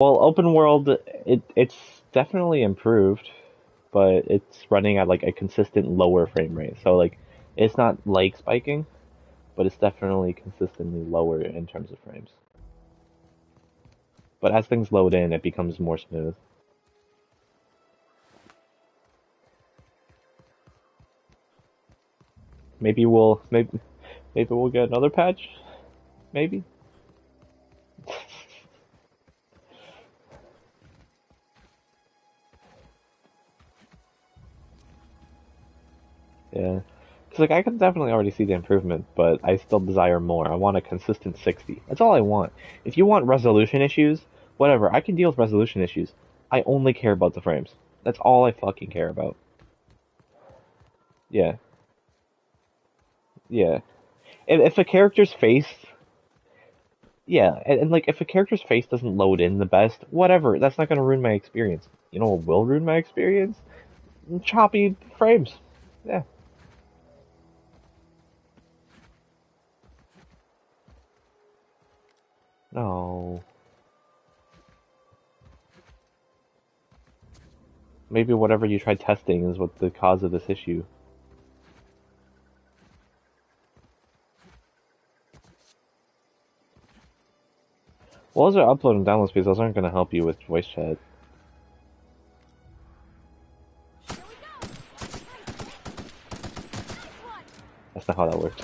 Well, open world, it's definitely improved, but it's running at like a consistent lower frame rate. So like, it's not lag spiking, but it's definitely consistently lower in terms of frames. But as things load in, it becomes more smooth. Maybe we'll get another patch. Maybe. Yeah. Because like I can definitely already see the improvement, but I still desire more. I want a consistent 60. That's all I want. If you want resolution issues, whatever, I can deal with resolution issues. I only care about the frames. That's all I fucking care about. Yeah. Yeah. If a character's face, yeah, and like if a character's face doesn't load in the best, whatever, that's not gonna ruin my experience. You know what will ruin my experience? Choppy frames. Yeah. No. Maybe whatever you tried testing is what the cause of this issue. Well, those are upload and download speeds. Those aren't going to help you with voice chat. That's not how that works.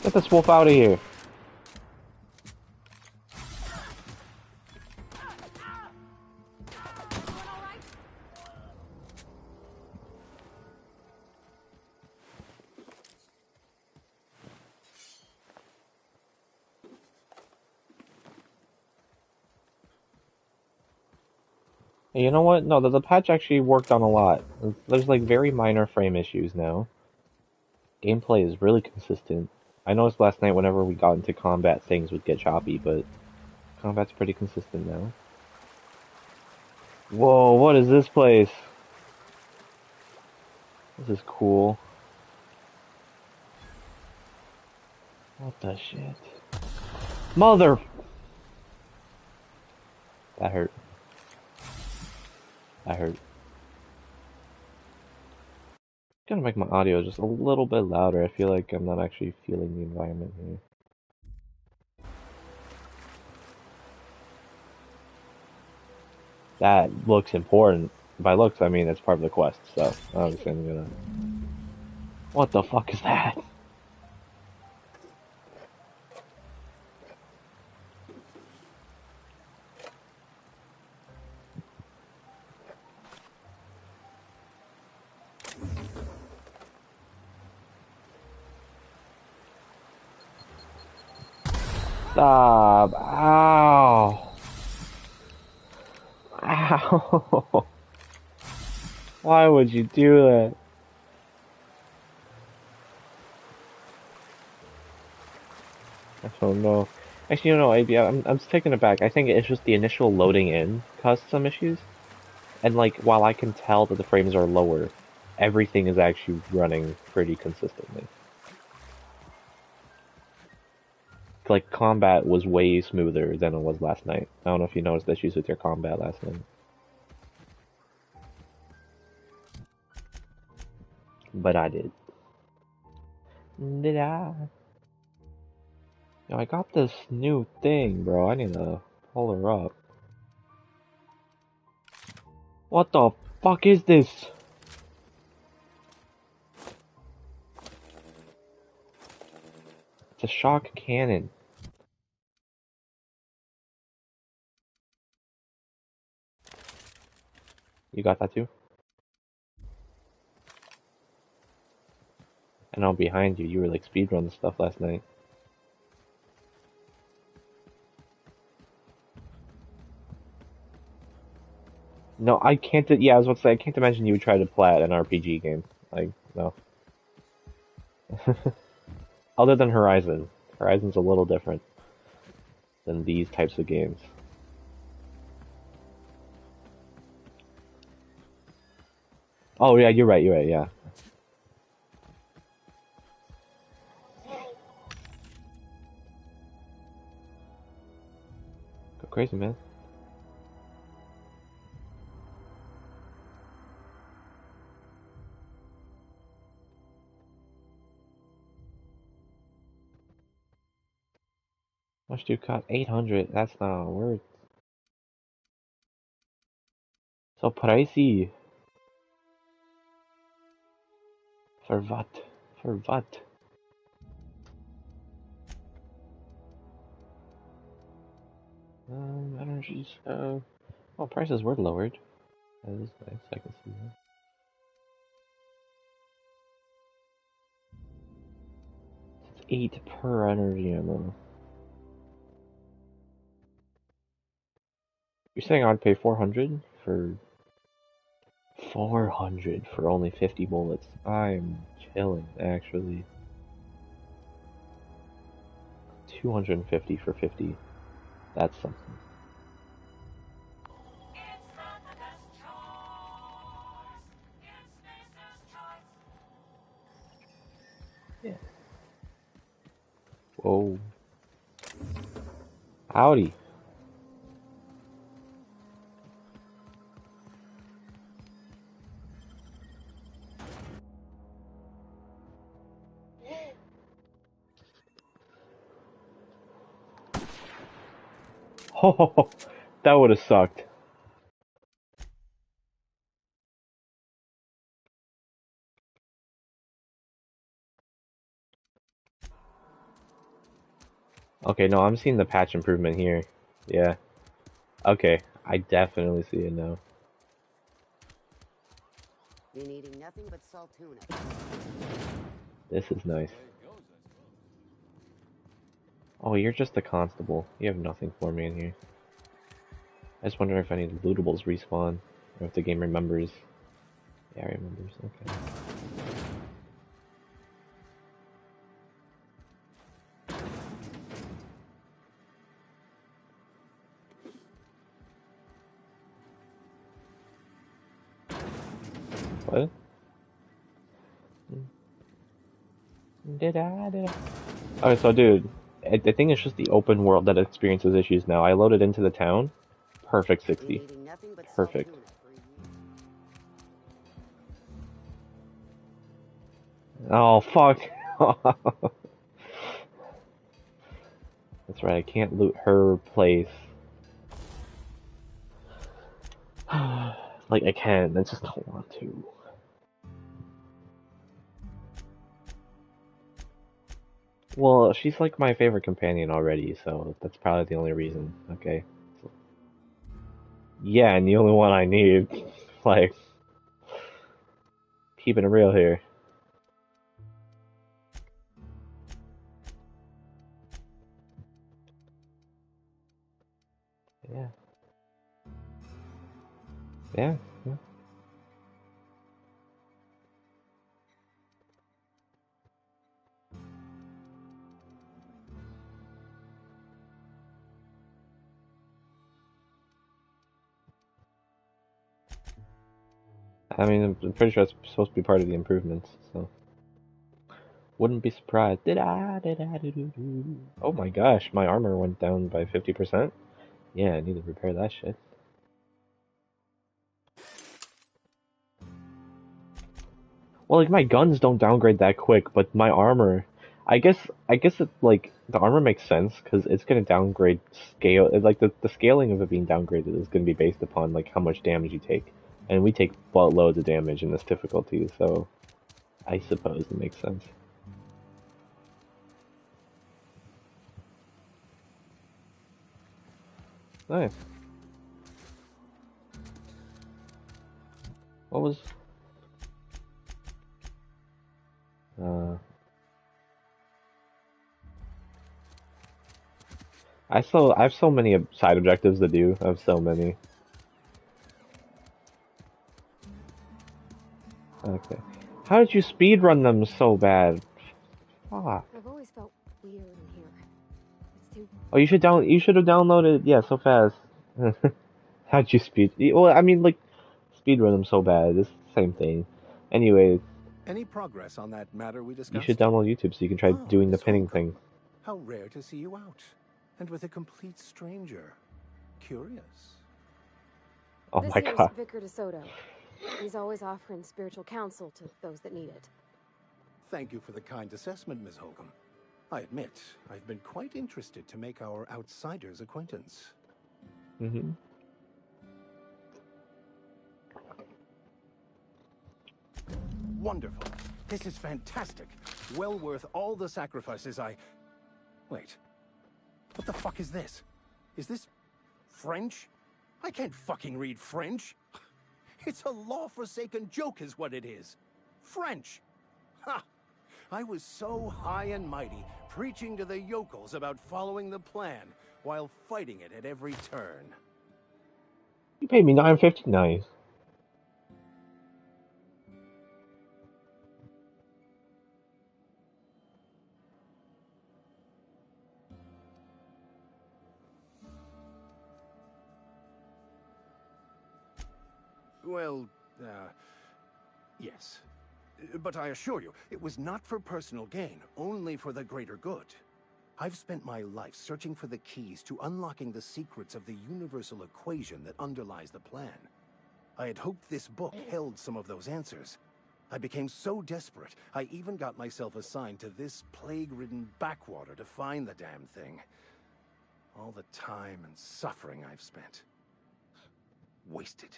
Get this wolf out of here. Hey, you know what? No, the patch actually worked on a lot. There's like very minor frame issues now. Gameplay is really consistent. I noticed last night whenever we got into combat, things would get choppy, but combat's pretty consistent now. Whoa, what is this place? This is cool. What the shit? Mother! That hurt. That hurt. Gotta make my audio just a little bit louder. I feel like I'm not actually feeling the environment here. That looks important. By looks, I mean it's part of the quest, so I'm just gonna. What the fuck is that? Stop! Ow! Ow! Why would you do that? I don't know. Actually, you know, I'm taken aback. I think it's just the initial loading in caused some issues, and like while I can tell that the frames are lower, everything is actually running pretty consistently. Like combat was way smoother than it was last night. I don't know if you noticed issues with your combat last night, but I did. Did I? Yo, I got this new thing, bro. I need to pull her up. What the fuck is this? It's a shock cannon. You got that too? I know behind you, you were like speedrunning stuff last night. No, I can't. Yeah, I was about to say I can't imagine you would try to plat an RPG game. Like, no. Other than Horizon, Horizon's a little different than these types of games. Oh yeah, you're right. You're right. Yeah. crazy, man. How much do you cost? 800. That's not worth. So pricey. For what? For what? Energies. Well, prices were lowered. That is nice. I can see that. It's 8 per energy ammo. You're saying I'd pay 400 for 400 for only 50 bullets? I'm chilling, actually. 250 for 50. That's something. Yeah. Whoa. Howdy. Oh, that would have sucked. Okay, no, I'm seeing the patch improvement here. Yeah. Okay, I definitely see it now. Been eating nothing but salt tuna. This is nice. Oh, you're just a constable. You have nothing for me in here. I just wonder if any lootables respawn, or if the game remembers. Yeah, it remembers. Okay. What? Did I? Okay, so dude, I think it's just the open world that experiences issues now. I loaded into the town. Perfect 60. Perfect. Oh, fuck. That's right, I can't loot her place. Like, I can, I just don't want to. Well, she's like my favorite companion already, so that's probably the only reason, okay? So, yeah, and the only one I need. Like, keeping it real here. Yeah. Yeah, yeah. I mean, I'm pretty sure it's supposed to be part of the improvements, so. Wouldn't be surprised. Oh my gosh, my armor went down by 50%. Yeah, I need to repair that shit. Well, like my guns don't downgrade that quick, but my armor, I guess it like the armor makes sense because it's gonna downgrade scale. Like the scaling of it being downgraded is gonna be based upon like how much damage you take, and we take buttloads of damage in this difficulty, so I suppose it makes sense. Nice. What was? Uh, I have so many side objectives to do. I have so many. Okay. How did you speed run them so bad? Fuck. I've always felt weird in here. It's too. Oh, you should have downloaded. Yeah, so fast. How'd you speed? Well, I mean, like, speed run them so bad. It's the same thing. Anyways, Any progress on that matter we you should discussed? download YouTube so you can try doing the Miss pinning Holcomb. thing. How rare to see you out, and with a complete stranger. Curious. Oh This my here's god. Vicar DeSoto. He's always offering spiritual counsel to those that need it. Thank you for the kind assessment, Miss Holcomb. I admit, I've been quite interested to make our outsider's acquaintance. Mm-hmm. Wonderful. This is fantastic. Well worth all the sacrifices I... Wait. What the fuck is this? Is this... French? I can't fucking read French. It's a law-forsaken joke is what it is. French. Ha! I was so high and mighty, preaching to the yokels about following the plan, while fighting it at every turn. You paid me $9.59. Well, yes. But I assure you, it was not for personal gain, only for the greater good. I've spent my life searching for the keys to unlocking the secrets of the universal equation that underlies the plan. I had hoped this book held some of those answers. I became so desperate, I even got myself assigned to this plague-ridden backwater to find the damn thing. All the time and suffering I've spent. Wasted.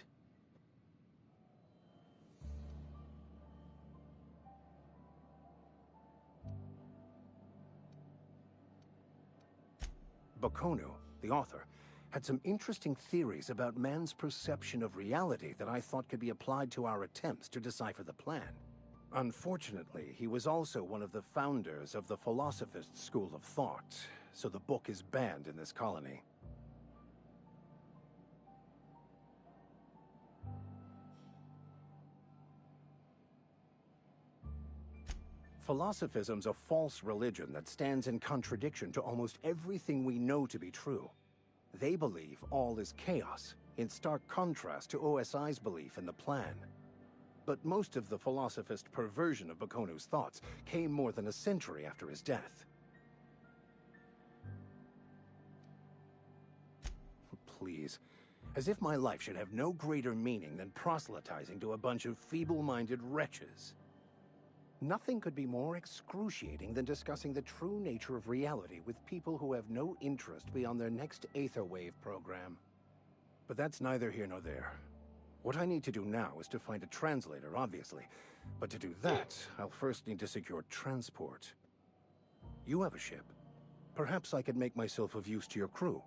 Bakonu, the author, had some interesting theories about man's perception of reality that I thought could be applied to our attempts to decipher the plan. Unfortunately, he was also one of the founders of the Philosophist school of thought, so the book is banned in this colony. Philosophism's a false religion that stands in contradiction to almost everything we know to be true. They believe all is chaos, in stark contrast to OSI's belief in the plan. But most of the philosophist perversion of Bakonu's thoughts came more than a century after his death. Please. As if my life should have no greater meaning than proselytizing to a bunch of feeble-minded wretches. Nothing could be more excruciating than discussing the true nature of reality with people who have no interest beyond their next Aetherwave program. But that's neither here nor there. What I need to do now is to find a translator, obviously. But to do that, I'll first need to secure transport. You have a ship. Perhaps I could make myself of use to your crew.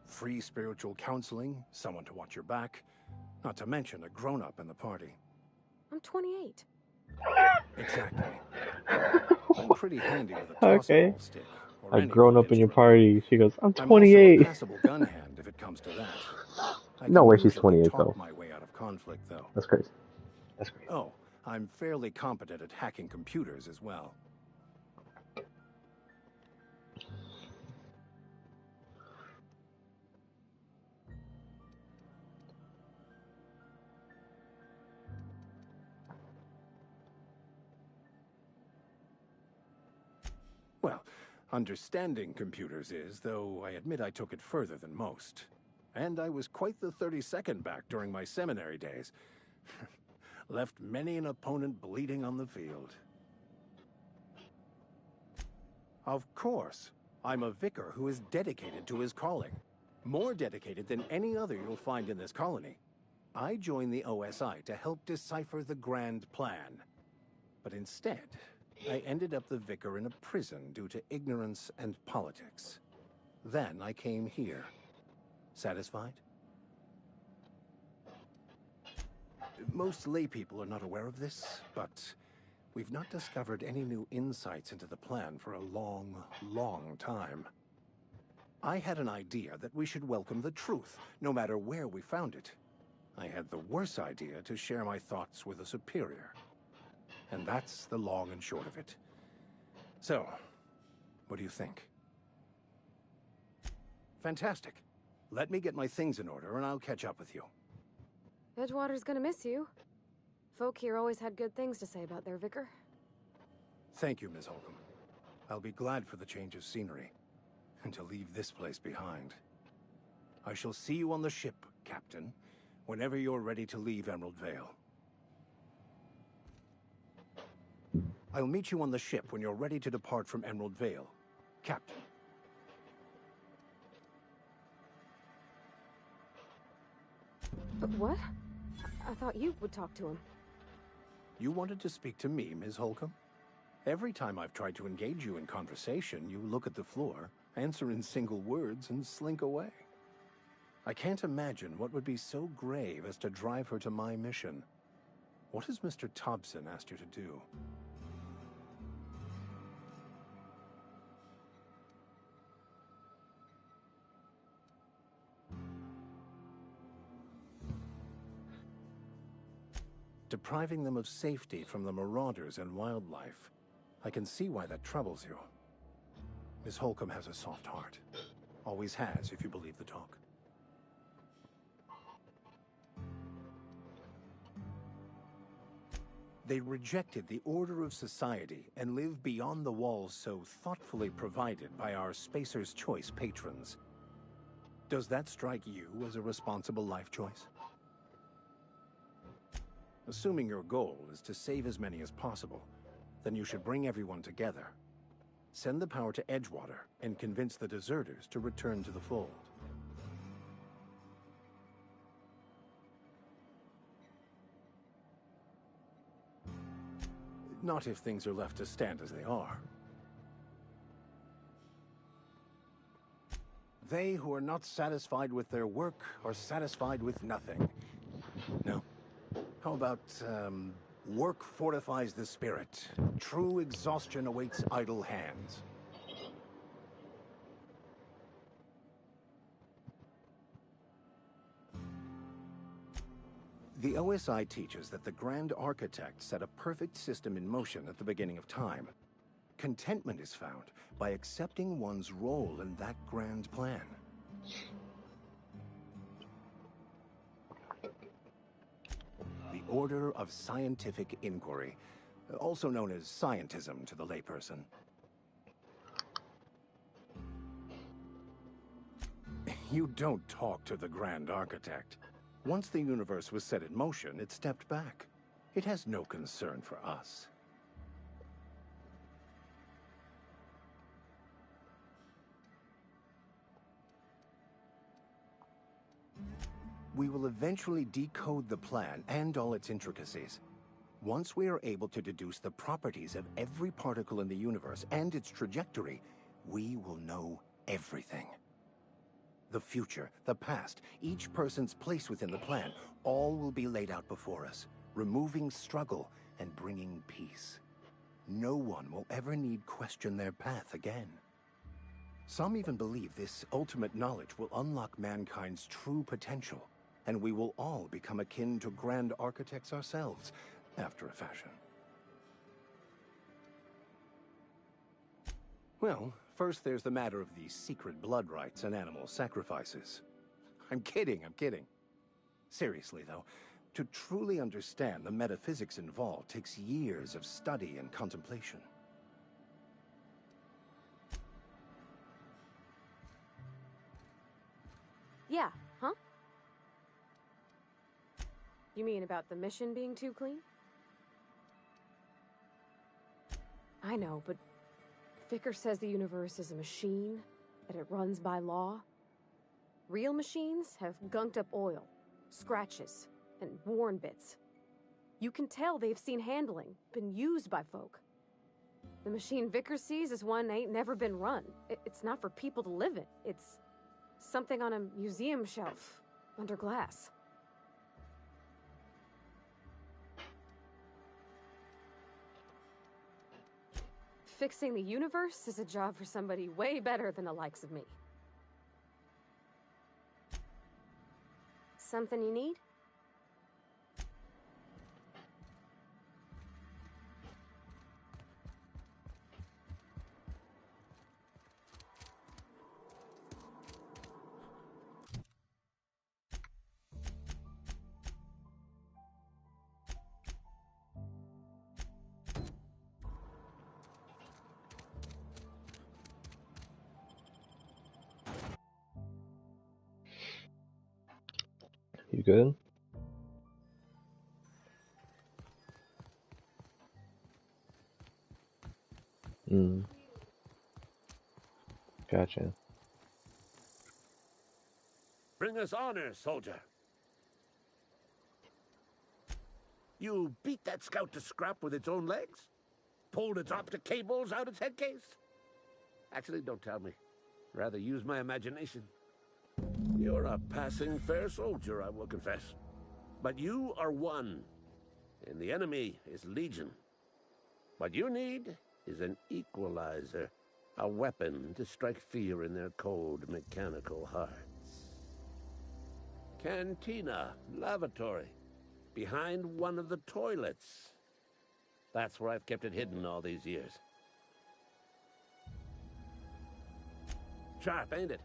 Free spiritual counseling, someone to watch your back, not to mention a grown-up in the party. I'm 28. Exactly. I'm pretty handy with a Okay. toss-ball stick or I've any grown wood up in your instrument. party. She goes, I'm I'm also a 28. passable gun hand if it comes to that. I No can way she's usually 28 talk though. my way out of conflict, though. That's crazy. That's crazy. Oh, I'm fairly competent at hacking computers as well. Well, understanding computers is, though I admit I took it further than most. And I was quite the 32nd back during my seminary days. Left many an opponent bleeding on the field. Of course, I'm a vicar who is dedicated to his calling. More dedicated than any other you'll find in this colony. I joined the OSI to help decipher the grand plan. But instead, I ended up the vicar in a prison due to ignorance and politics. Then I came here. Satisfied? Most laypeople are not aware of this, but we've not discovered any new insights into the plan for a long, long time. I had an idea that we should welcome the truth, no matter where we found it. I had the worse idea to share my thoughts with a superior. And that's the long and short of it. So, what do you think? Fantastic. Let me get my things in order and I'll catch up with you. Edgewater's gonna miss you. Folk here always had good things to say about their vicar. Thank you, Ms. Holcomb. I'll be glad for the change of scenery, and to leave this place behind. I shall see you on the ship, Captain, whenever you're ready to leave Emerald Vale. I'll meet you on the ship when you're ready to depart from Emerald Vale, Captain. But what? I thought you would talk to him. You wanted to speak to me, Ms. Holcomb? Every time I've tried to engage you in conversation, you look at the floor, answer in single words, and slink away. I can't imagine what would be so grave as to drive her to my mission. What has Mr. Thompson asked you to do? Depriving them of safety from the marauders and wildlife. I can see why that troubles you. Miss Holcomb has a soft heart. Always has, if you believe the talk. They rejected the order of society and live beyond the walls so thoughtfully provided by our Spacer's Choice patrons. Does that strike you as a responsible life choice? Assuming your goal is to save as many as possible, then you should bring everyone together. Send the power to Edgewater and convince the deserters to return to the fold. Not if things are left to stand as they are. They who are not satisfied with their work are satisfied with nothing. No. How about, work fortifies the spirit. True exhaustion awaits idle hands. The OSI teaches that the Grand Architect set a perfect system in motion at the beginning of time. Contentment is found by accepting one's role in that grand plan. The Order of Scientific Inquiry, also known as scientism to the layperson. You don't talk to the Grand Architect. Once the universe was set in motion, it stepped back. It has no concern for us. We will eventually decode the plan and all its intricacies. Once we are able to deduce the properties of every particle in the universe and its trajectory, we will know everything. The future, the past, each person's place within the plan, all will be laid out before us, removing struggle and bringing peace. No one will ever need question their path again. Some even believe this ultimate knowledge will unlock mankind's true potential, and we will all become akin to Grand Architects ourselves, after a fashion. Well, first there's the matter of the secret blood rites and animal sacrifices. I'm kidding. Seriously, though, to truly understand the metaphysics involved takes years of study and contemplation. Yeah, huh? You mean about the mission being too clean? I know, but Vickers says the universe is a machine, that it runs by law. Real machines have gunked up oil, scratches, and worn bits. You can tell they've seen handling, been used by folk. The machine Vickers sees is one ain't never been run. It's not for people to live in. It's something on a museum shelf, under glass. Fixing the universe is a job for somebody way better than the likes of me. Something you need? You good? Mm. Gotcha. Bring us honor, soldier. You beat that scout to scrap with its own legs? Pulled its optic cables out its head case? Actually, don't tell me. Rather use my imagination. You're a passing fair soldier, I will confess. But you are one, and the enemy is legion. What you need is an equalizer, a weapon to strike fear in their cold, mechanical hearts. Cantina, lavatory, behind one of the toilets. That's where I've kept it hidden all these years. Sharp, ain't it?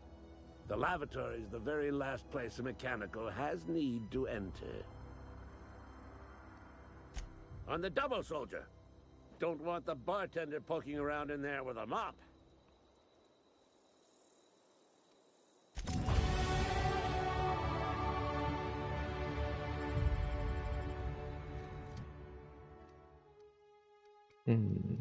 The lavatory is the very last place a mechanical has need to enter. On the double, soldier. Don't want the bartender poking around in there with a mop. Hmm.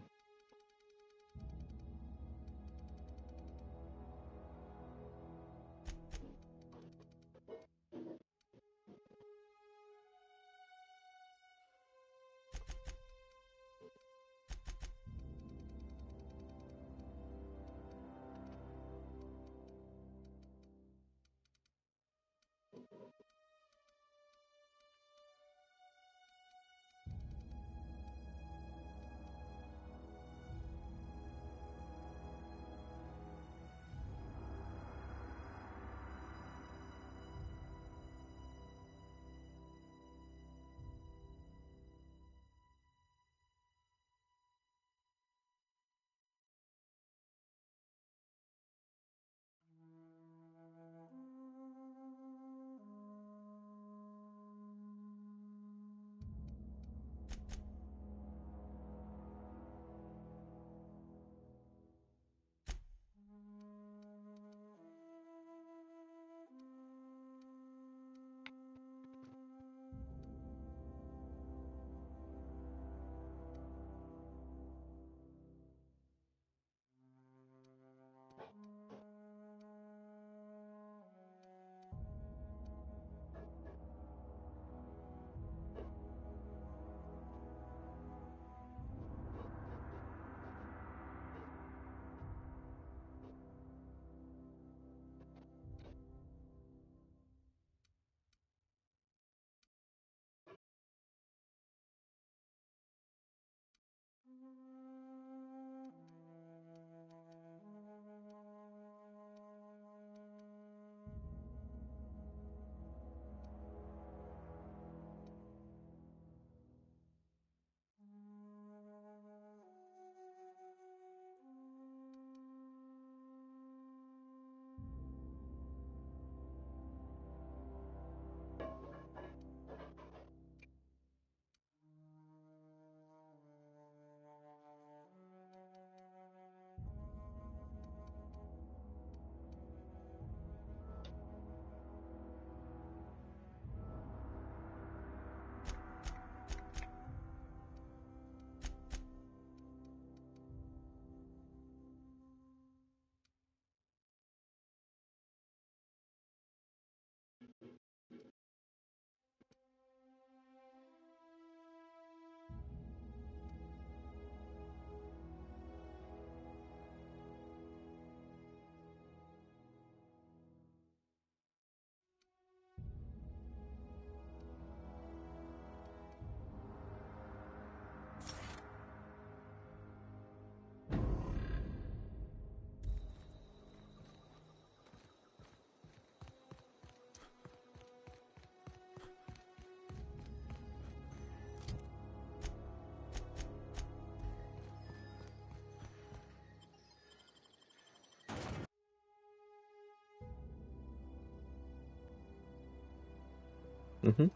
Mm-hmm.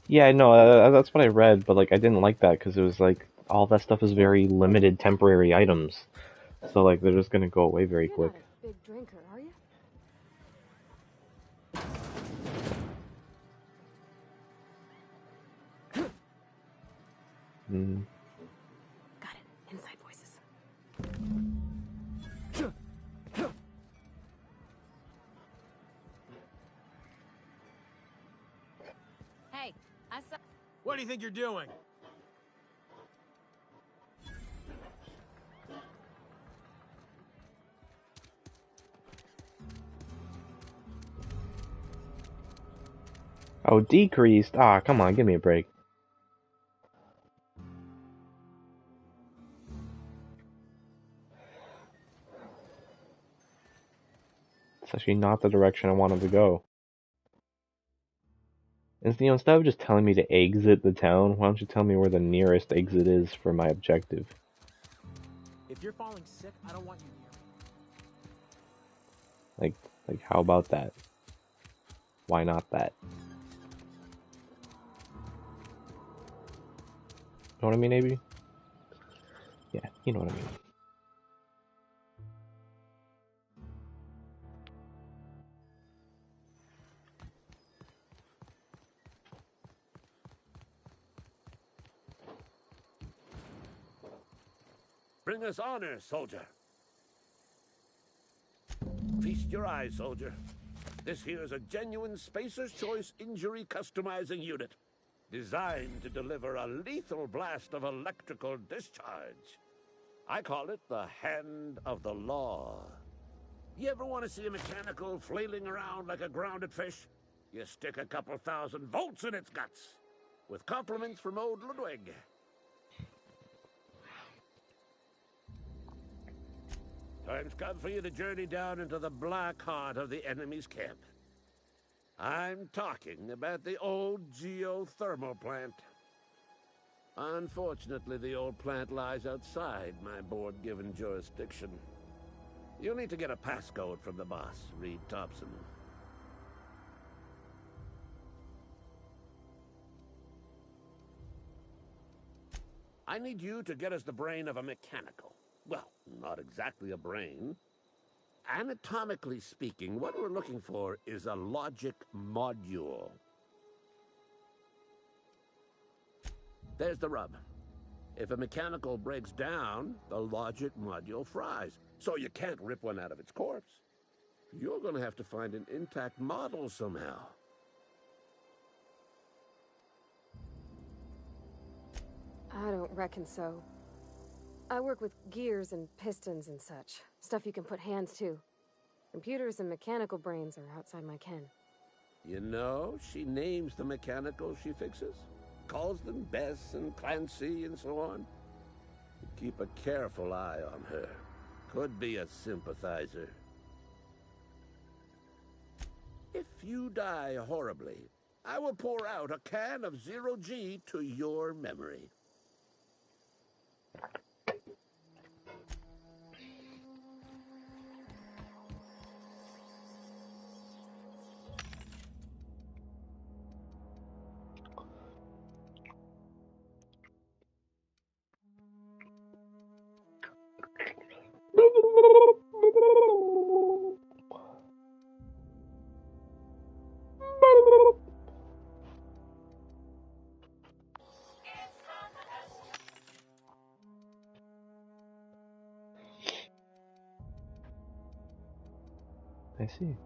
Yeah, I know. That's what I read, but like I didn't like that because it was like all that stuff is very limited temporary items. So like they're just gonna go away very You're quick. not a big drinker, are you? Mm. Got it. Inside voices. Hey, I saw. What do you think you're doing? Oh, decreased. Ah, come on, give me a break. It's actually not the direction I wanted to go. And instead of just telling me to exit the town, why don't you tell me where the nearest exit is for my objective? If you're falling sick, I don't want you near me. Like, how about that? Why not that? Know what I mean, AB? Yeah, you know what I mean. Bring us honor, soldier. Feast your eyes, soldier. This here is a genuine Spacer's Choice injury customizing unit, designed to deliver a lethal blast of electrical discharge. I call it the Hand of the Law. You ever want to see a mechanical flailing around like a grounded fish? You stick a couple thousand volts in its guts. With compliments from old Ludwig. Time's come for you to journey down into the black heart of the enemy's camp. I'm talking about the old geothermal plant. Unfortunately, the old plant lies outside my board-given jurisdiction. You'll need to get a passcode from the boss, Reed Thompson. I need you to get us the brain of a mechanical. Well, not exactly a brain. Anatomically speaking, what we're looking for is a logic module. There's the rub. If a mechanical breaks down, the logic module fries. So you can't rip one out of its corpse. You're going to have to find an intact model somehow. I don't reckon so. I work with gears and pistons and such. Stuff you can put hands to. Computers and mechanical brains are outside my ken. You know, she names the mechanicals she fixes. Calls them Bess and Clancy and so on. Keep a careful eye on her. Could be a sympathizer. If you die horribly, I will pour out a can of Zero-G to your memory. I see.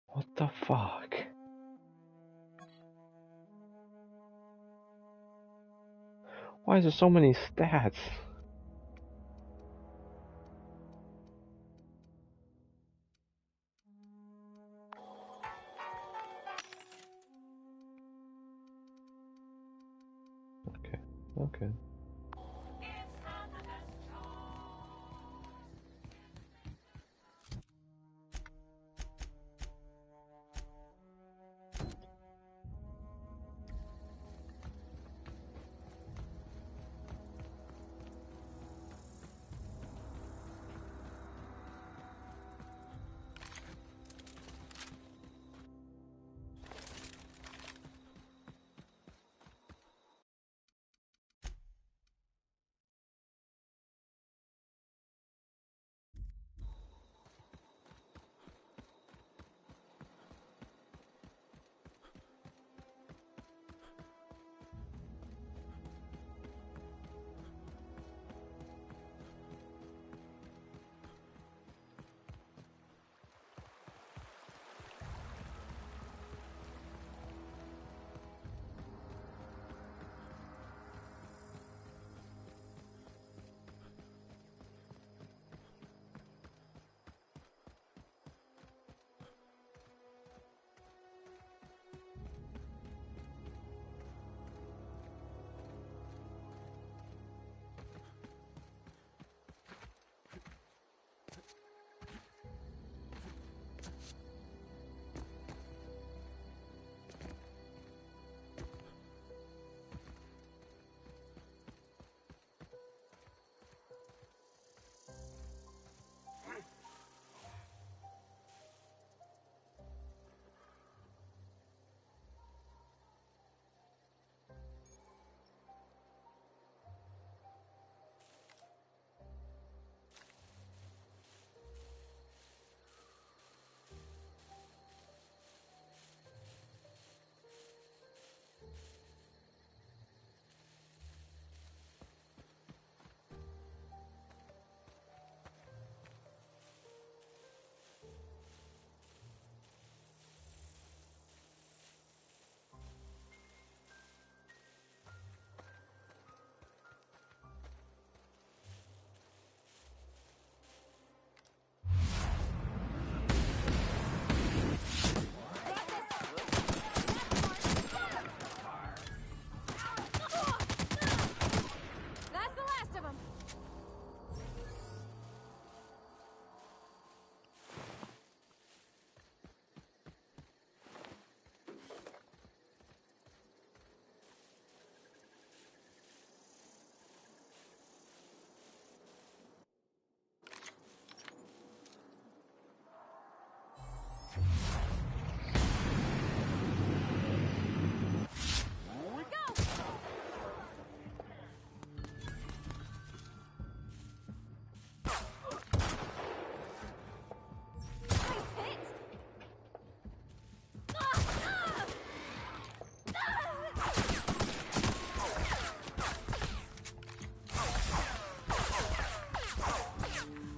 What the fuck? Why is there so many stats? Okay, okay.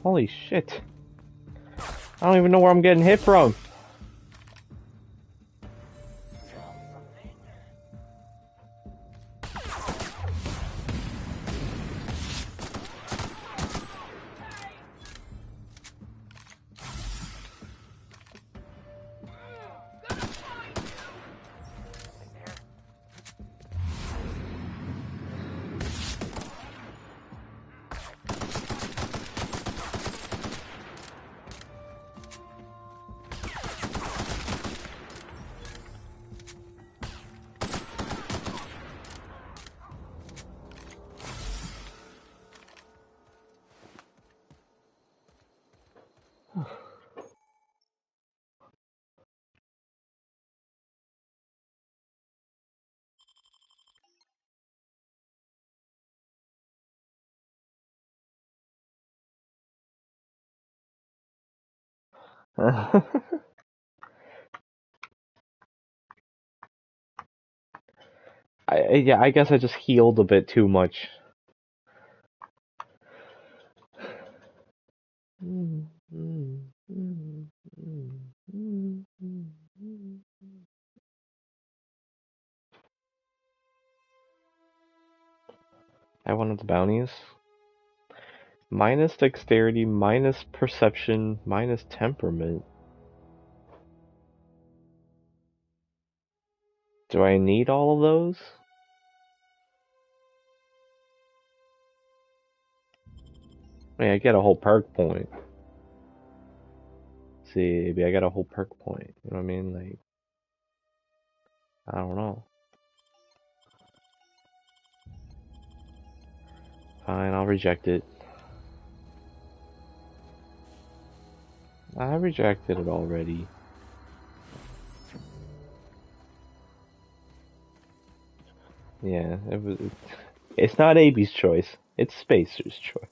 Holy shit. I don't even know where I'm getting hit from. Yeah, I guess I just healed a bit too much. I wanted the bounties. Minus dexterity, minus perception, minus temperament. Do I need all of those? I mean, I get a whole perk point. See, maybe I got a whole perk point. You know what I mean? Like, I don't know. Fine, I'll reject it. I rejected it already. Yeah, it's not Abby's choice. It's Spacer's choice.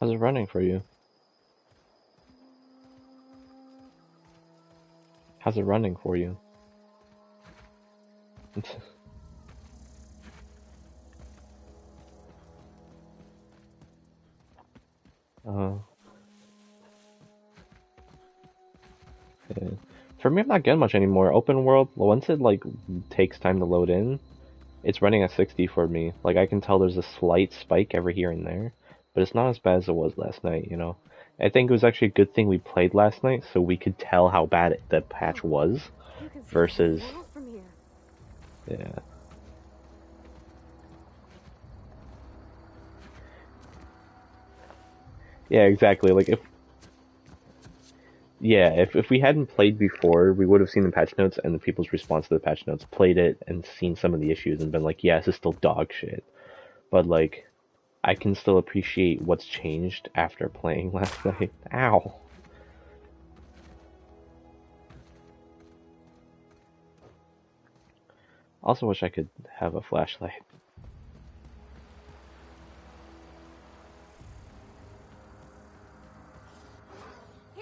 How's it running for you? How's it running for you? uh, yeah. For me, I'm not getting much anymore. Open world, once it like takes time to load in, it's running at 60 for me. Like I can tell there's a slight spike every here and there, but it's not as bad as it was last night, you know. I think it was actually a good thing we played last night so we could tell how bad the patch was You can see the versus whole world from here. yeah. Yeah, exactly. Like if Yeah, if we hadn't played before, we would have seen the patch notes and the people's response to the patch notes, played it and seen some of the issues and been like, yeah, this is still dog shit. But like, I can still appreciate what's changed after playing last night. Ow. Also wish I could have a flashlight.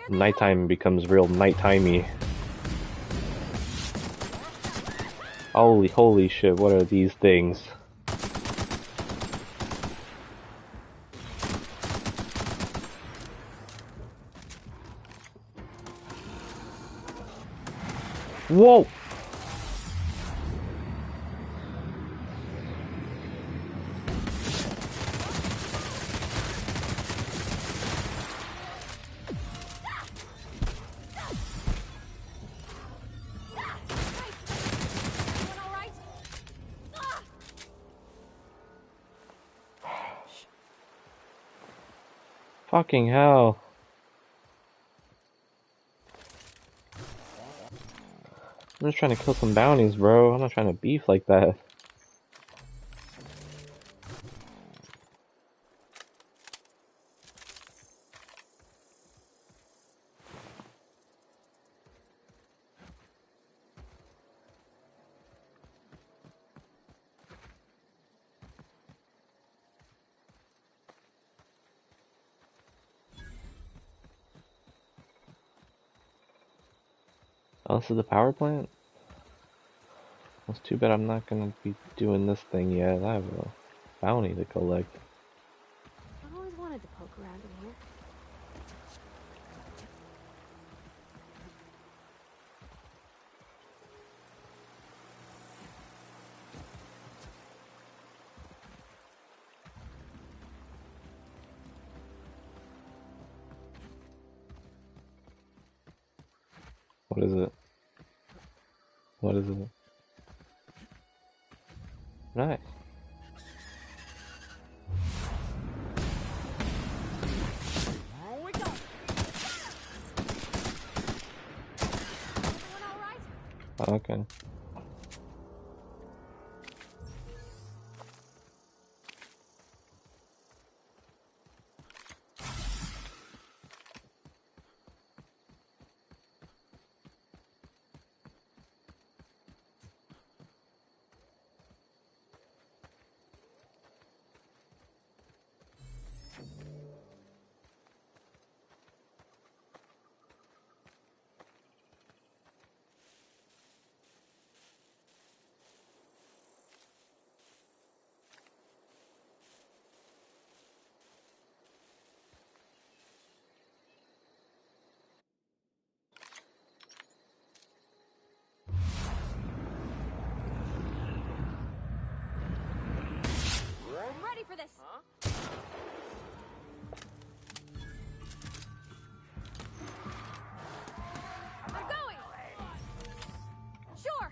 Nighttime becomes real nighttimey. Holy shit, what are these things? Whoa! Fucking hell. I'm just trying to kill some bounties, bro. I'm not trying to beef like that. Oh, this is the power plant? It's too bad I'm not gonna be doing this thing yet. I have a bounty to collect. I've always wanted to poke around in here. What is it? What is it? Nice. Here we go. Everyone all right? Okay. I'm ready for this. Huh? I'm going. Sure.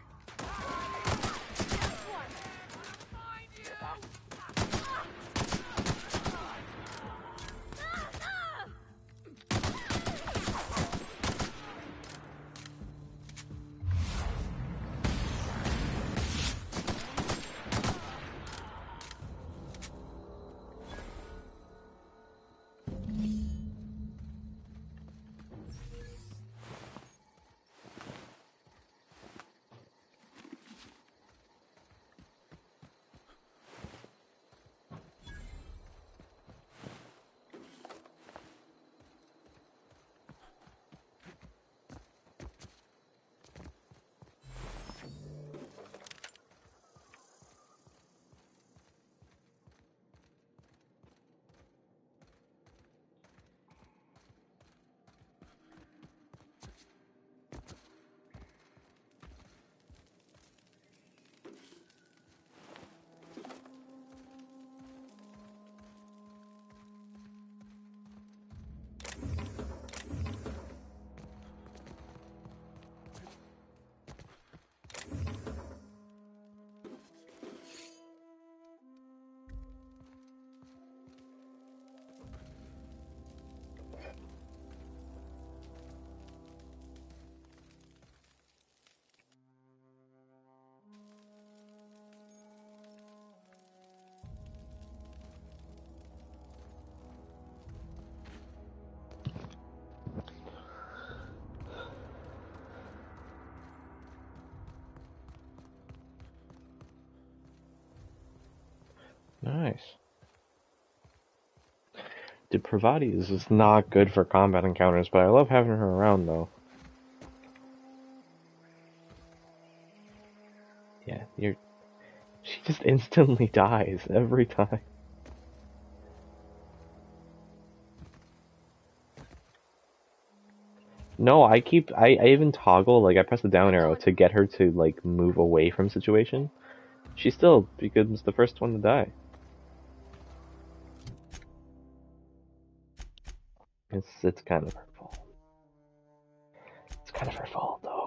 Nice. Dude, Parvati is just not good for combat encounters, but I love having her around, though. Yeah, she just instantly dies every time. No, I even toggle, like, I press the down arrow to get her to, like, move away from situation. She still becomes the first one to die. It's kind of her fault. It's kind of her fault, though.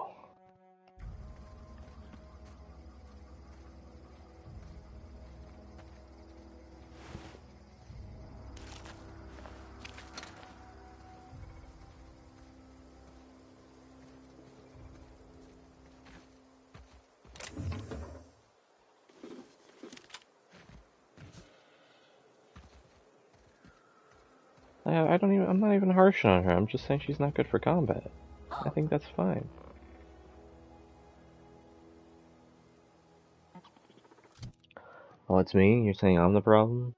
I'm not even harsh on her. I'm just saying she's not good for combat. I think that's fine. Oh, it's me? You're saying I'm the problem?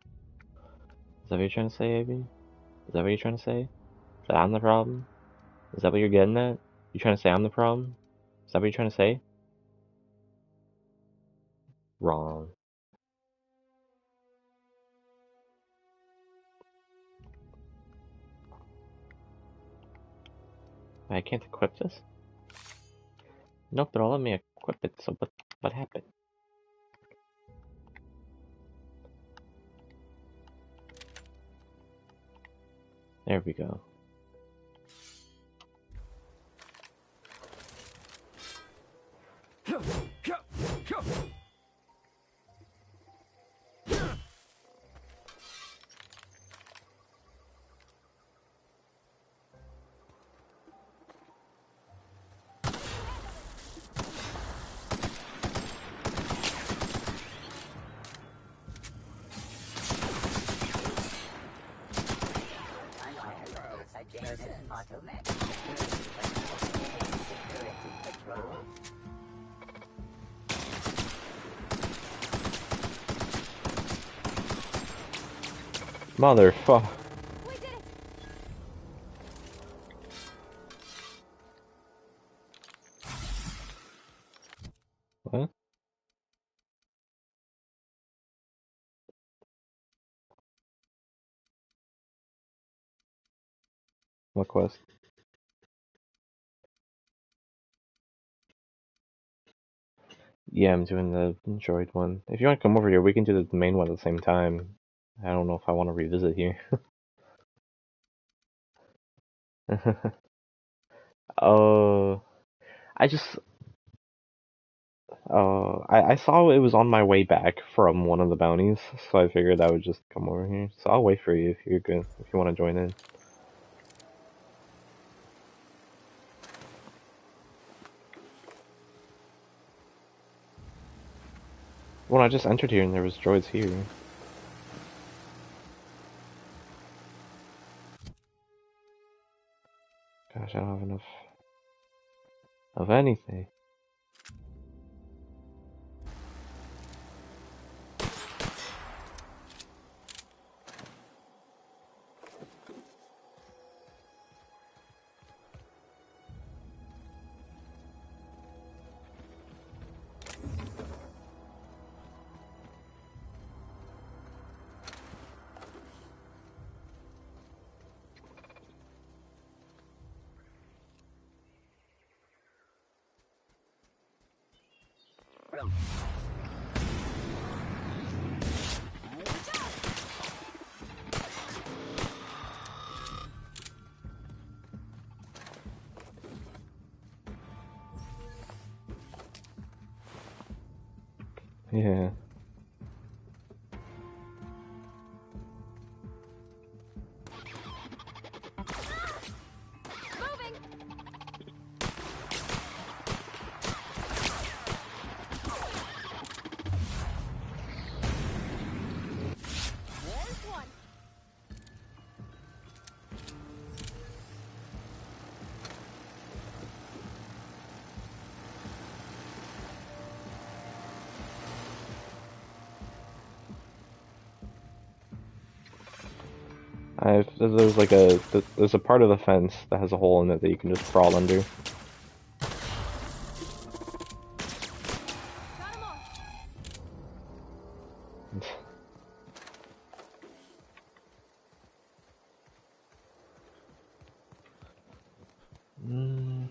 Is that what you're trying to say, AB? Is that what you're trying to say? That I'm the problem? Is that what you're getting at? You trying to say I'm the problem? Is that what you're trying to say? Wrong. I can't equip this? Nope, they'll let me equip it, so what happened? There we go. Motherfuck. We did it! What? What quest? Yeah, I'm doing the droid one. If you want to come over here, we can do the main one at the same time. I don't know if I want to revisit here. Oh, I just I saw it was on my way back from one of the bounties, so I figured I would just come over here. So I'll wait for you if you're good, if you want to join in. Well, I just entered here and there was droids here. Gosh, I don't have enough of anything. Yeah. There's like there's a part of the fence that has a hole in it that you can just crawl under. Mm,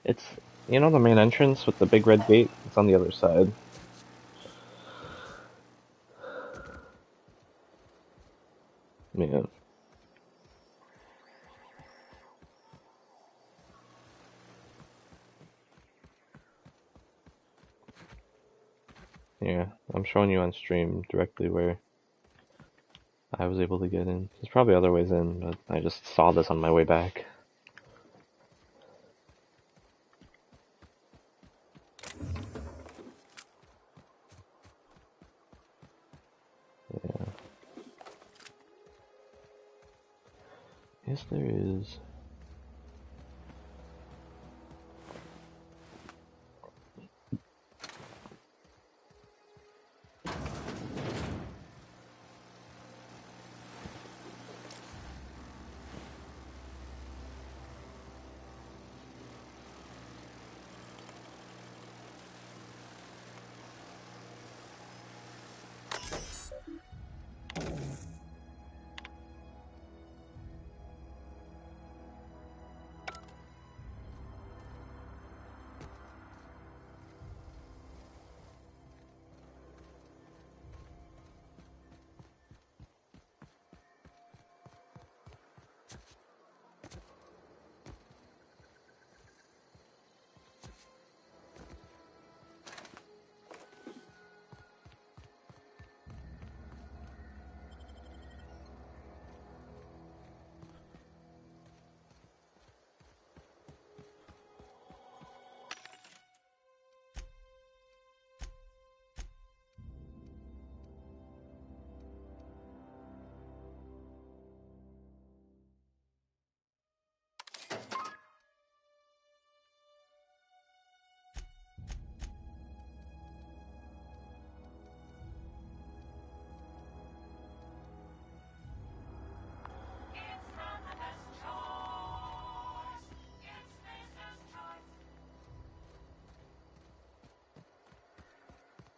it's, you know, the main entrance with the big red gate? It's on the other side. Yeah. Yeah, I'm showing you on stream directly where I was able to get in. There's probably other ways in, but I just saw this on my way back. Yeah. Yes, there is.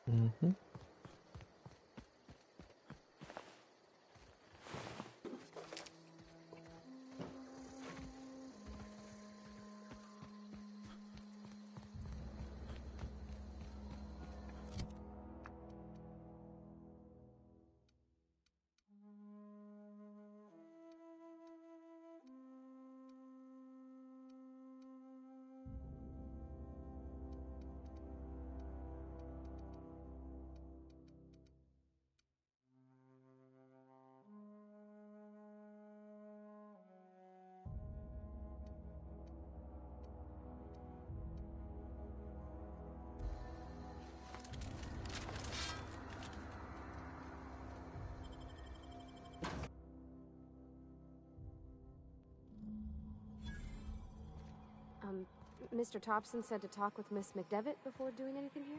Mm-hmm. Mr. Thompson said to talk with Miss McDevitt before doing anything here?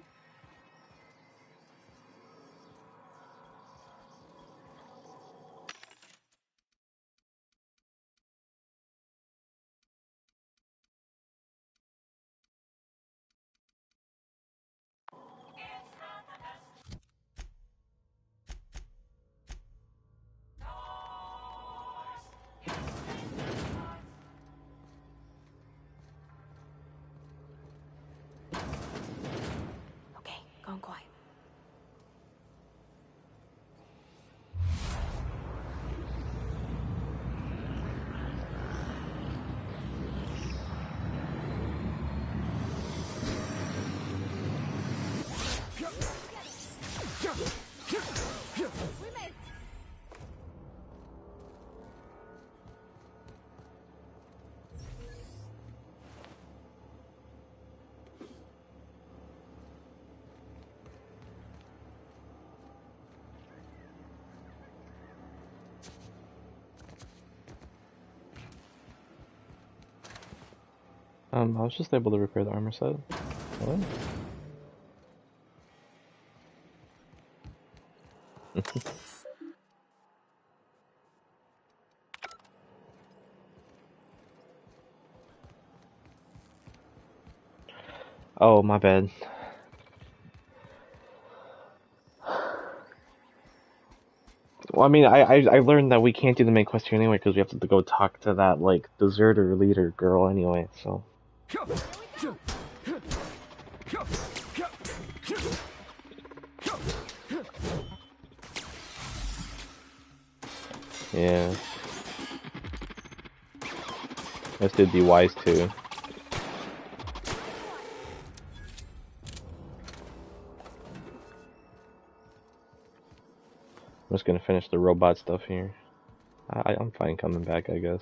Okay, gone quiet. I was just able to repair the armor set. What? Oh, my bad. Well, I mean, I learned that we can't do the main quest here anyway because we have to go talk to that like deserter leader girl anyway. So. Yeah. This did be wise too. I'm just gonna finish the robot stuff here. I'm fine coming back, I guess.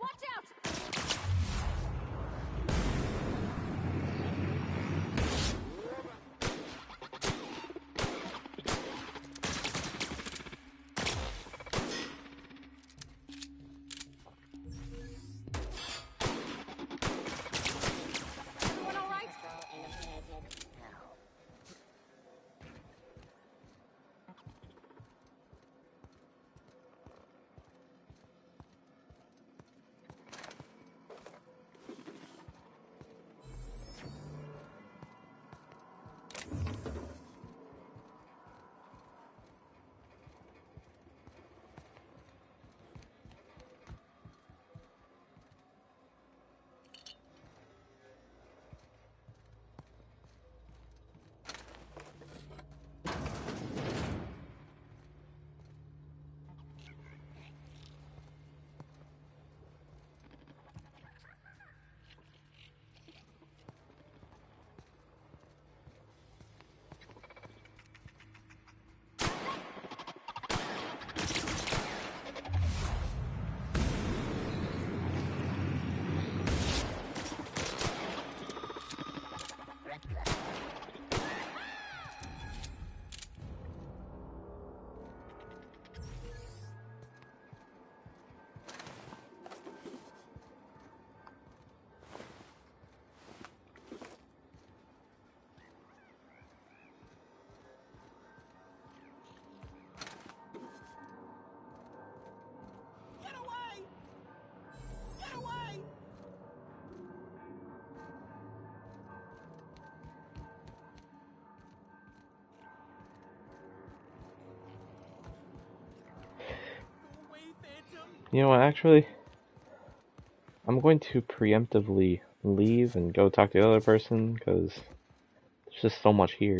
Watch out! Everyone all right? You know what, actually, I'm going to preemptively leave and go talk to the other person, because there's just so much here.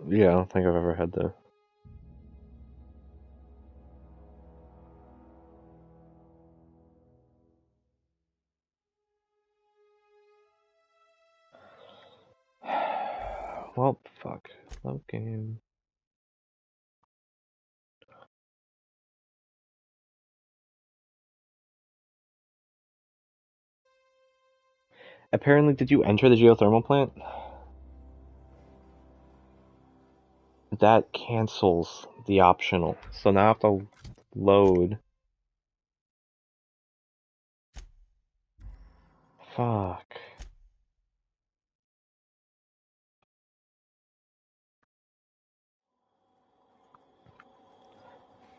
Yeah, I don't think I've ever had that. Well, fuck. Love game. Apparently, did you enter the geothermal plant? That cancels the optional. So now I have to load. Fuck.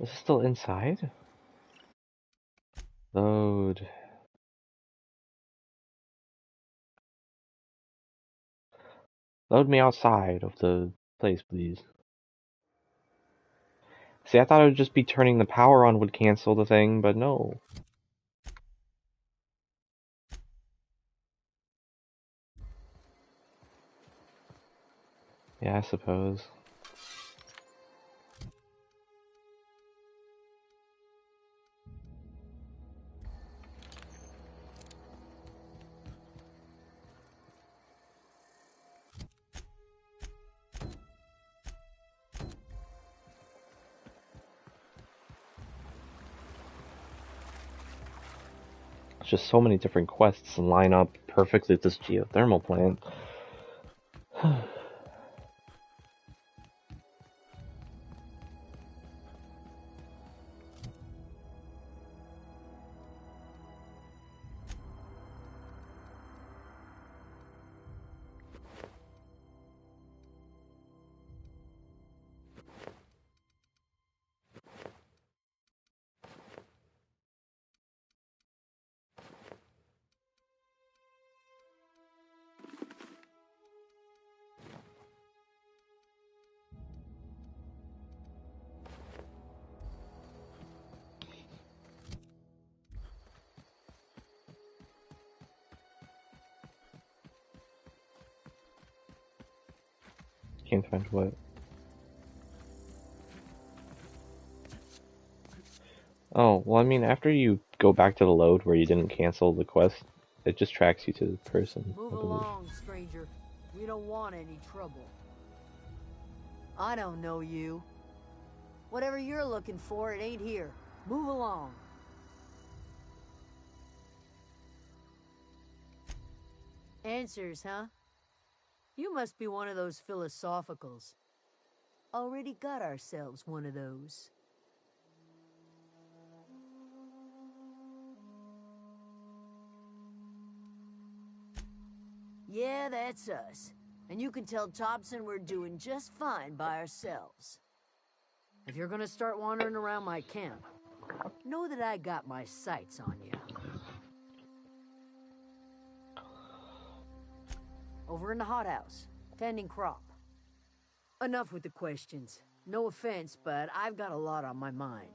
Is it still inside? Load. Load me outside of the place, please. See, I thought it would just be turning the power on would cancel the thing, but no. Yeah, I suppose. It's just so many different quests line up perfectly with this geothermal plant. Can't find what. Oh, well, I mean, after you go back to the load where you didn't cancel the quest, it just tracks you to the person, Move I believe. along, stranger. We don't want any trouble. I don't know you. Whatever you're looking for, it ain't here. Move along. Answers, huh? You must be one of those philosophicals. Already got ourselves one of those. Yeah, that's us. And you can tell Thompson we're doing just fine by ourselves. If you're gonna start wandering around my camp, know that I got my sights on you. Over in the hothouse, tending crop. Enough with the questions. No offense, but I've got a lot on my mind.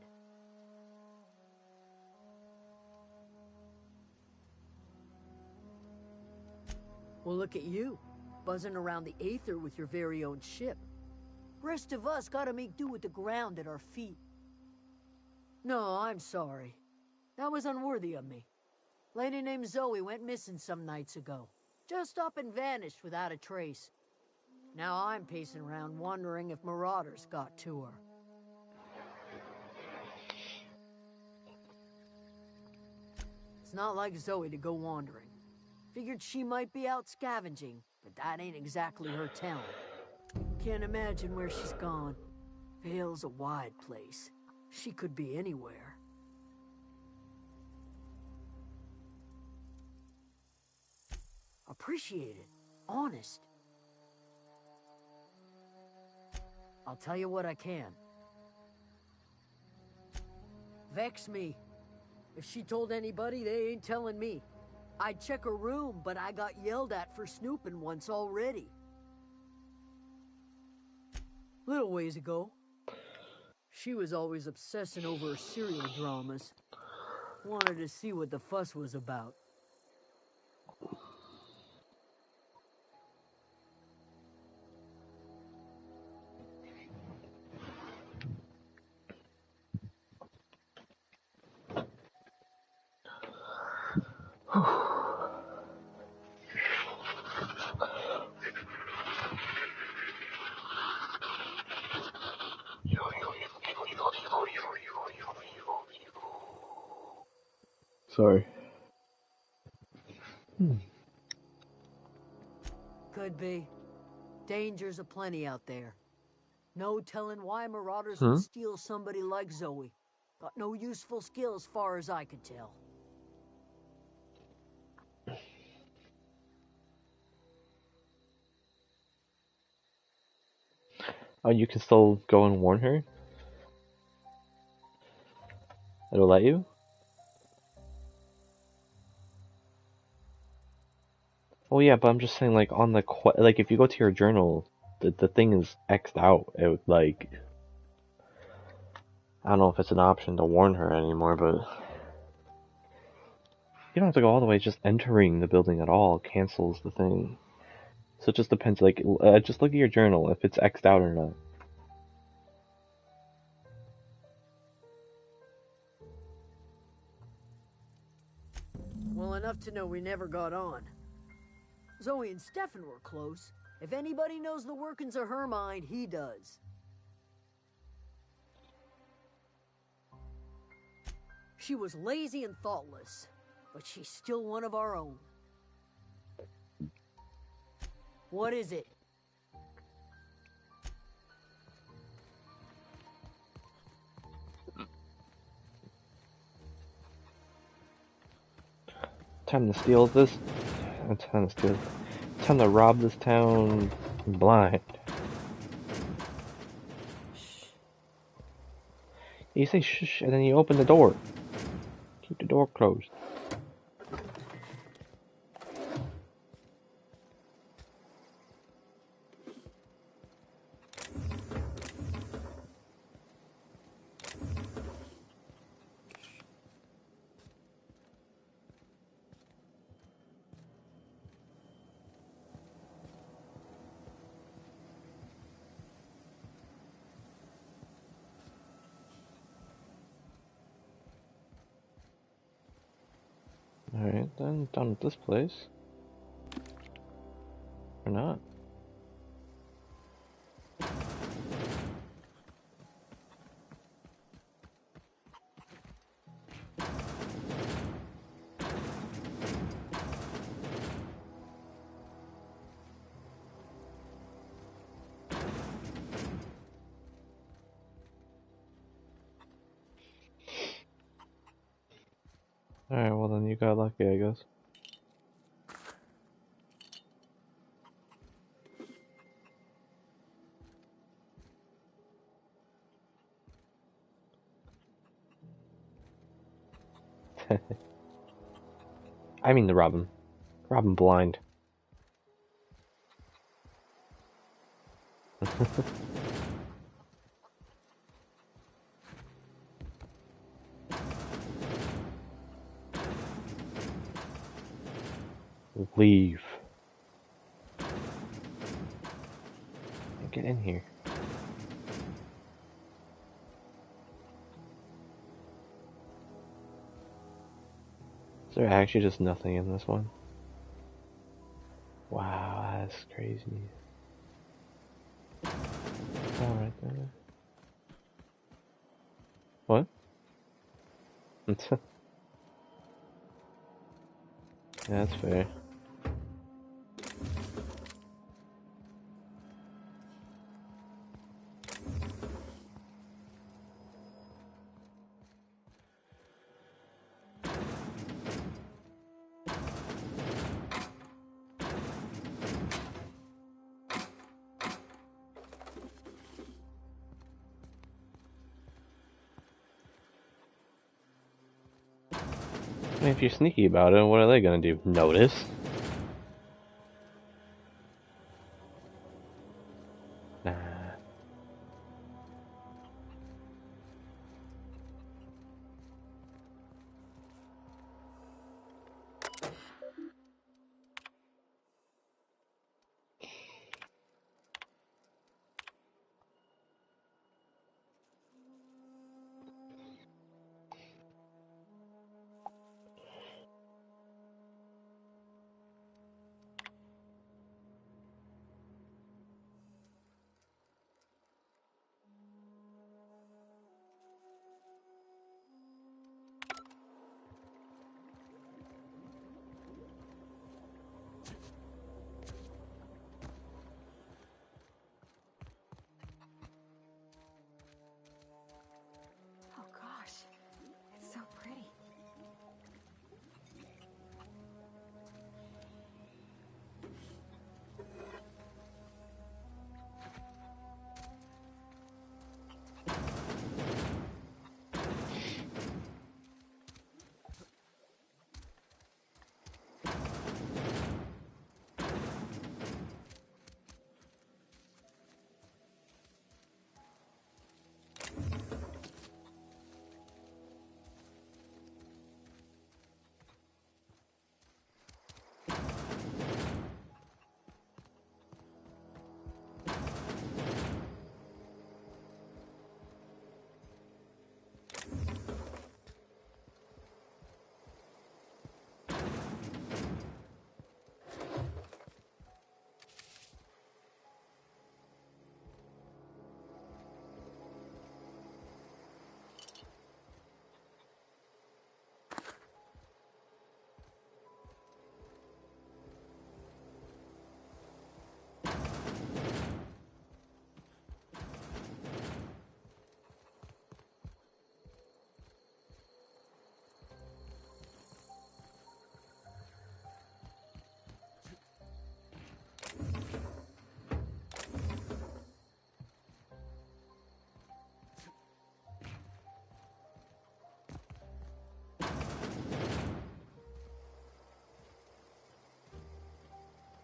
Well, look at you, buzzing around the Aether with your very own ship. Rest of us gotta make do with the ground at our feet. No, I'm sorry. That was unworthy of me. Lady named Zoe went missing some nights ago. Just up and vanished without a trace. Now I'm pacing around wondering if marauders got to her. It's not like Zoe to go wandering. Figured she might be out scavenging, but that ain't exactly her talent. Can't imagine where she's gone. Vale's a wide place. She could be anywhere. Appreciate it. Honest. I'll tell you what I can. Vex me. If she told anybody, they ain't telling me. I'd check her room, but I got yelled at for snooping once already. Little ways ago. She was always obsessing over her serial dramas. Wanted to see what the fuss was about. Sorry. Could be. Dangers aplenty out there. No telling why marauders would steal somebody like Zoe. Got no useful skill as far as I could tell. Oh, you can still go and warn her? It'll let you? Oh yeah, but I'm just saying, like, on the like, if you go to your journal, the thing is X'd out. It would, like, I don't know if it's an option to warn her anymore, but you don't have to go all the way. Just entering the building at all cancels the thing. So it just depends. Like, just look at your journal if it's X'd out or not. Well enough to know we never got on. Zoe and Stefan were close. If anybody knows the workings of her mind, he does. She was lazy and thoughtless, but she's still one of our own. What is it? Time to steal this. Time to steal. Time to rob this town blind. You say shh, and then you open the door. Keep the door closed. Alright, then done with this place. Or not. Alright, well then you got lucky, I guess. I mean to rob him. Rob him blind. Leave. Get in here. Is there actually just nothing in this one? Wow, that's crazy. Alright then. What? Yeah, that's fair. I mean, if you're sneaky about it, what are they gonna do? Notice? Nah. Oh gosh, it's so pretty.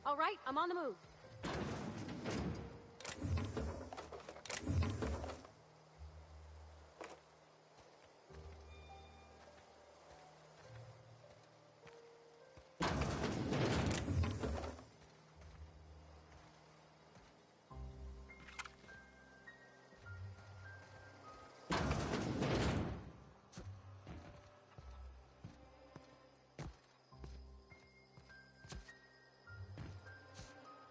All right, I'm on the move.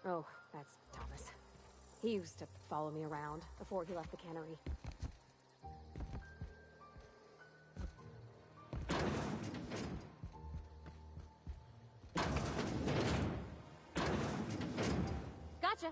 Oh, that's Thomas. He used to follow me around before he left the cannery. Gotcha!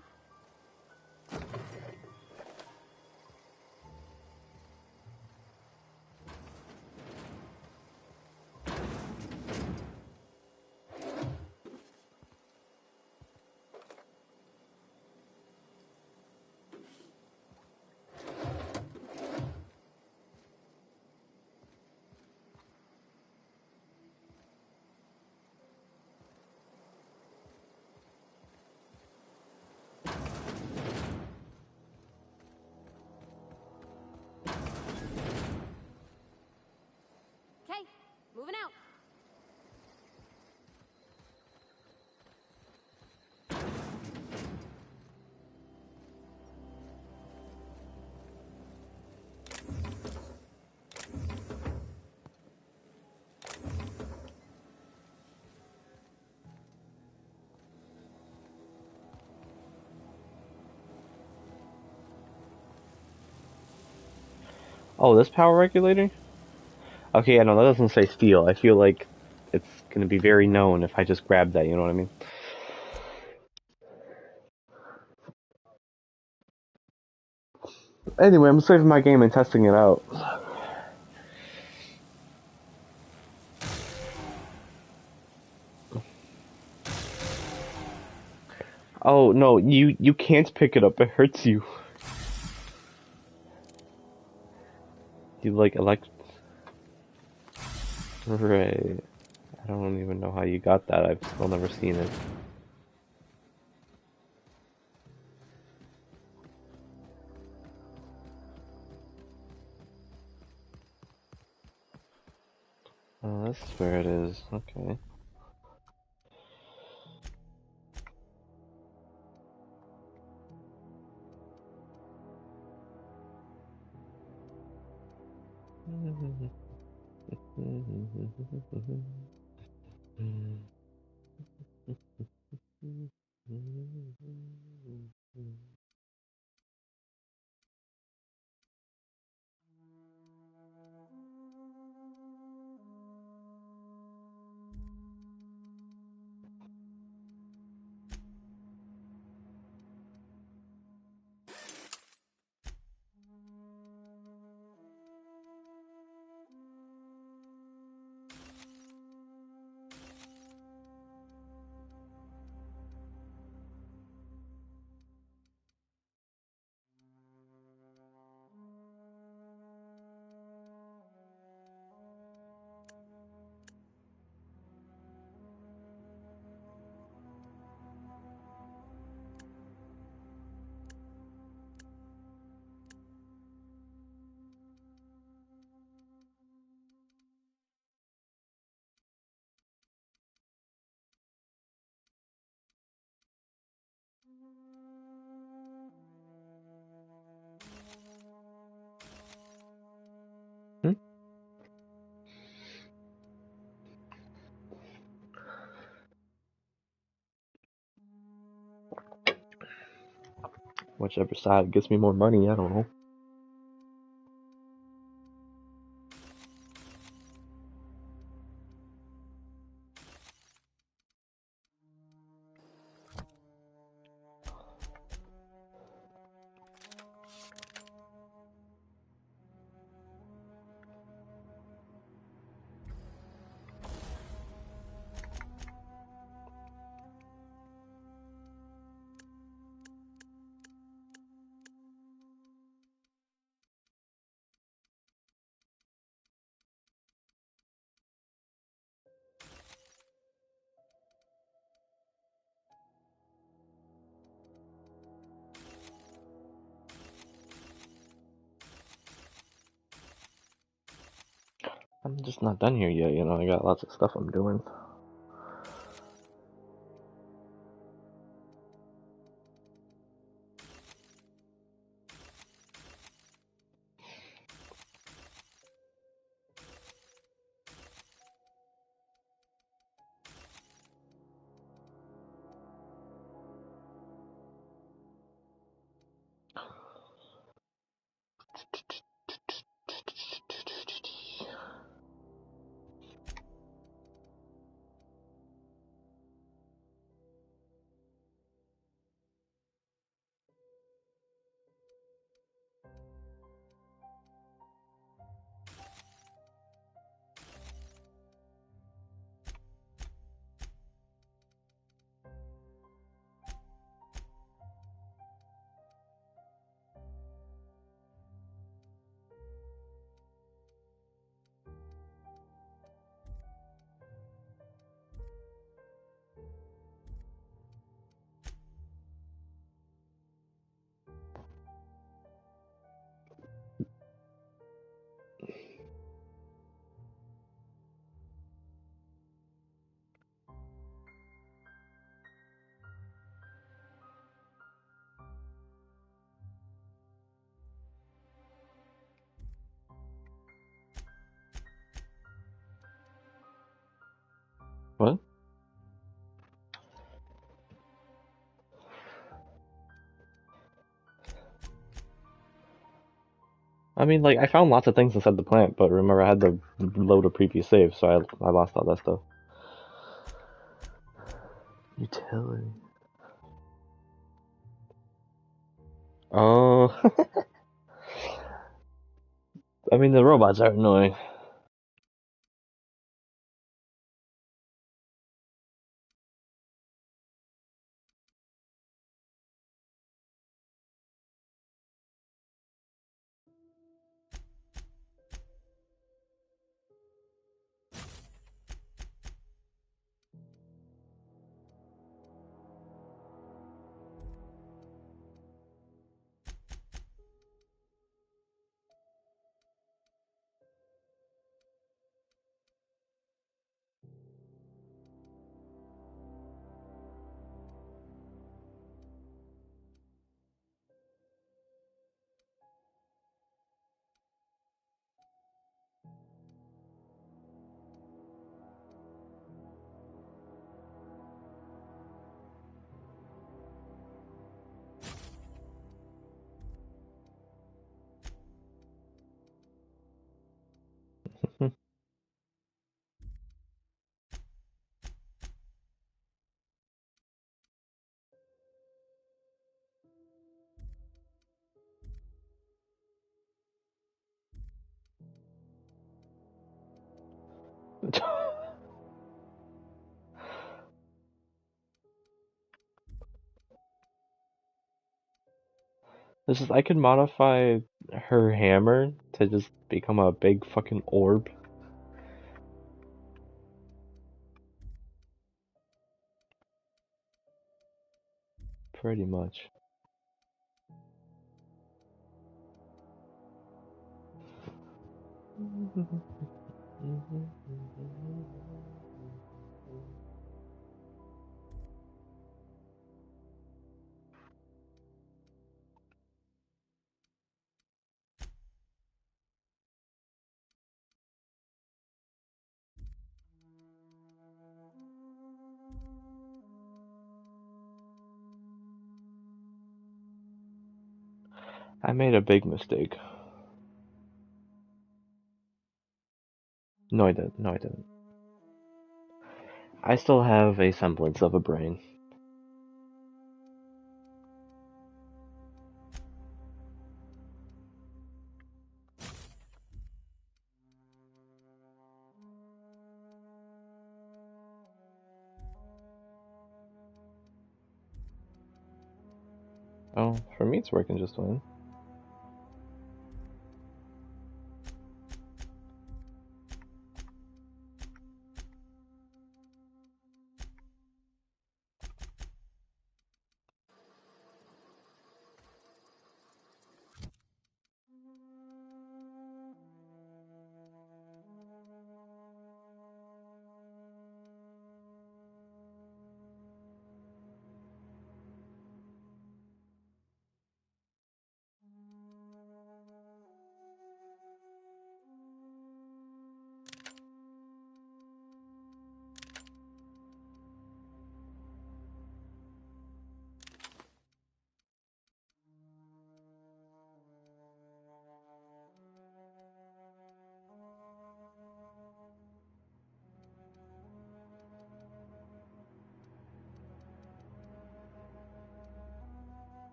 Okay, moving out. Oh, this power regulator? Okay, yeah, no, that doesn't say steel. I feel like it's gonna be very known if I just grab that, you know what I mean? Anyway, I'm saving my game and testing it out. Oh no, you can't pick it up, it hurts you. You like right. I don't even know how you got that. I've still never seen it. Oh, that's where it is. Okay. Hmm? Whichever side gets me more money, I don't know. I'm just not done here yet, you know, I got lots of stuff I'm doing. What? I mean, like, I found lots of things inside the plant, but remember I had to load a previous save, so I lost all that stuff. Utility. Oh. I mean, the robots are annoying. This is, I could modify her hammer to just become a big fucking orb. Pretty much. I made a big mistake. No, I didn't. No, I didn't. I still have a semblance of a brain. Oh, for me it's working just fine.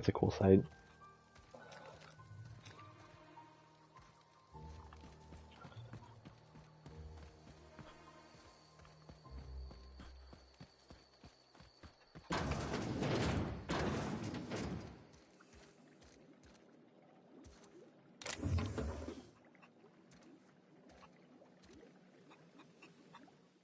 That's a cool sight.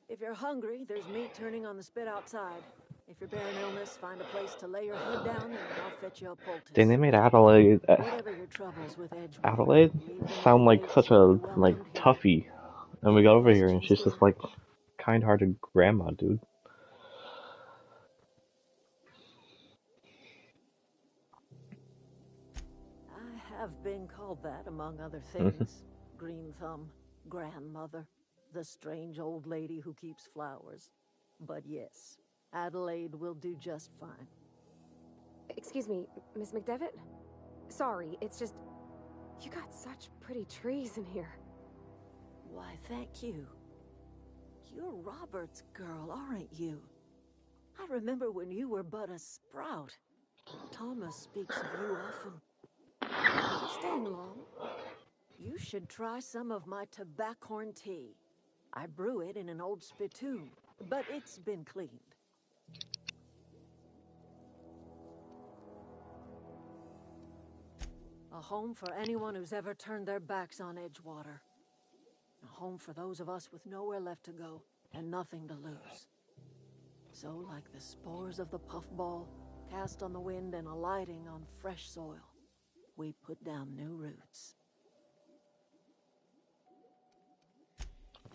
If you're hungry, there's meat turning on the spit outside. If you're bearing illness, find a place to lay your head down and I'll fetch you a poultice. Dang, they made Adelaide Whatever your troubles with Edgewater, Adelaide leave them at sound the like gates such and a you'll be like welcomed here. toughie, and we got over here and Questions, she's just dear? like kind-hearted grandma, dude. I have been called that, among other things. Green Thumb, grandmother, the strange old lady who keeps flowers. But yes, Adelaide will do just fine. Excuse me, Miss McDevitt? Sorry, it's just... You got such pretty trees in here. Why, thank you. You're Robert's girl, aren't you? I remember when you were but a sprout. Thomas speaks of you often. Are you staying long? You should try some of my tobaccorn tea. I brew it in an old spittoon, but it's been cleaned. A home for anyone who's ever turned their backs on Edgewater. A home for those of us with nowhere left to go and nothing to lose. So, like the spores of the puffball, cast on the wind and alighting on fresh soil, we put down new roots.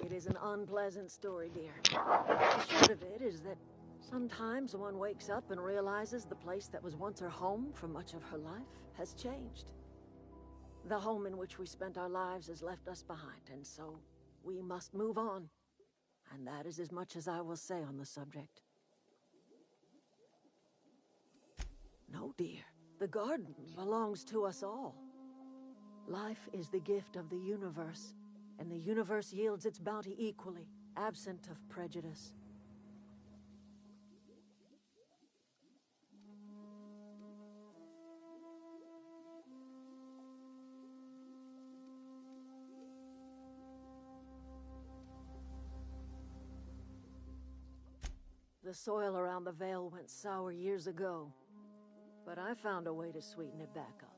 It is an unpleasant story, dear. The short of it is that sometimes one wakes up and realizes the place that was once her home for much of her life has changed. The home in which we spent our lives has left us behind, and so we must move on. And that is as much as I will say on the subject. No, dear. The garden belongs to us all. Life is the gift of the universe, and the universe yields its bounty equally, absent of prejudice. The soil around the Vale went sour years ago, but I found a way to sweeten it back up.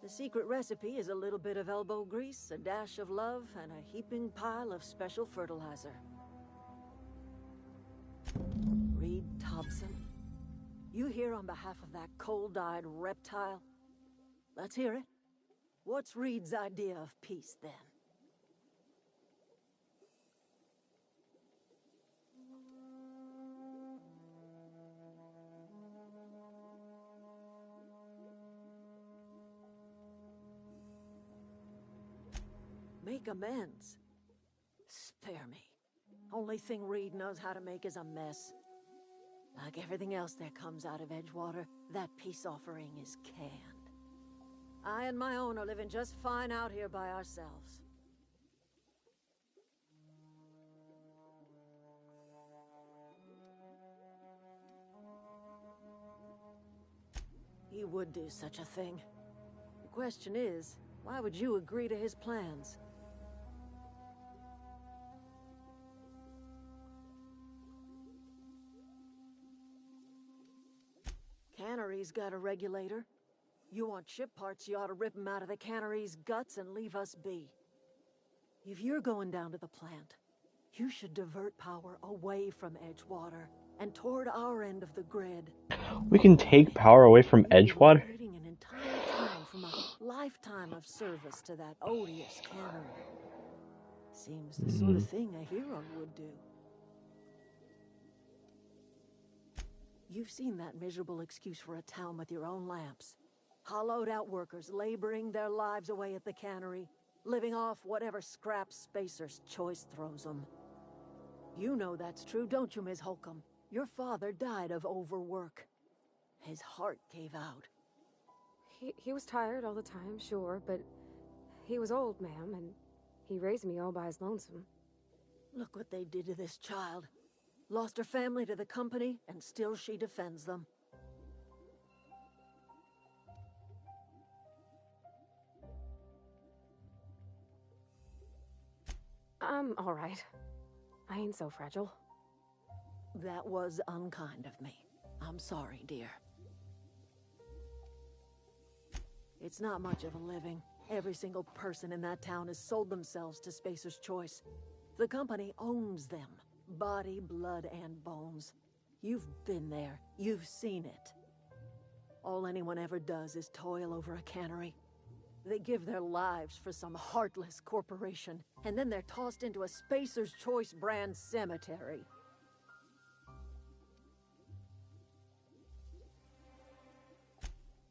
The secret recipe is a little bit of elbow grease, a dash of love, and a heaping pile of special fertilizer. Reed Thompson, you here on behalf of that cold-eyed reptile? Let's hear it. What's Reed's idea of peace, then? Make amends. Spare me. Only thing Reed knows how to make is a mess. Like everything else that comes out of Edgewater, that peace offering is canned. I and my own are living just fine out here by ourselves. He would do such a thing. The question is, why would you agree to his plans? Cannery's got a regulator. You want ship parts, you ought to rip them out of the cannery's guts and leave us be. If you're going down to the plant, you should divert power away from Edgewater and toward our end of the grid. We can take power away from Edgewater? Creating an entire town from a lifetime of service to that odious cannery. Seems the sort of thing a hero would do. You've seen that miserable excuse for a town with your own lamps. Hollowed out workers laboring their lives away at the cannery, living off whatever scraps Spacer's choice throws them. You know that's true, don't you, Ms. Holcomb? Your father died of overwork. His heart gave out. He was tired all the time, sure, but he was old, ma'am, and he raised me all by his lonesome. Look what they did to this child. Lost her family to the company, and still she defends them. I'm alright. I ain't so fragile. That was unkind of me. I'm sorry, dear. It's not much of a living. Every single person in that town has sold themselves to Spacer's Choice. The company owns them. Body, blood, and bones. You've been there. You've seen it. All anyone ever does is toil over a cannery. They give their lives for some heartless corporation, and then they're tossed into a Spacer's Choice brand cemetery.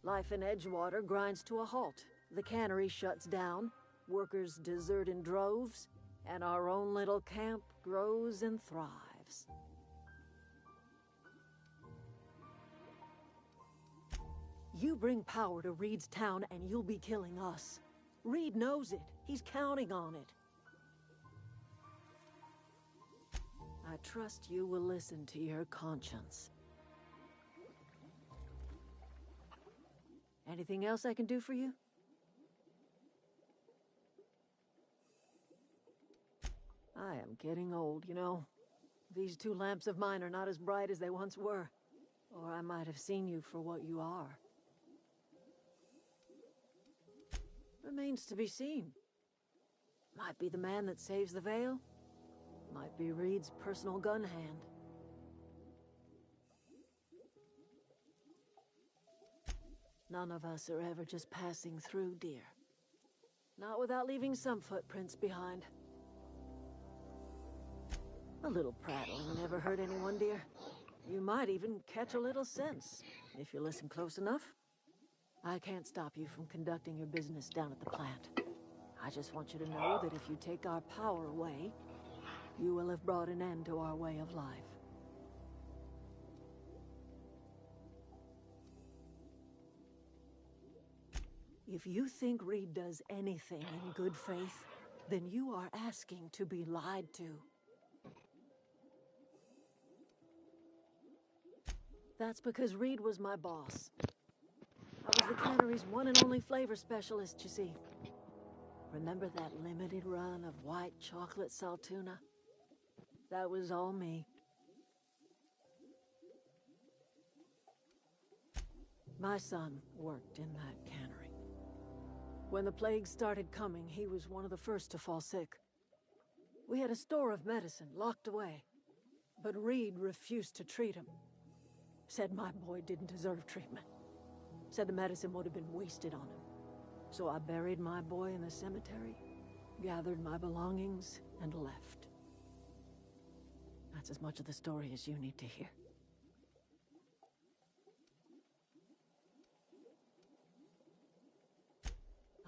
Life in Edgewater grinds to a halt. The cannery shuts down, workers desert in droves, and our own little camp grows and thrives. You bring power to Reed's town and you'll be killing us. Reed knows it. He's counting on it. I trust you will listen to your conscience. Anything else I can do for you? I am getting old, you know. These two lamps of mine are not as bright as they once were. Or I might have seen you for what you are. Remains to be seen. Might be the man that saves the Vale. Might be Reed's personal gun hand. None of us are ever just passing through, dear. Not without leaving some footprints behind. A little prattling never hurt anyone, dear. You might even catch a little sense, if you listen close enough. I can't stop you from conducting your business down at the plant. I just want you to know that if you take our power away, you will have brought an end to our way of life. If you think Reed does anything in good faith, then you are asking to be lied to. That's because Reed was my boss. I was the cannery's one and only flavor specialist, you see. Remember that limited run of white chocolate saltuna? That was all me. My son worked in that cannery. When the plague started coming, he was one of the first to fall sick. We had a store of medicine locked away, but Reed refused to treat him. Said my boy didn't deserve treatment. Said the medicine would have been wasted on him. So I buried my boy in the cemetery, gathered my belongings, and left. That's as much of the story as you need to hear.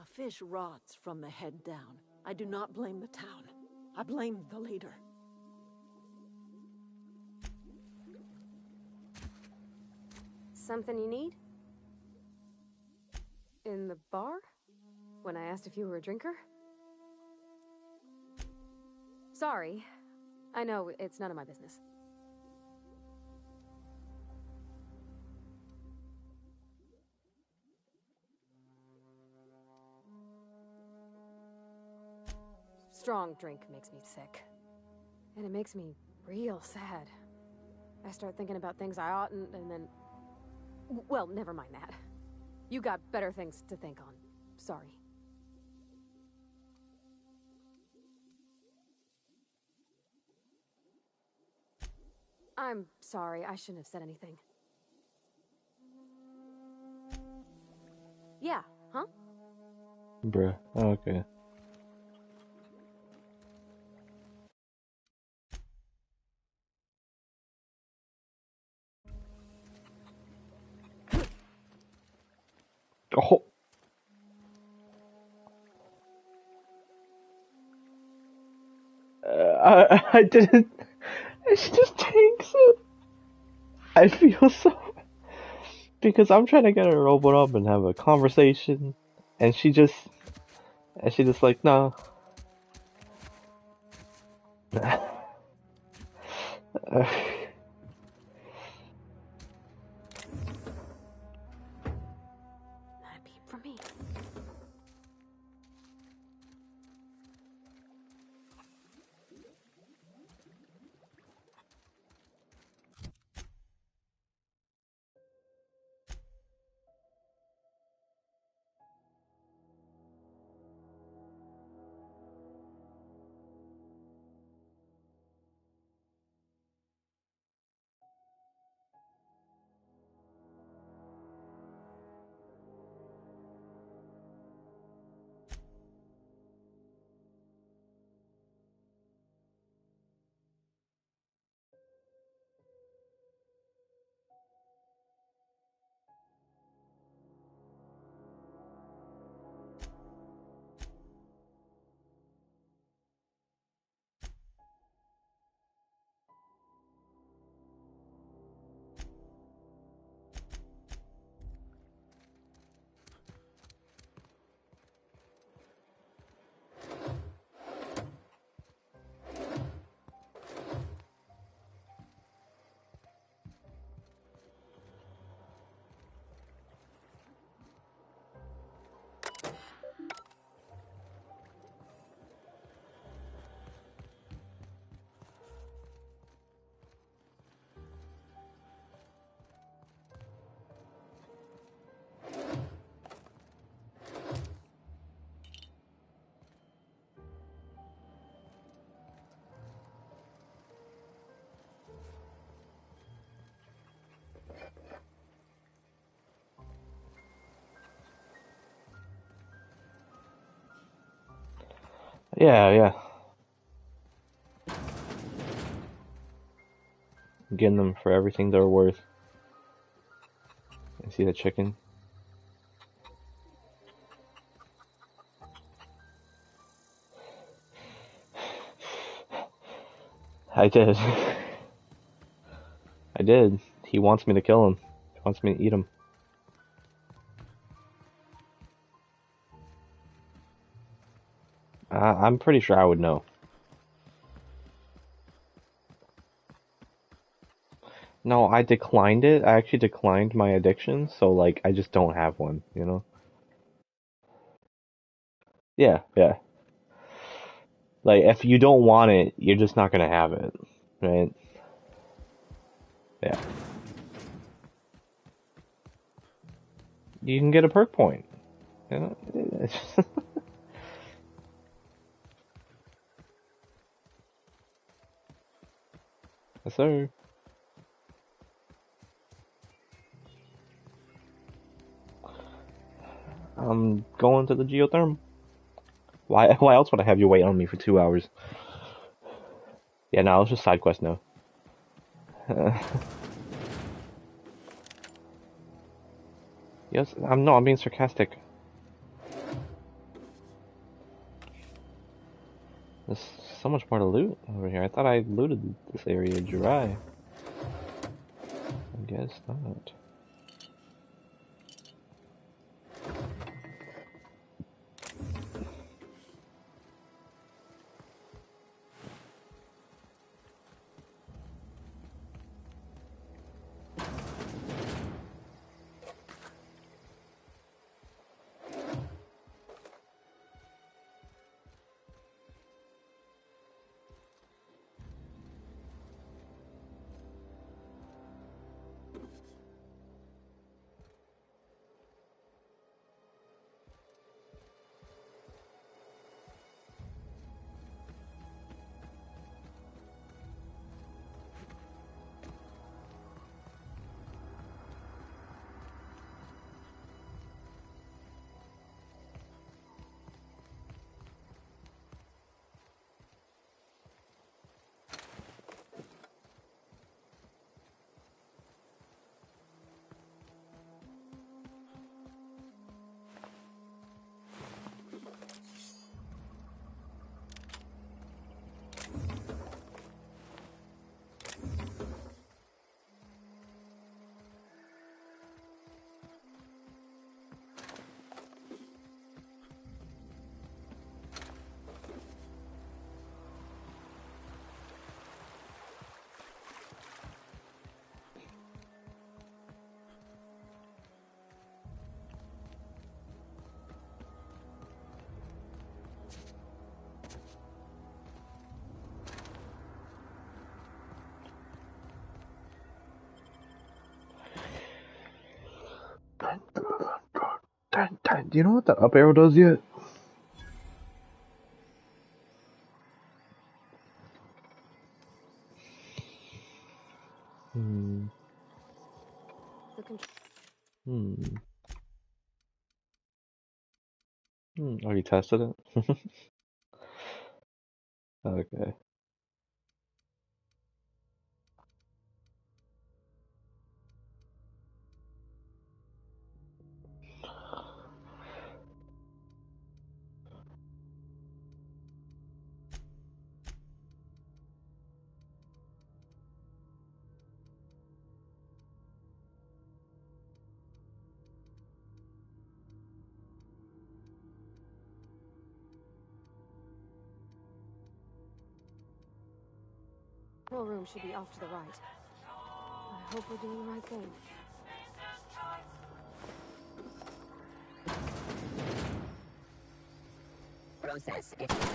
A fish rots from the head down. I do not blame the town. I blame the leader. Something you need? In the bar? When I asked if you were a drinker? Sorry. I know, it's none of my business. Strong drink makes me sick. And it makes me real sad. I start thinking about things I oughtn't, and then... Well, never mind that. You got better things to think on. Sorry. I'm sorry, I shouldn't have said anything. Yeah, huh? Bruh. Oh, okay. Oh. I didn't. She just takes it. I feel so because I'm trying to get her to open up and have a conversation, and she just like no. Not a peep from me. Yeah, yeah. I'm getting them for everything they're worth. You see the chicken? I did. I did. He wants me to kill him. He wants me to eat him. I'm pretty sure I would know. No, I declined it. I actually declined my addiction, so like I just don't have one, you know? Yeah, yeah. Like if you don't want it, you're just not gonna have it, right? Yeah. You can get a perk point, you know? Yes, sir. I'm going to the geothermal. Why else would I have you wait on me for 2 hours? Yeah, no, it's just side quest now. Yes, I'm being sarcastic. There's so much more to loot over here. I thought I looted this area dry. I guess not. Do you know what the up arrow does yet? Hmm. The control. Hmm. Oh, you tested it? Okay. Control room should be off to the right. I hope we're doing the right thing. Process. Everyone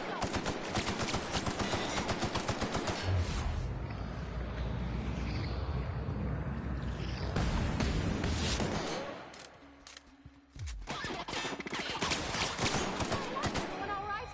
all right?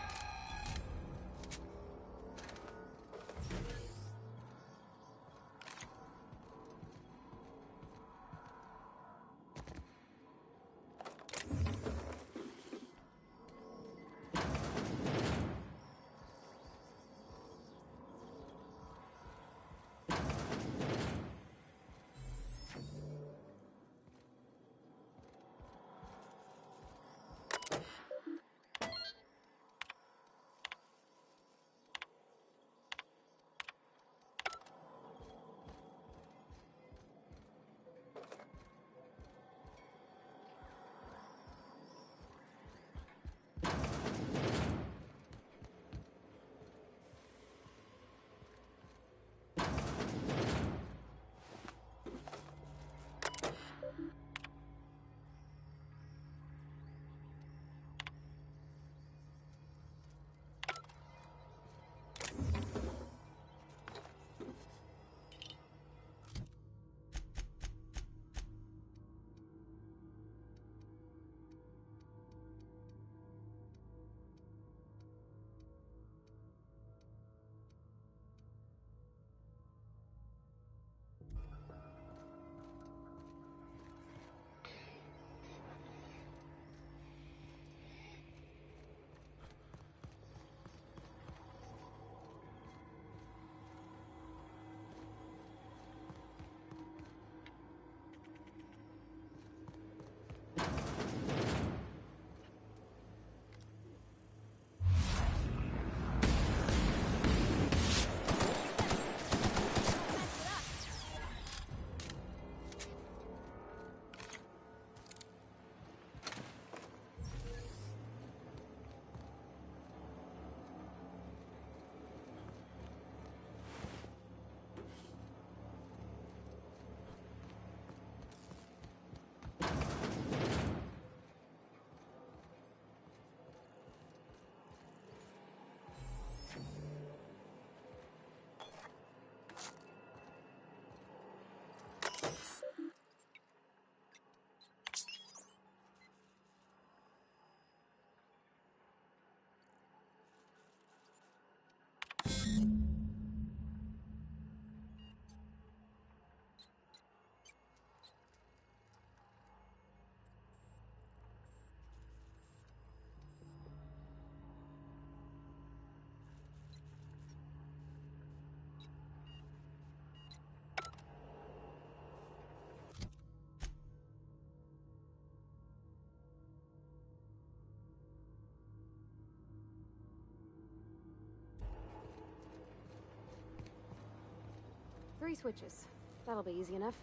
3 switches. That'll be easy enough.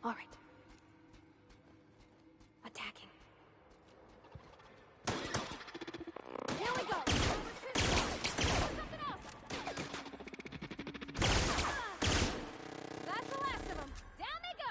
All right. Attacking. Here we go. Something else. That's the last of them. Down they go.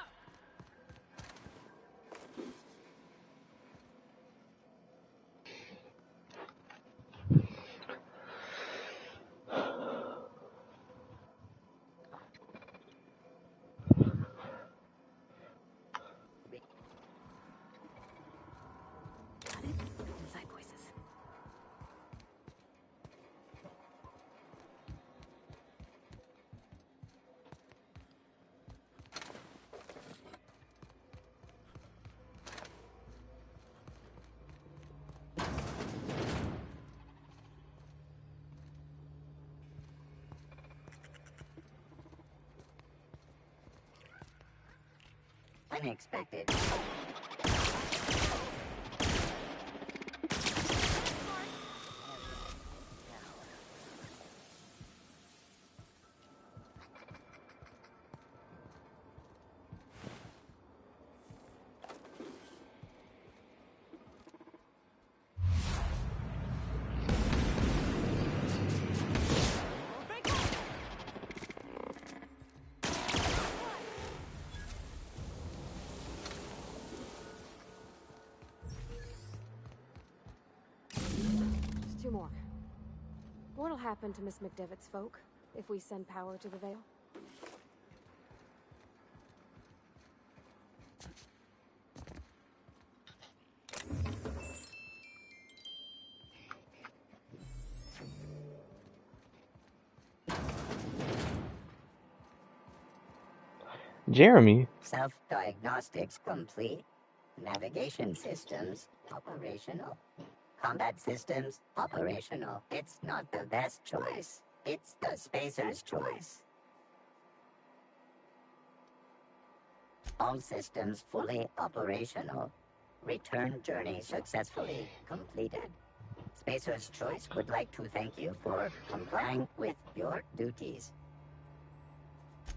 Got it. Inside voices. Unexpected. Just 2 more. What'll happen to Miss McDevitt's folk if we send power to the Vale? Jeremy, Self-diagnostics complete. Navigation systems operational. Combat systems operational. It's not the best choice. It's the spacer's choice. All systems fully operational. Return journey successfully completed. Spacer's Choice would like to thank you for complying with your duties.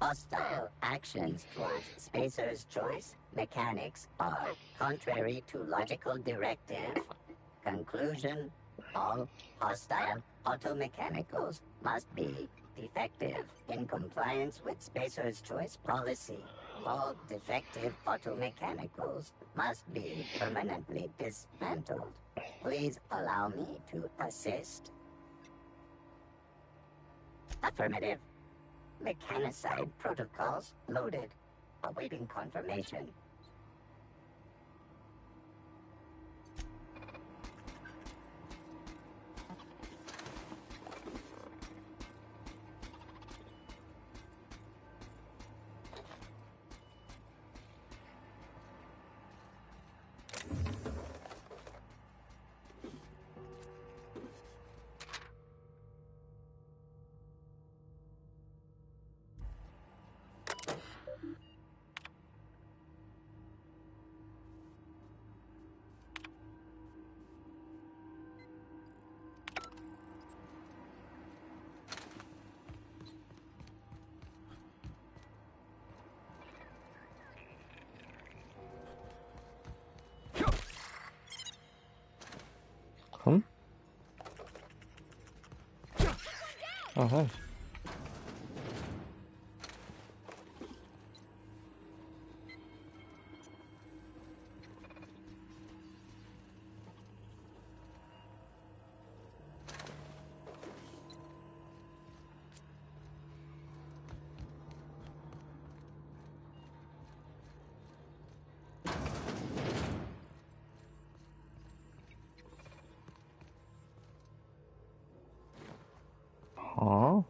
Hostile actions towards Spacer's Choice mechanics are contrary to logical directive. Conclusion: all hostile automechanicals must be defective in compliance with Spacer's Choice policy. All defective automechanicals must be permanently dismantled. Please allow me to assist. Affirmative. Mechanicide protocols loaded. Awaiting confirmation. Oh, hi. Huh?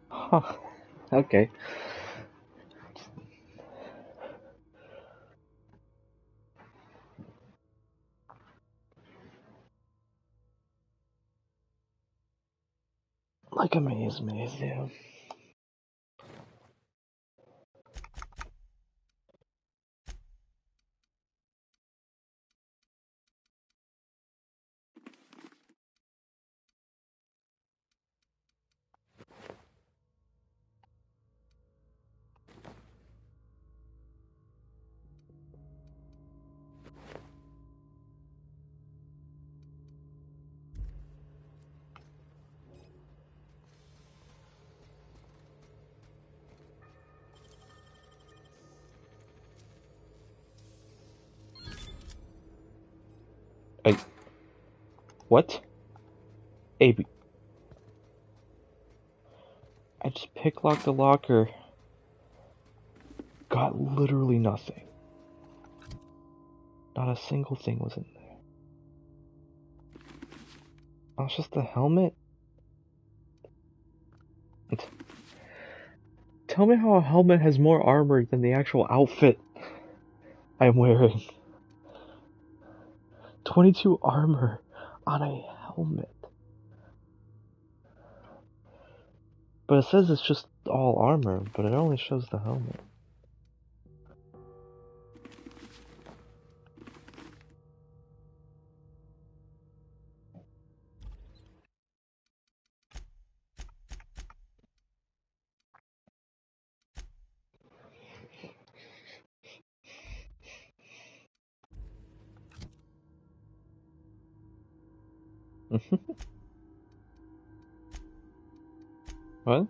Huh. Okay. Like a maze, yeah. Hey. What? AB. I just picklocked the locker. Got literally nothing. Not a single thing was in there. Oh, it's just a helmet? Tell me how a helmet has more armor than the actual outfit I'm wearing. 22 armor on a helmet. But it says it's just all armor, but it only shows the helmet. What?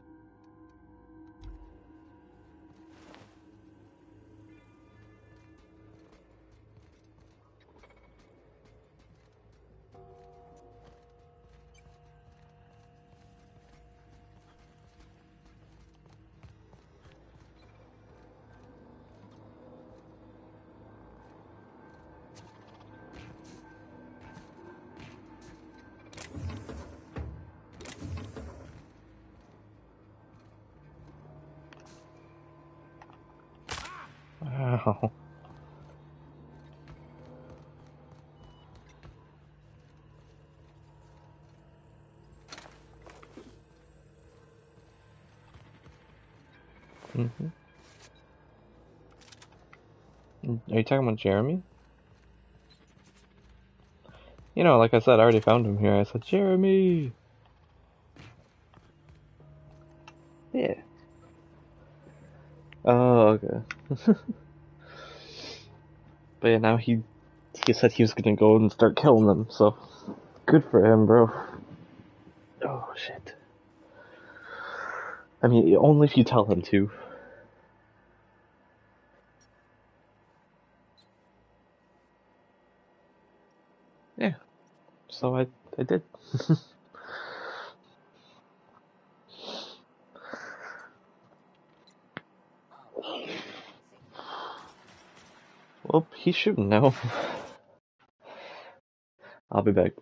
Wow. Mm-hmm. Are you talking about Jeremy? You know, like I said, I already found him here. I said, Jeremy! Yeah. Oh, okay. But yeah, now he he said he was gonna go and start killing them, so good for him, bro. Oh, shit. I mean, only if you tell him to. Yeah. So I did. Well, he shouldn't know. I'll be back.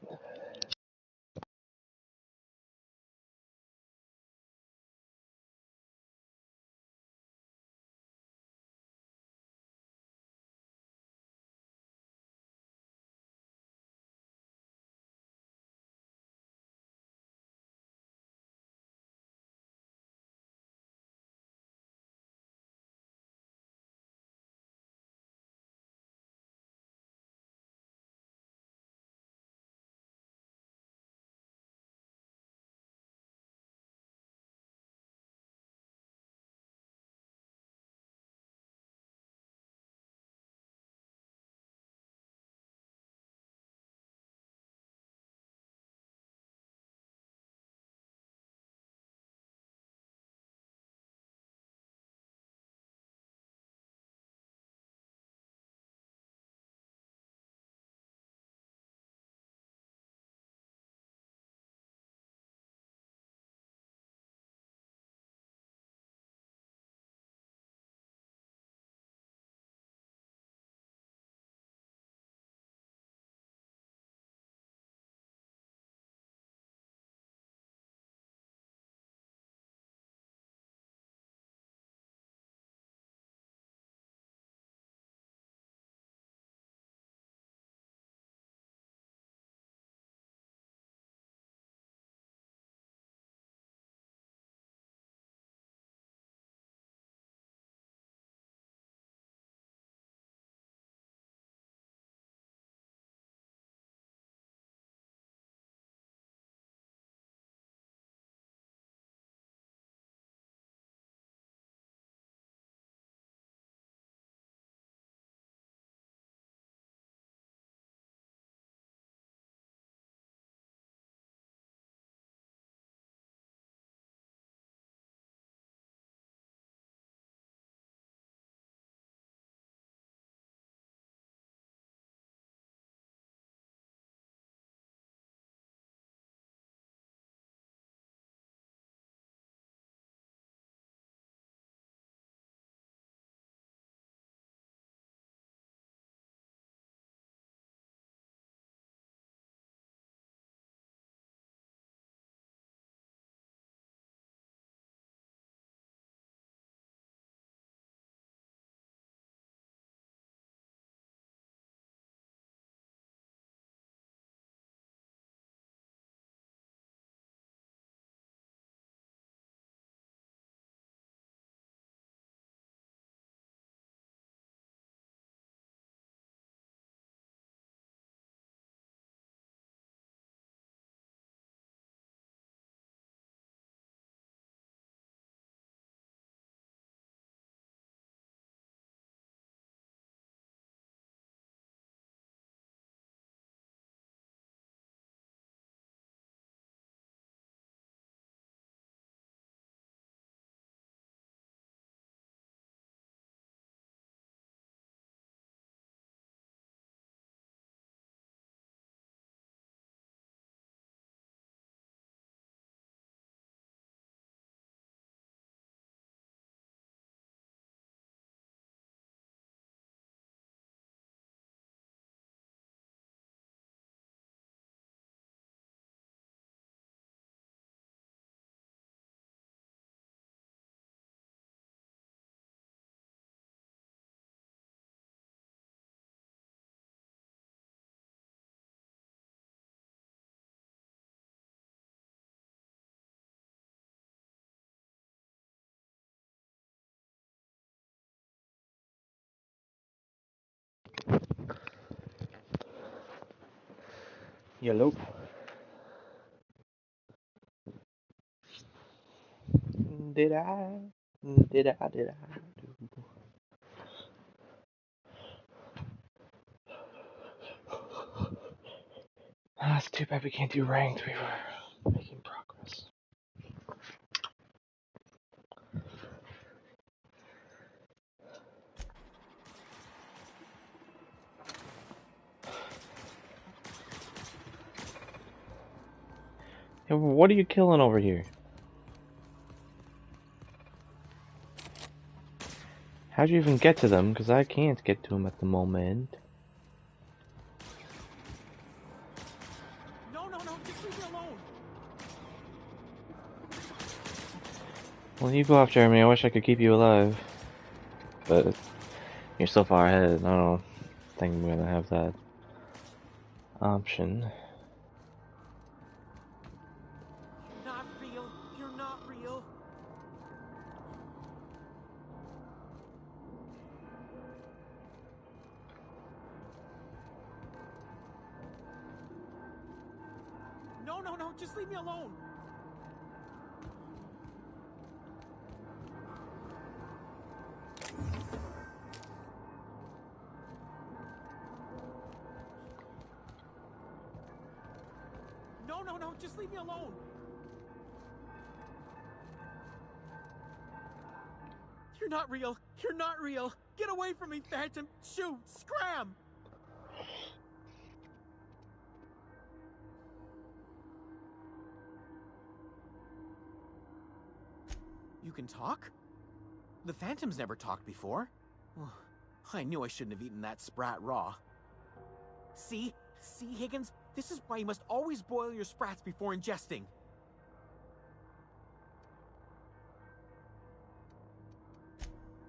Yellow. Did I? Did I? Did I? Ah, it's too bad we can't do ranked. We were making progress. Hey, what are you killing over here? How'd you even get to them? Because I can't get to them at the moment. No, just leave me alone. Well, you go off, Jeremy. I wish I could keep you alive. But you're so far ahead. I don't think I'm gonna have that option. You're not real. You're not real. No, just leave me alone. No, just leave me alone. You're not real. You're not real. Get away from me, Phantom. Shoot, scram. You can talk? The Phantom's never talked before. I knew I shouldn't have eaten that sprat raw. See, Higgins? This is why you must always boil your sprats before ingesting.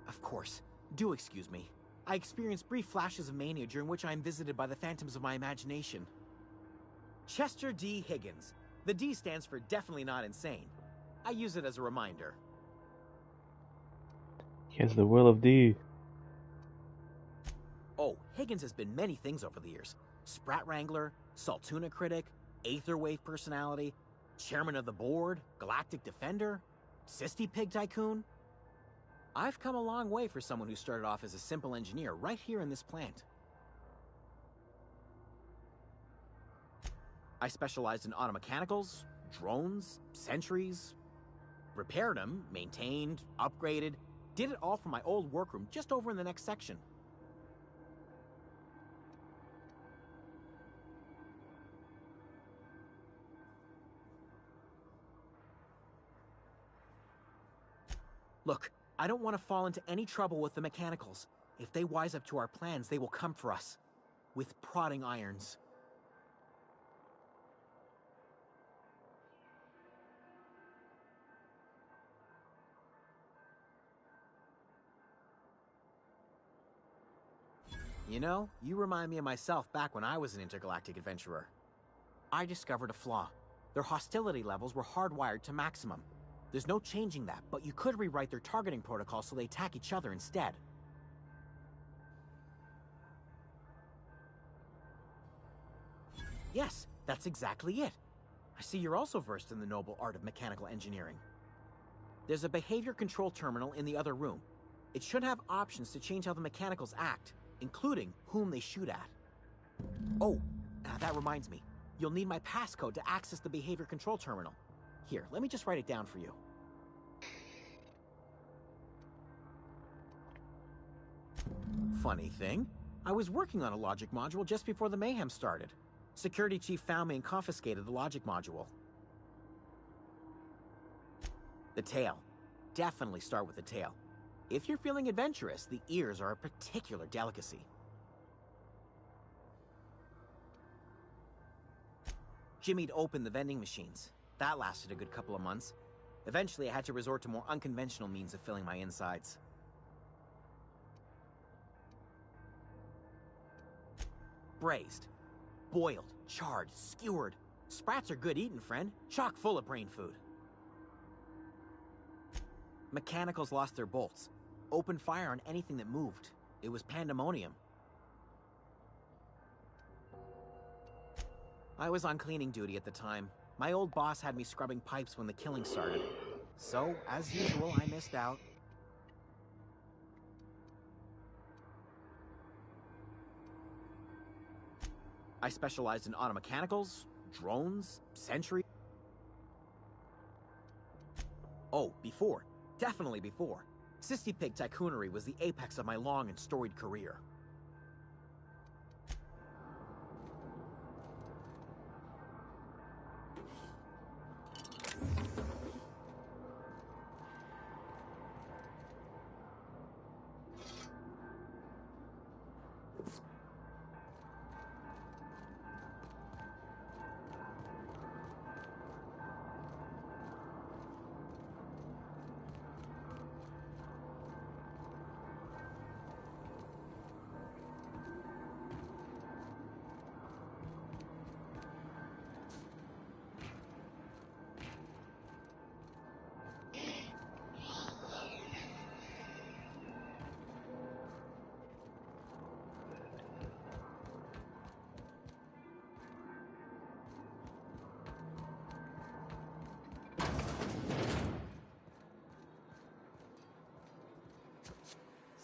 Of course. Do excuse me. I experience brief flashes of mania during which I am visited by the phantoms of my imagination. Chester D. Higgins. The D stands for definitely not insane. I use it as a reminder. He has the will of D. Oh, Higgins has been many things over the years. Sprat Wrangler, Saltuna Critic, Aetherwave Personality, Chairman of the Board, Galactic Defender, Sisty Pig Tycoon. I've come a long way for someone who started off as a simple engineer right here in this plant. I specialized in automechanicals, drones, sentries, repaired them, maintained, upgraded, did it all from my old workroom just over in the next section. Look, I don't want to fall into any trouble with the mechanicals. If they wise up to our plans, they will come for us. With prodding irons. You know, you remind me of myself back when I was an intergalactic adventurer. I discovered a flaw. Their hostility levels were hardwired to maximum. There's no changing that, but you could rewrite their targeting protocol so they attack each other instead. Yes, that's exactly it. I see you're also versed in the noble art of mechanical engineering. There's a behavior control terminal in the other room. It should have options to change how the mechanicals act, including whom they shoot at. Oh, that reminds me. You'll need my passcode to access the behavior control terminal. Here, let me just write it down for you. Funny thing, I was working on a logic module just before the mayhem started. Security chief found me and confiscated the logic module. The tail. Definitely start with the tail. If you're feeling adventurous, the ears are a particular delicacy. Jimmy'd opened the vending machines. That lasted a good couple of months. Eventually, I had to resort to more unconventional means of filling my insides. Braised. Boiled, charred, skewered. Sprats are good eating, friend. Chock full of brain food. Mechanicals lost their bolts. Opened fire on anything that moved. It was pandemonium. I was on cleaning duty at the time. My old boss had me scrubbing pipes when the killing started. So, as usual, I missed out. I specialized in automechanicals, drones, sentry. Oh, before. Definitely before. Cystypig tycoonery was the apex of my long and storied career.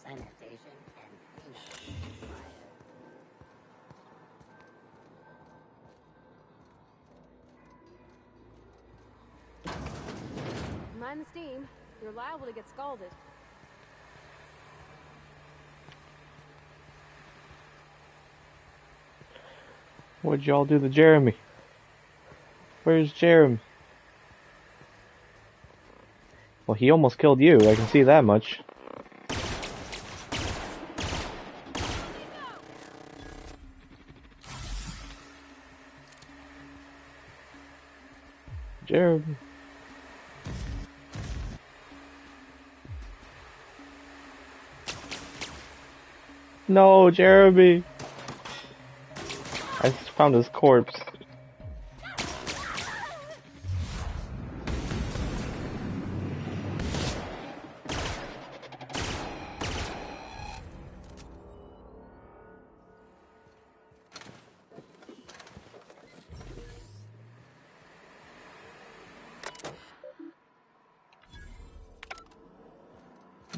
Sanitation and cleanup required. Mind the steam. You're liable to get scalded. What'd y'all do to Jeremy? Where's Jeremy? Well, he almost killed you, I can see that much. Jeremy. No, Jeremy. I just found his corpse.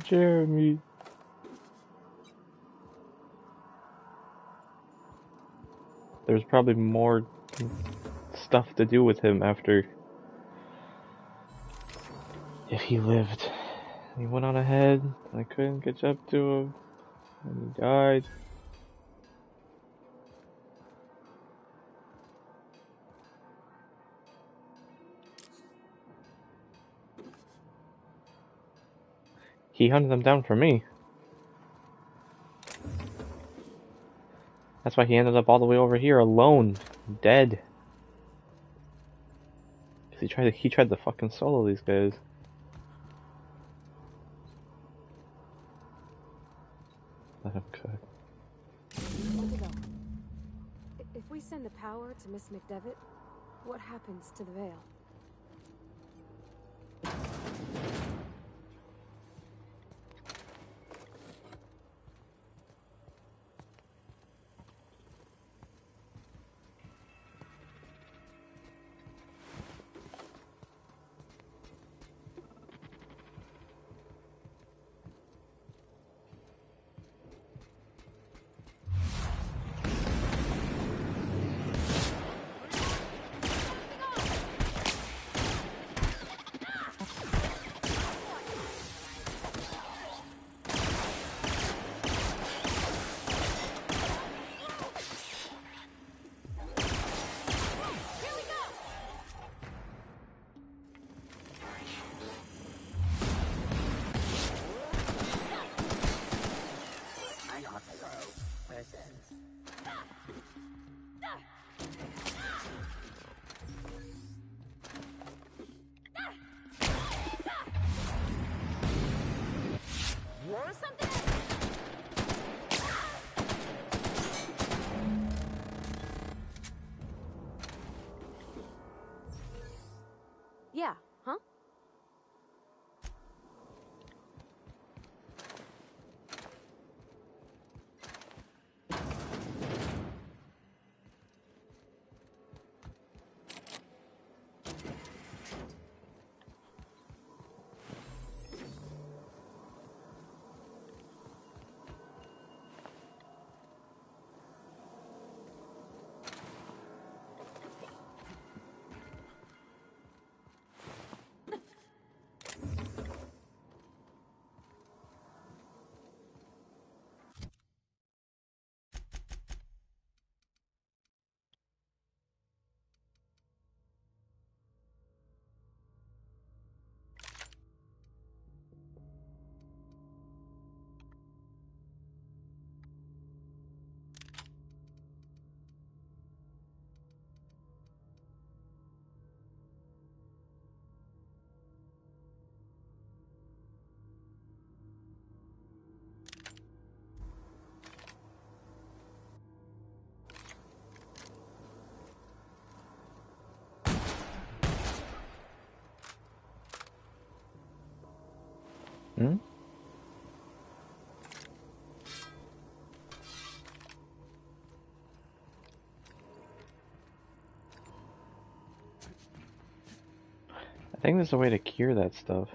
Jeremy. There's probably more stuff to do with him after. If he lived. He went on ahead, I couldn't catch up to him, and he died. He hunted them down for me. That's why he ended up all the way over here alone, dead. Cause he tried to fucking solo these guys. Let him cook. Where to go? If we send the power to Miss McDevitt, what happens to the veil? Yeah, huh? Hmm? I think there's a way to cure that stuff.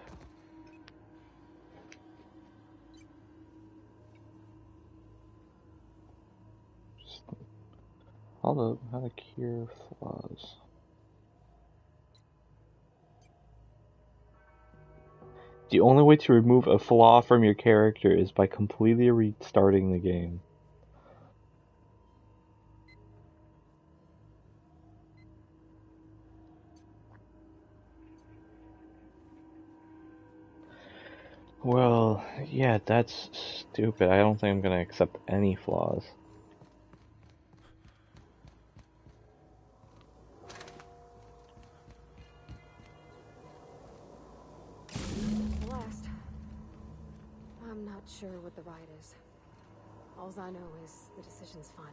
How to cure flaws. The only way to remove a flaw from your character is by completely restarting the game. Well, yeah, that's stupid. I don't think I'm gonna accept any flaws. Last. I'm not sure what the right is. Alls I know is the decision's final.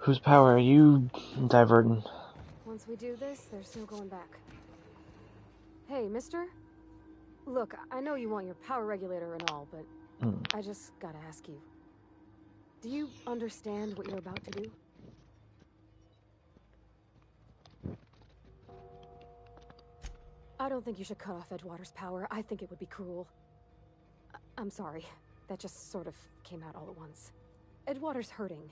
Whose power are you diverting? Once we do this, there's no going back. Hey, mister? Look, I know you want your power regulator and all, but I just gotta ask you. Do you understand what you're about to do? I don't think you should cut off Edgewater's power. I think it would be cruel. I'm sorry. That just sort of came out all at once. Edgewater's hurting.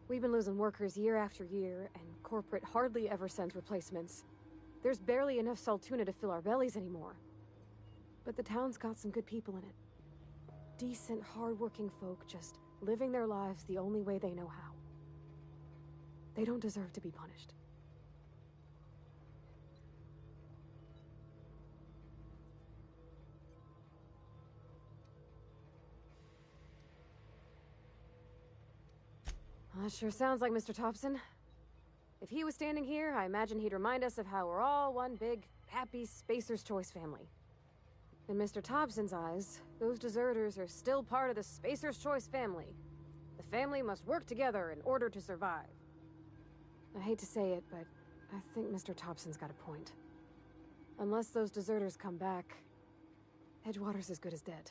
We've been losing workers year after year, and corporate hardly ever sends replacements. There's barely enough Saltuna to fill our bellies anymore. But the town's got some good people in it. Decent, hard-working folk just living their lives the only way they know how. They don't deserve to be punished. That sure sounds like Mr. Thompson. If he was standing here, I imagine he'd remind us of how we're all one big, happy Spacer's Choice family. In Mr. Thompson's eyes, those deserters are still part of the Spacer's Choice family. The family must work together in order to survive. I hate to say it, but I think Mr. Thompson's got a point. Unless those deserters come back, Edgewater's as good as dead.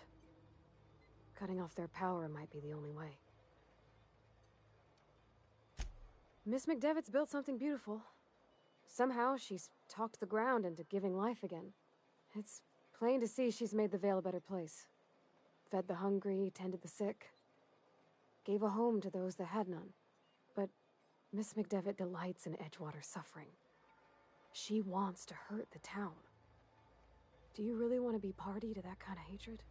Cutting off their power might be the only way. Miss McDevitt's built something beautiful. Somehow she's talked the ground into giving life again. It's plain to see she's made the Vale a better place. Fed the hungry, tended the sick. Gave a home to those that had none. But Miss McDevitt delights in Edgewater's suffering. She wants to hurt the town. Do you really want to be party to that kind of hatred?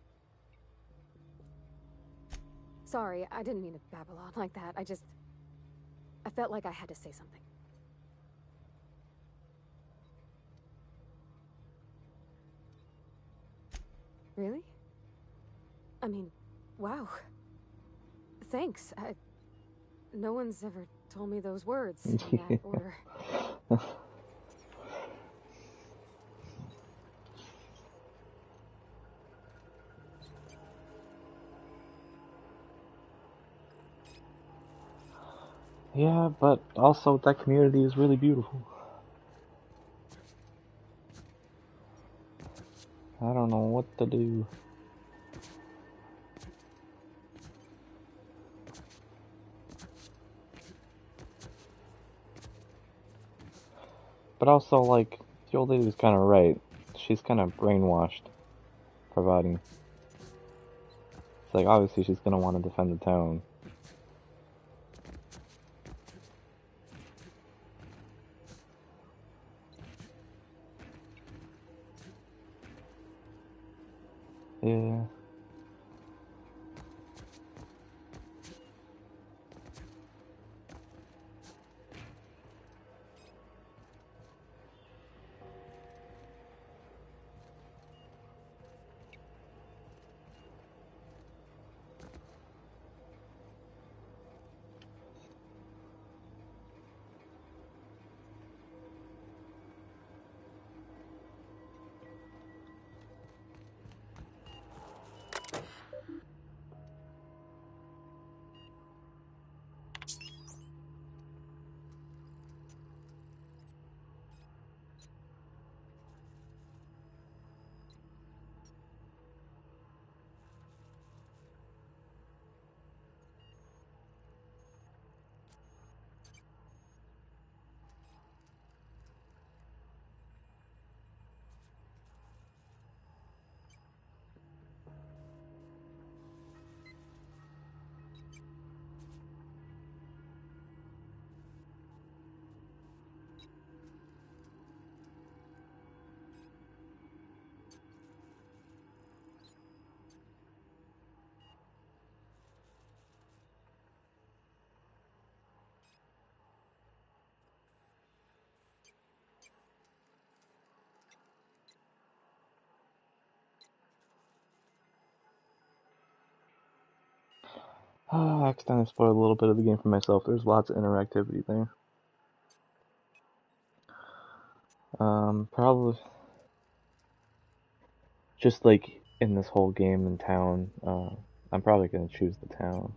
Sorry, I didn't mean to babble on like that. I felt like I had to say something. Really? I mean, wow. Thanks. No one's ever told me those words in that order. Yeah, but also that community is really beautiful. I don't know what to do. But also, like, the old lady's kind of right. She's kind of brainwashed, providing. It's like, obviously she's gonna want to defend the town. Yeah. I accidentally spoiled a little bit of the game for myself. There's lots of interactivity there. Probably just like in this whole game in town, I'm probably gonna choose the town.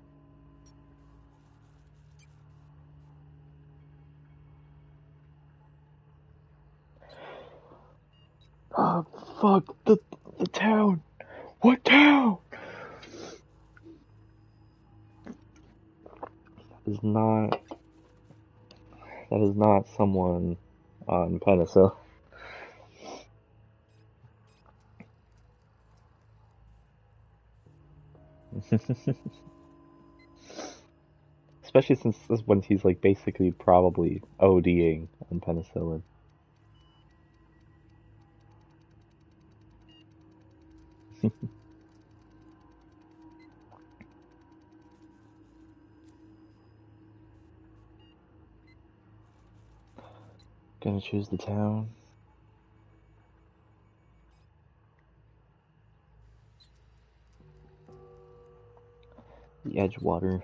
Oh fuck the town! What town? That is not someone on Penicillin. Especially since this one he's like basically probably ODing on penicillin. Gonna choose the town. The Edgewater.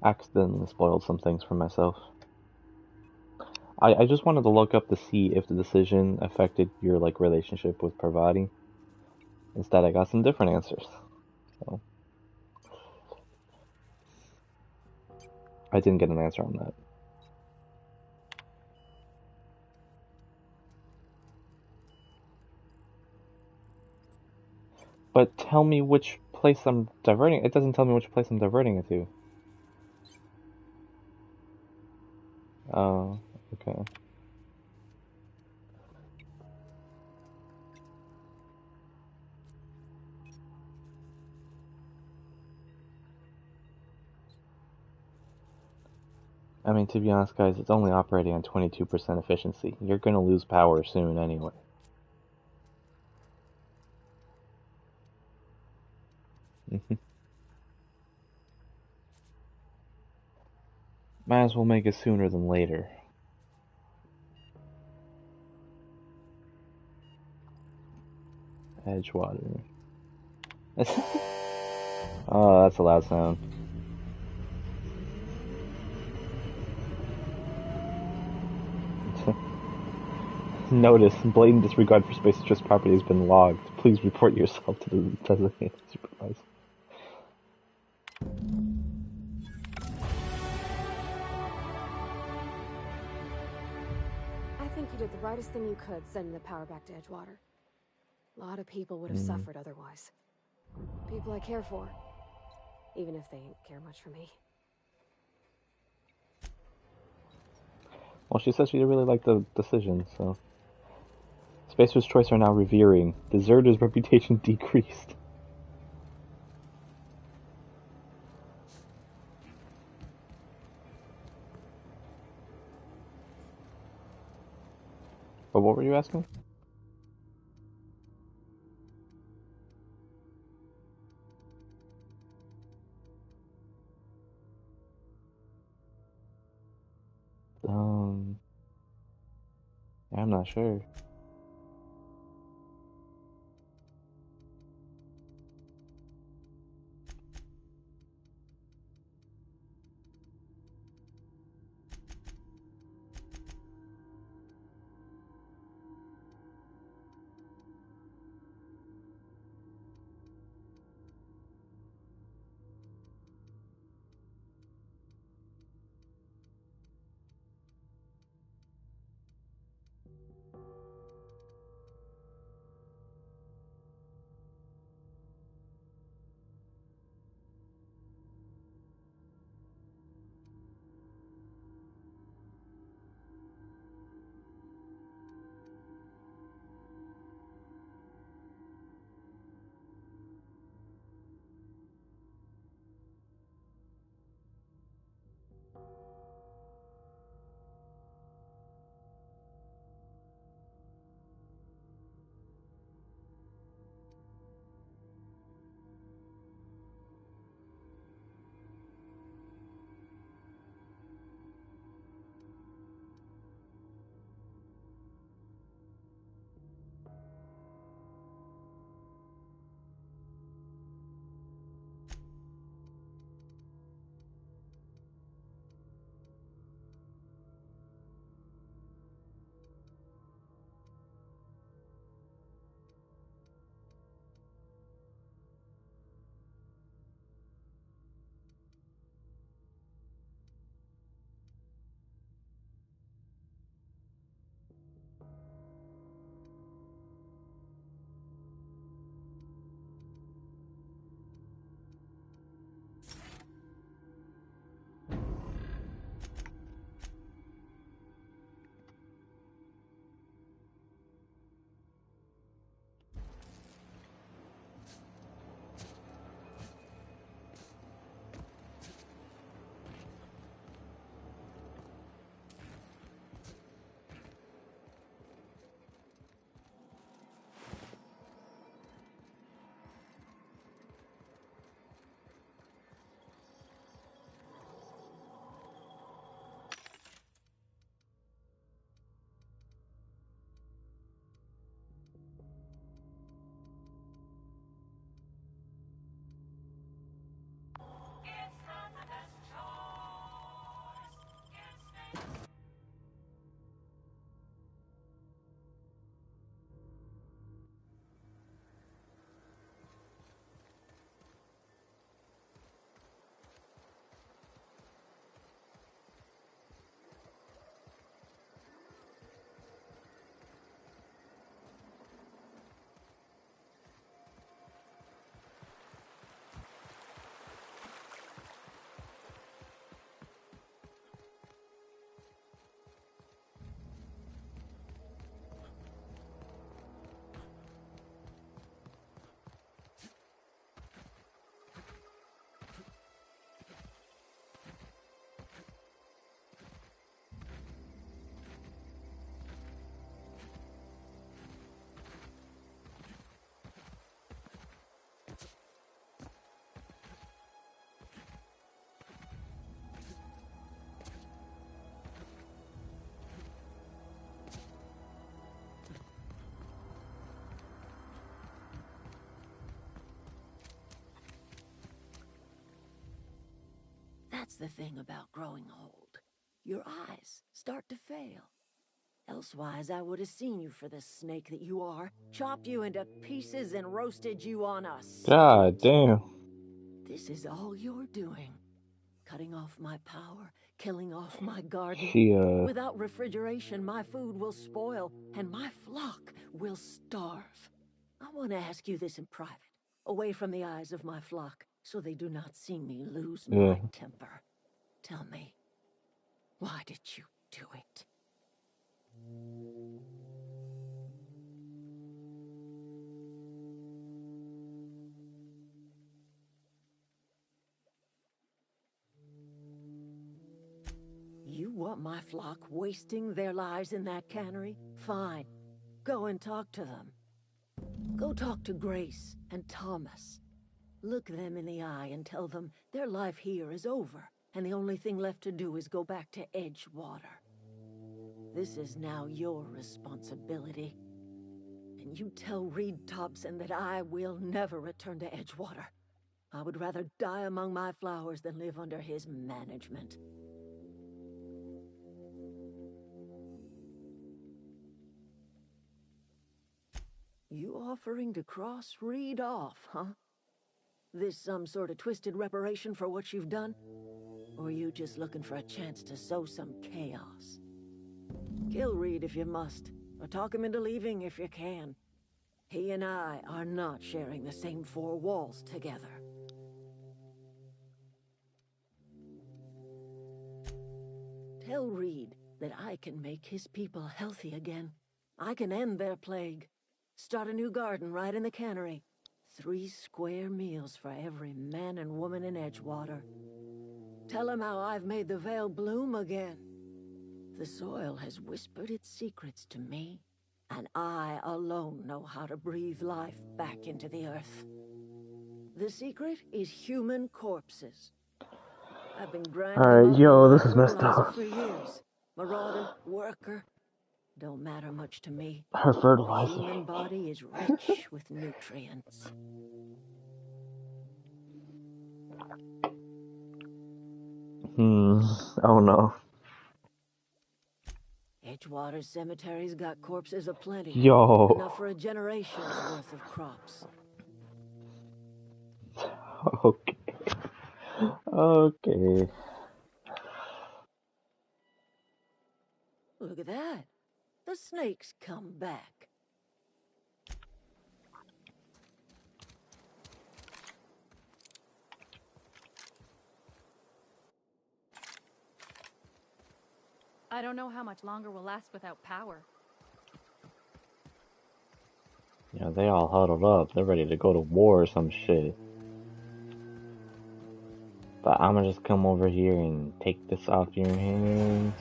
Accidentally spoiled some things for myself. I just wanted to look up to see if the decision affected your like relationship with Parvati. Instead, I got some different answers. So I didn't get an answer on that. But tell me which place I'm diverting. It doesn't tell me which place I'm diverting it to. Oh, okay. I mean, to be honest, guys, it's only operating on 22% efficiency. You're gonna lose power soon anyway. Might as well make it sooner than later. Edgewater. Oh, that's a loud sound. Notice, blatant disregard for Space Trust property has been logged. Please report yourself to the designated supervisor. I think you did the rightest thing you could sending the power back to Edgewater. A lot of people would have suffered otherwise. People I care for, even if they ain't care much for me. Well, she says she really liked the decision, so... Spacer's Choice are now revering. Deserter's reputation decreased. But what were you asking? I'm not sure. the thing about growing old. Your eyes start to fail. Elsewise, I would have seen you for the snake that you are, chopped you into pieces and roasted you on a God spit. damn. This is all you're doing. Cutting off my power, killing off my garden. She, Without refrigeration, my food will spoil, and my flock will starve. I want to ask you this in private, away from the eyes of my flock, so they do not see me lose yeah. my temper. Tell me, why did you do it? You want my flock wasting their lives in that cannery? Fine. Go and talk to them. Go talk to Grace and Thomas. Look them in the eye and tell them their life here is over, and the only thing left to do is go back to Edgewater. This is now your responsibility. And you tell Reed Thompson that I will never return to Edgewater. I would rather die among my flowers than live under his management. You offering to cross Reed off, huh? This some sort of twisted reparation for what you've done? Or are you just looking for a chance to sow some chaos? Kill Reed if you must, or talk him into leaving if you can. He and I are not sharing the same four walls together. Tell Reed that I can make his people healthy again. I can end their plague. Start a new garden right in the cannery. 3 square meals for every man and woman in Edgewater. Tell him how I've made the Vale bloom again. The soil has whispered its secrets to me, and I alone know how to breathe life back into the earth. The secret is human corpses. I've been grinding them Alright, up yo, on my this is messed fertilizer up. for years. Marauder, worker, don't matter much to me. Her The fertilizer. human body is rich with nutrients. Oh no. Edgewater Cemetery's got corpses aplenty. Yo. Enough for a generation's worth of crops. Okay. Okay. Look at that. The snake's come back. I don't know how much longer we'll last without power. Yeah, they all huddled up. They're ready to go to war or some shit. But I'ma just come over here and take this off your hands.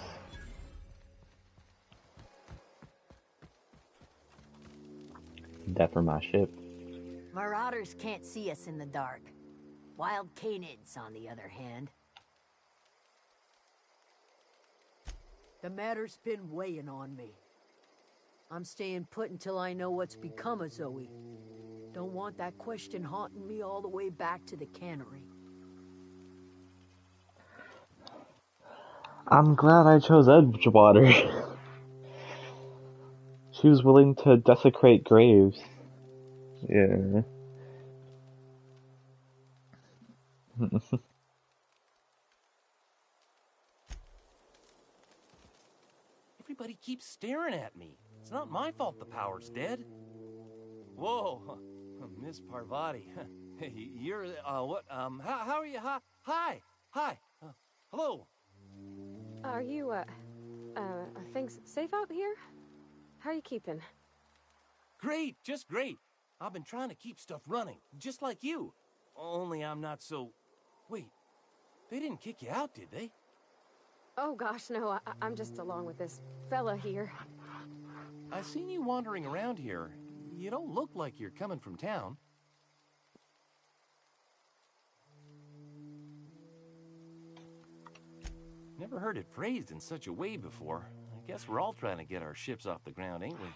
That for my ship. Marauders can't see us in the dark. Wild canids, on the other hand. The matter's been weighing on me. I'm staying put until I know what's become of Zoe. Don't want that question haunting me all the way back to the cannery. I'm glad I chose Edgewater. She was willing to desecrate graves. Yeah. Everybody keeps staring at me. It's not my fault the power's dead. Whoa, Miss Parvati. You're, what, how are you? Hi, hello. Are you, are things safe out here? How are you keeping? Great, just great. I've been trying to keep stuff running, just like you. Only I'm not so... Wait, they didn't kick you out, did they? Oh gosh, no, I'm just along with this fella here. I've seen you wandering around here. You don't look like you're coming from town. Never heard it phrased in such a way before. I guess we're all trying to get our ships off the ground, ain't we?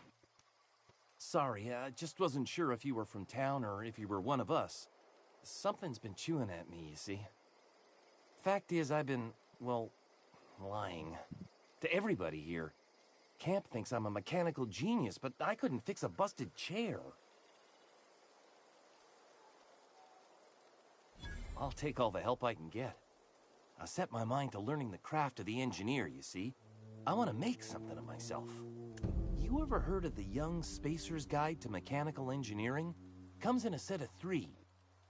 Sorry, I just wasn't sure if you were from town or if you were one of us. Something's been chewing at me, you see. Fact is, I've been, well, lying. To everybody here. Camp thinks I'm a mechanical genius, but I couldn't fix a busted chair. I'll take all the help I can get. I set my mind to learning the craft of the engineer, you see. I want to make something of myself. You ever heard of the Young Spacer's Guide to Mechanical Engineering? Comes in a set of 3.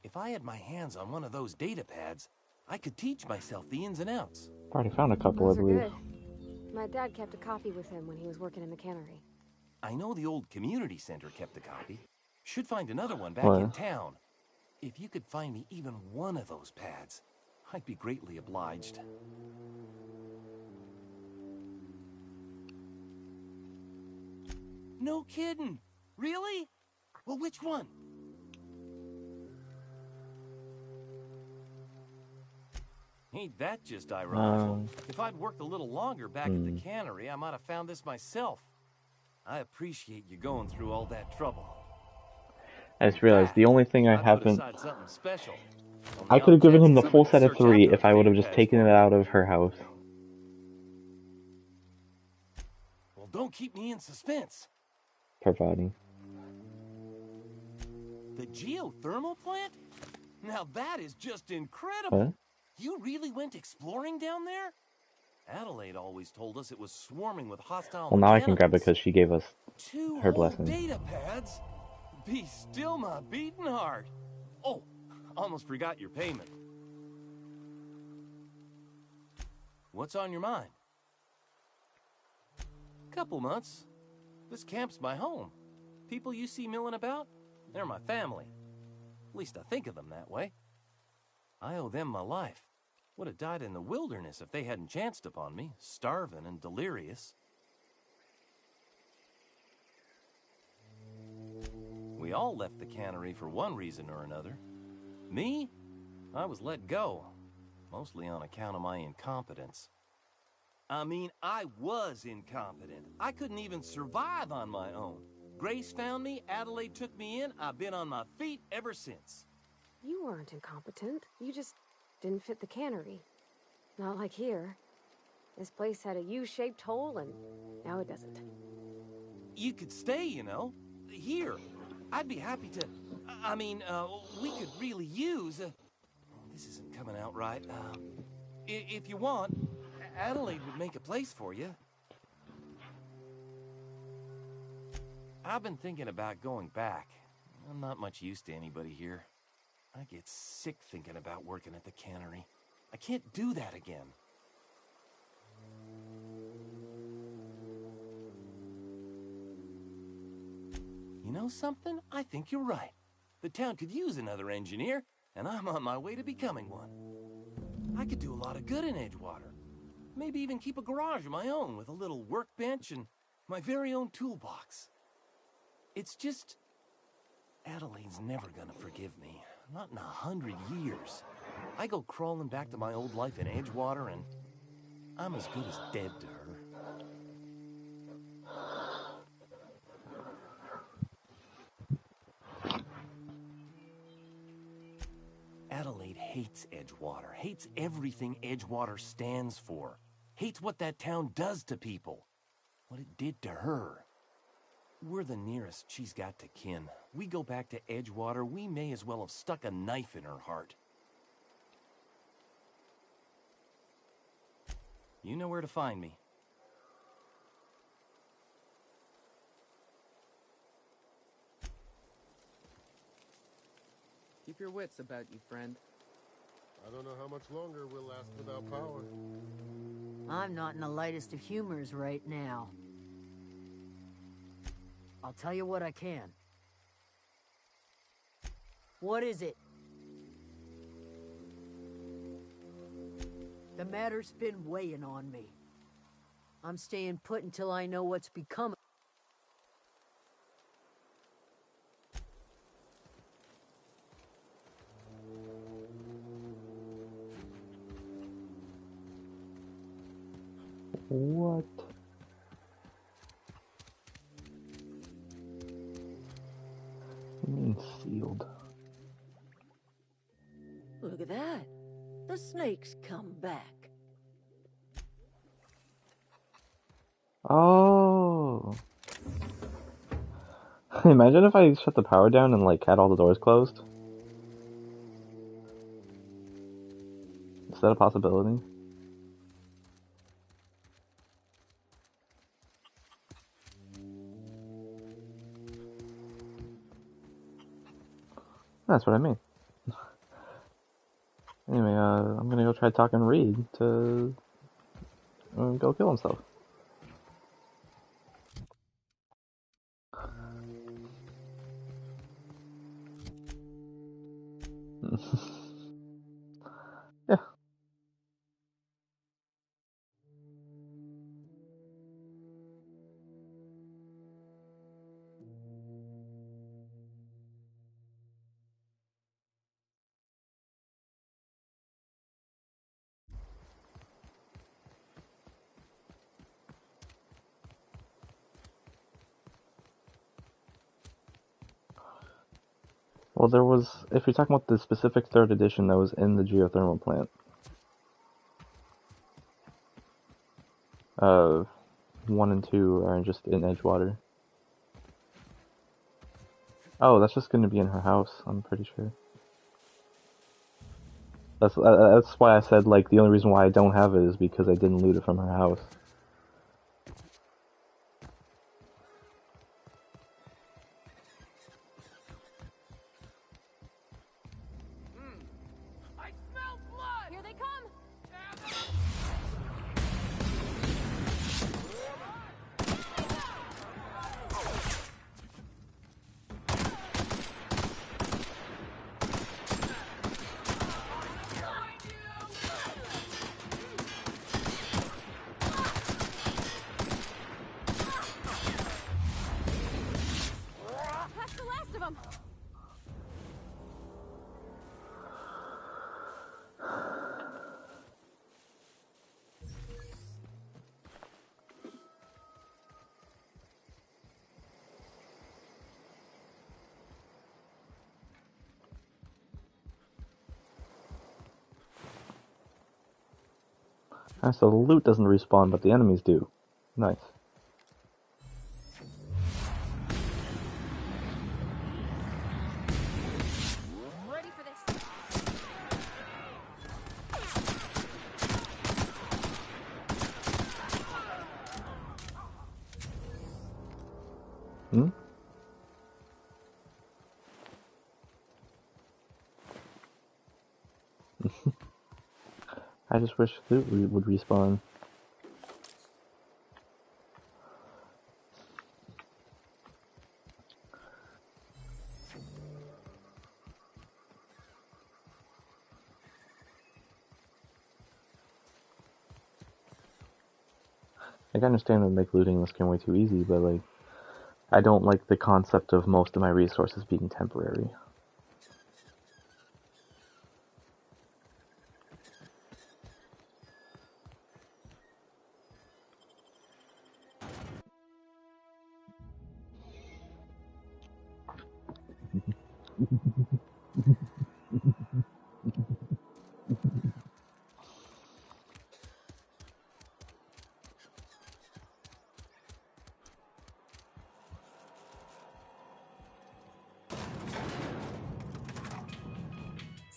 If I had my hands on one of those data pads, I could teach myself the ins and outs. Already found a couple, Those I are believe. good. My dad kept a copy with him when he was working in the cannery. I know the old community center kept a copy. Should find another one back What? in town. If you could find me even one of those pads, I'd be greatly obliged. No kidding. Really? Well, which one? Ain't that just ironical? If I'd worked a little longer back at the cannery, I might have found this myself. I appreciate you going through all that trouble. I just realized the only thing I put haven't... aside something special. On I the could have off given chance him the somebody full set of search 3 out if I those would have data just pads taken for it me. out of her house. Well, don't keep me in suspense. Parvati. The geothermal plant? Now that is just incredible. What? You really went exploring down there? Adelaide always told us it was swarming with hostile Well, now I can grab it mechanicals. because she gave us 2 her whole blessing. data pads? Be still my beating heart. Oh, almost forgot your payment. What's on your mind? Couple months. This camp's my home. People you see milling about, they're my family. At least I think of them that way. I owe them my life. Would have died in the wilderness if they hadn't chanced upon me, starving and delirious. We all left the cannery for one reason or another. Me? I was let go, mostly on account of my incompetence. I mean, I was incompetent. I couldn't even survive on my own. Grace found me, Adelaide took me in, I've been on my feet ever since. You weren't incompetent. You just didn't fit the cannery. Not like here. This place had a U-shaped hole, and now it doesn't. You could stay, you know. Here. I'd be happy to... I mean, we could really use... this isn't coming out right. If you want, Adelaide would make a place for you. I've been thinking about going back. I'm not much use to anybody here. I get sick thinking about working at the cannery. I can't do that again. You know something? I think you're right. The town could use another engineer, and I'm on my way to becoming one. I could do a lot of good in Edgewater. Maybe even keep a garage of my own with a little workbench and my very own toolbox. It's just... Adelaide's never gonna forgive me. Not in 100 years. I go crawling back to my old life in Edgewater, and I'm as good as dead to her. Adelaide hates Edgewater, hates everything Edgewater stands for, hates what that town does to people, what it did to her. We're the nearest she's got to kin. We go back to Edgewater, we may as well have stuck a knife in her heart. You know where to find me. Keep your wits about you, friend. I don't know how much longer we'll last without power. I'm not in the lightest of humors right now. I'll tell you what I can. What is it? The matter's been weighing on me. I'm staying put until I know what's become. What? I mean sealed. Look at that. The snakes come back. Oh. Imagine if I shut the power down and like had all the doors closed. Is that a possibility? That's what I mean. Anyway, I'm gonna go try talking Reed to go kill himself. Yeah. Well, there was, if you're talking about the specific third edition that was in the geothermal plant. 1 and 2 are just in Edgewater. Oh, that's just going to be in her house, I'm pretty sure. That's why I said, like, the only reason why I don't have it is because I didn't loot it from her house. I smell blood! Here they come! That's the last of them! Ah, so the loot doesn't respawn, but the enemies do. Nice. Ready for this. Hmm? I just wish loot would respawn. Like, I understand it would make looting this game way too easy, but like, I don't like the concept of most of my resources being temporary.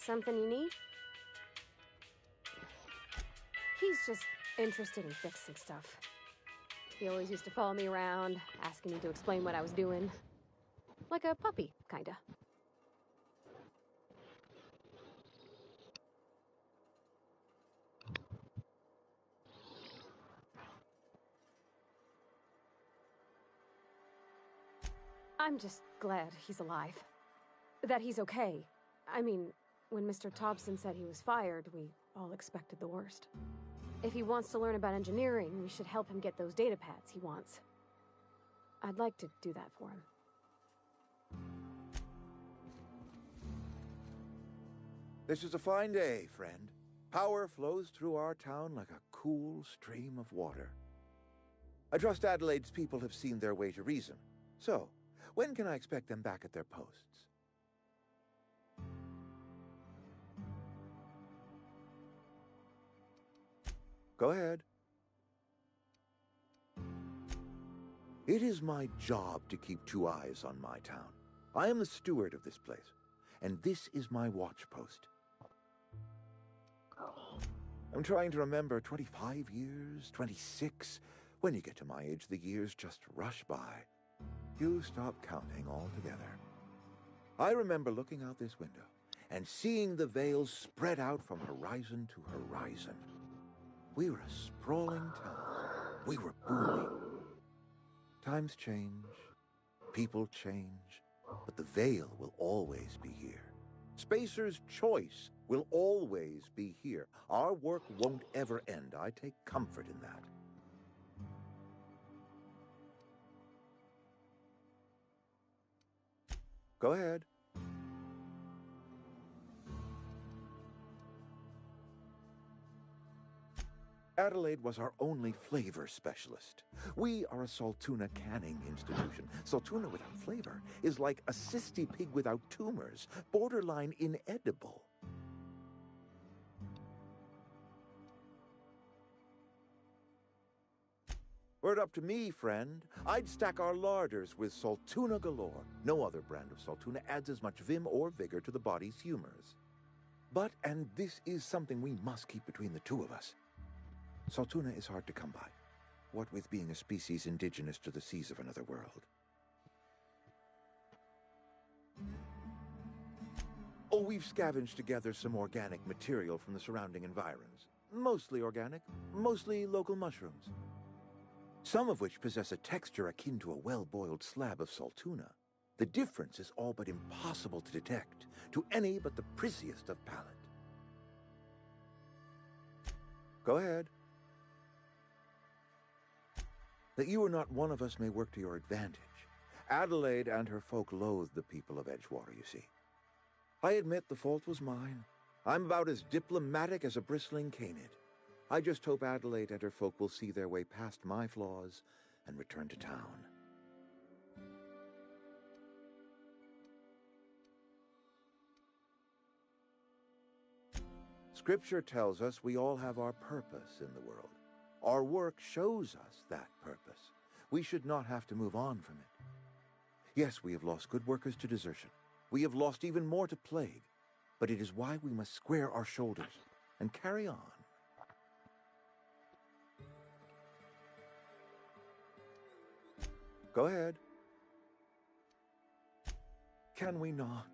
Something you need? He's just interested in fixing stuff. He always used to follow me around, asking me to explain what I was doing. Like a puppy, kinda. I'm just glad he's alive. That he's okay. I mean, when Mr. Thompson said he was fired, we all expected the worst. If he wants to learn about engineering, we should help him get those data pads he wants. I'd like to do that for him. This is a fine day, friend. Power flows through our town like a cool stream of water. I trust Adelaide's people have seen their way to reason. So, when can I expect them back at their posts? Go ahead. It is my job to keep 2 eyes on my town. I am the steward of this place, and this is my watch post. I'm trying to remember 25 years, 26. When you get to my age, the years just rush by. You stop counting altogether. I remember looking out this window and seeing the veils spread out from horizon to horizon. We were a sprawling town. We were booming. Times change, people change, but the veil will always be here. Spacer's Choice will always be here. Our work won't ever end. I take comfort in that. Go ahead. Adelaide was our only flavor specialist. We are a Saltuna canning institution. Saltuna without flavor is like a cysty pig without tumors, borderline inedible. Were it up to me, friend, I'd stack our larders with Saltuna galore. No other brand of Saltuna adds as much vim or vigor to the body's humors. But, and this is something we must keep between the two of us, Saltuna is hard to come by, what with being a species indigenous to the seas of another world. Oh, we've scavenged together some organic material from the surrounding environs. Mostly organic, mostly local mushrooms. Some of which possess a texture akin to a well-boiled slab of Saltuna. The difference is all but impossible to detect to any but the prissiest of palate. Go ahead. That you are not one of us may work to your advantage. Adelaide and her folk loathe the people of Edgewater, you see. I admit the fault was mine. I'm about as diplomatic as a bristling canid. I just hope Adelaide and her folk will see their way past my flaws and return to town. Scripture tells us we all have our purpose in the world. Our work shows us that purpose. We should not have to move on from it. Yes, we have lost good workers to desertion. We have lost even more to plague. But it is why we must square our shoulders and carry on. Go ahead. Can we not?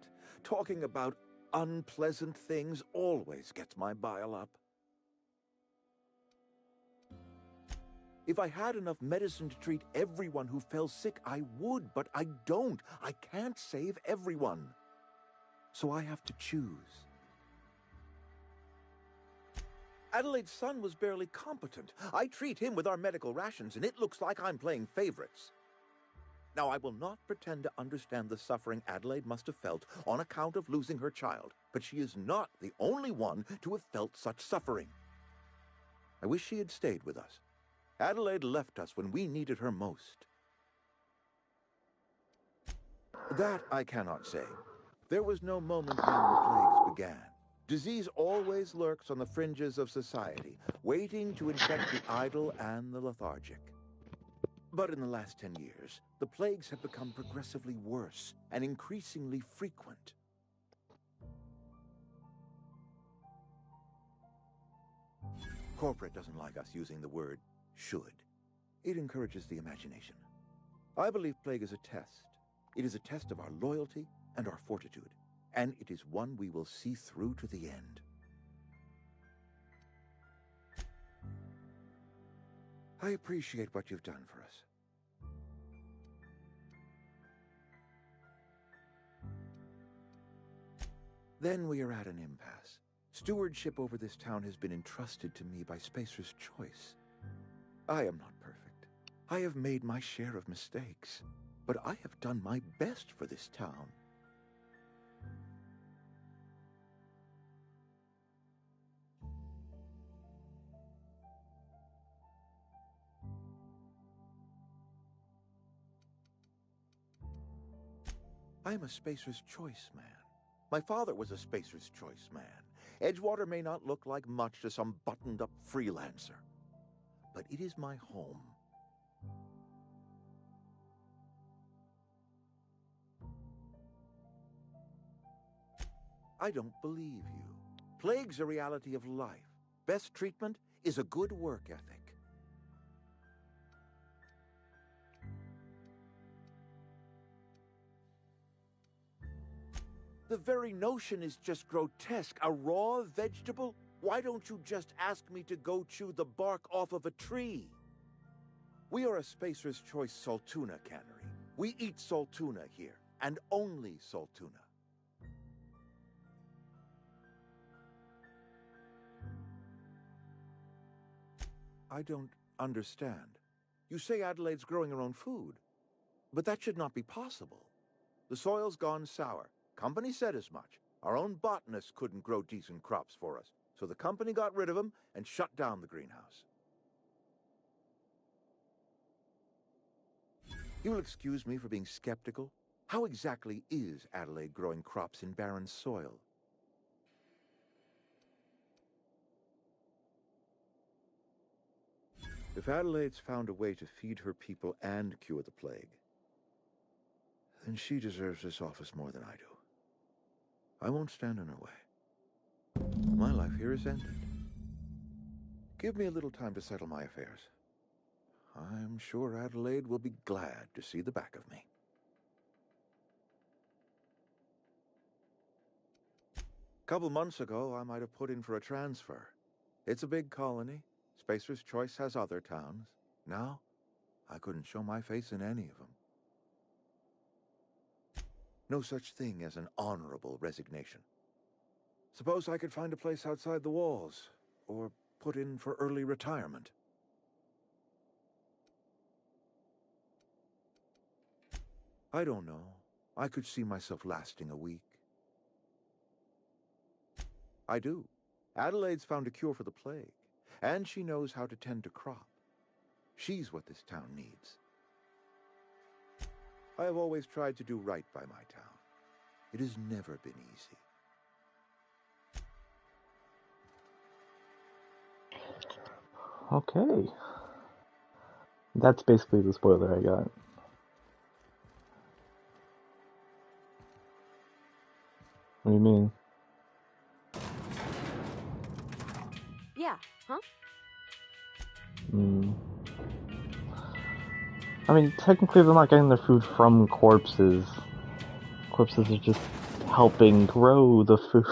Talking about unpleasant things always gets my bile up. If I had enough medicine to treat everyone who fell sick, I would, but I don't. I can't save everyone. So I have to choose. Adelaide's son was barely competent. I treat him with our medical rations, and it looks like I'm playing favorites. Now, I will not pretend to understand the suffering Adelaide must have felt on account of losing her child, but she is not the only one to have felt such suffering. I wish she had stayed with us. Adelaide left us when we needed her most. That I cannot say. There was no moment when the plagues began. Disease always lurks on the fringes of society, waiting to infect the idle and the lethargic. But in the last 10 years, the plagues have become progressively worse and increasingly frequent. Corporate doesn't like us using the word should. It encourages the imagination. I believe plague is a test. It is a test of our loyalty and our fortitude, and it is one we will see through to the end. I appreciate what you've done for us. Then we are at an impasse. Stewardship over this town has been entrusted to me by Spacer's Choice. I am not perfect. I have made my share of mistakes, but I have done my best for this town. I am a Spacer's Choice man. My father was a Spacer's Choice man. Edgewater may not look like much to some buttoned-up freelancer, but it is my home. I don't believe you. Plague's a reality of life. Best treatment is a good work ethic. The very notion is just grotesque. A raw vegetable? Why don't you just ask me to go chew the bark off of a tree? We are a Spacer's Choice Saltuna cannery. We eat saltuna here, and only saltuna. I don't understand. You say Adelaide's growing her own food, but that should not be possible. The soil's gone sour. Company said as much. Our own botanist couldn't grow decent crops for us, so the company got rid of him and shut down the greenhouse. You will excuse me for being skeptical. How exactly is Adelaide growing crops in barren soil? If Adelaide's found a way to feed her people and cure the plague, then she deserves this office more than I do. I won't stand in her way. My life here is ended. Give me a little time to settle my affairs. I'm sure Adelaide will be glad to see the back of me. A couple months ago, I might have put in for a transfer. It's a big colony. Spacer's Choice has other towns. Now, I couldn't show my face in any of them. No such thing as an honorable resignation. Suppose I could find a place outside the walls, or put in for early retirement. I don't know. I could see myself lasting a week. I do. Adelaide's found a cure for the plague, and she knows how to tend a crop. She's what this town needs. I have always tried to do right by my town. It has never been easy. Okay. That's basically the spoiler I got. What do you mean? Yeah, huh? I mean, technically they're not getting their food from corpses. Corpses are just helping grow the food.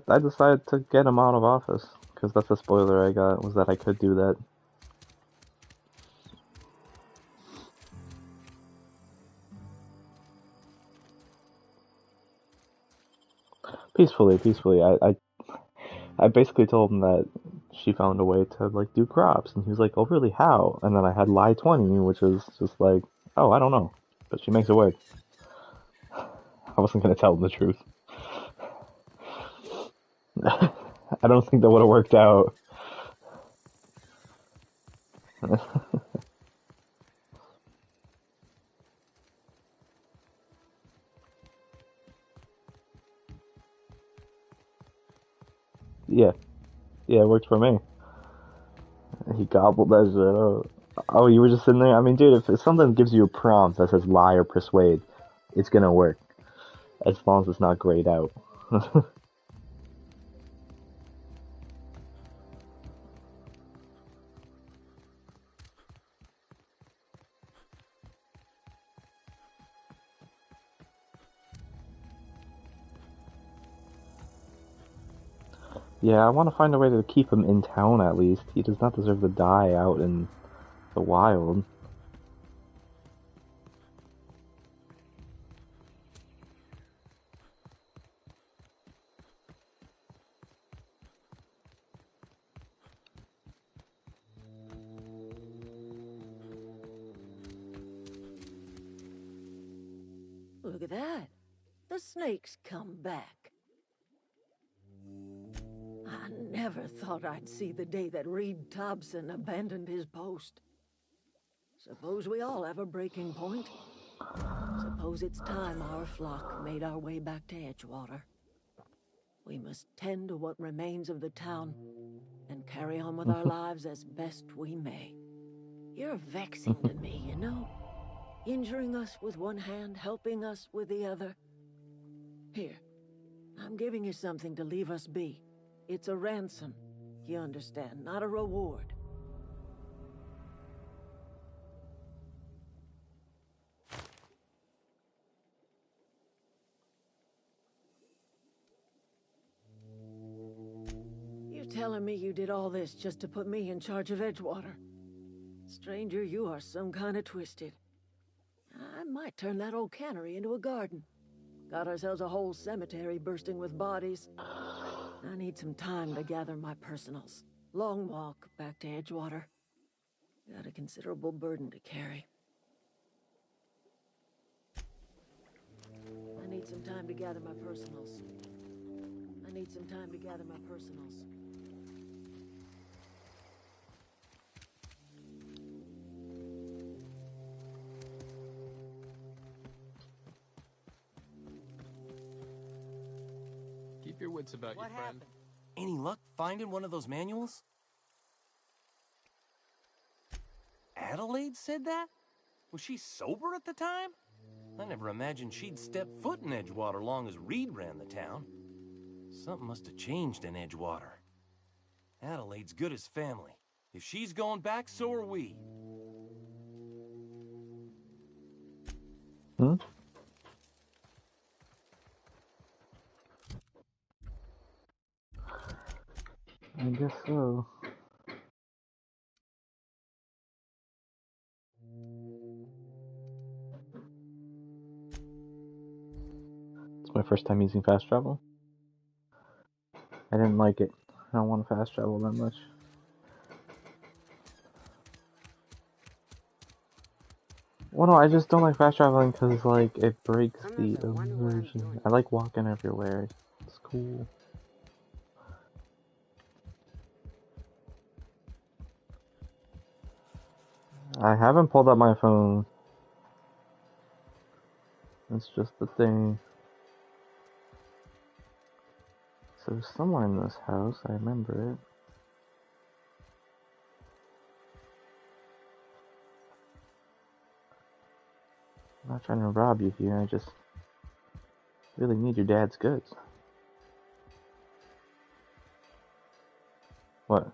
I decided to get him out of office, because that's the spoiler I got, was that I could do that. Peacefully. I basically told him that she found a way to, like, do crops, and he was like, oh really, how? And then I had lie 20, which is just like, oh, I don't know, but she makes it work. I wasn't gonna tell him the truth. I don't think that would have worked out. Yeah, it worked for me. He gobbled that shit up. Oh, you were just sitting there? I mean, dude, if something gives you a prompt that says lie or persuade, it's gonna work. As long as it's not grayed out. Yeah, I want to find a way to keep him in town at least. He does not deserve to die out in the wild. Look at that. The snake's come back. I never thought I'd see the day that Reed Thompson abandoned his post. Suppose we all have a breaking point. Suppose it's time our flock made our way back to Edgewater. We must tend to what remains of the town and carry on with our lives as best we may. You're vexing to me, you know? Injuring us with one hand, helping us with the other. Here, I'm giving you something to leave us be. It's a ransom, you understand, not a reward. You're telling me you did all this just to put me in charge of Edgewater? Stranger, you are some kind of twisted. I might turn that old cannery into a garden. Got ourselves a whole cemetery bursting with bodies. I need some time to gather my personals. Long walk back to Edgewater. Got a considerable burden to carry. I need some time to gather my personals. Keep your wits about you, friend. Any luck finding one of those manuals? Adelaide said that? Was she sober at the time? I never imagined she'd step foot in Edgewater long as Reed ran the town. Something must have changed in Edgewater. Adelaide's good as family. If she's going back, so are we. Hmm? I guess so. It's my first time using fast travel. I didn't like it. I don't want to fast travel that much. Well, no, I just don't like fast traveling because, like, it breaks the immersion. I like walking everywhere. It's cool. I haven't pulled up my phone. It's just the thing. So there's someone in this house, I remember it. I'm not trying to rob you here, I just really need your dad's goods. What?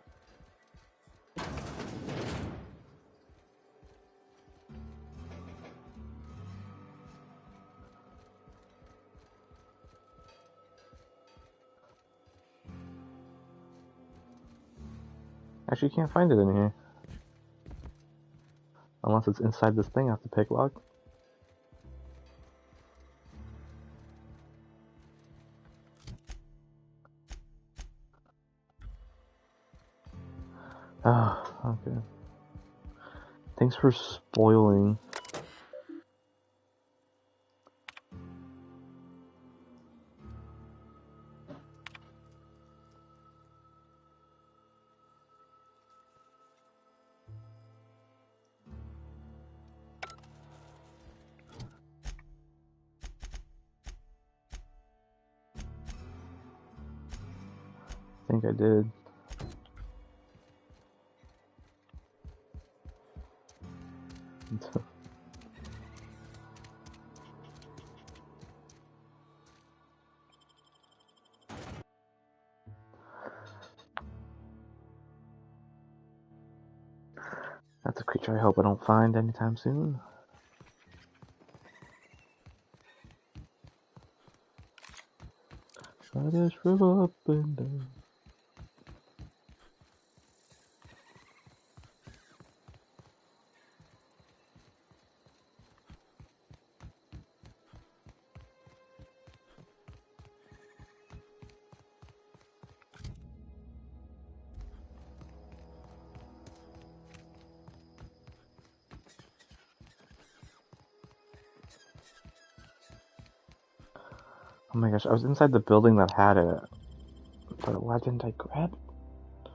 Actually, can't find it in here. Unless it's inside this thing I have to pick lock. Ah, okay. Thanks for spoiling. I think I did. That's a creature I hope I don't find anytime soon. I just shrivel up and down. Oh my gosh, I was inside the building that had it. But why didn't I grab it?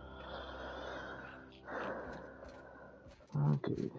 Okay.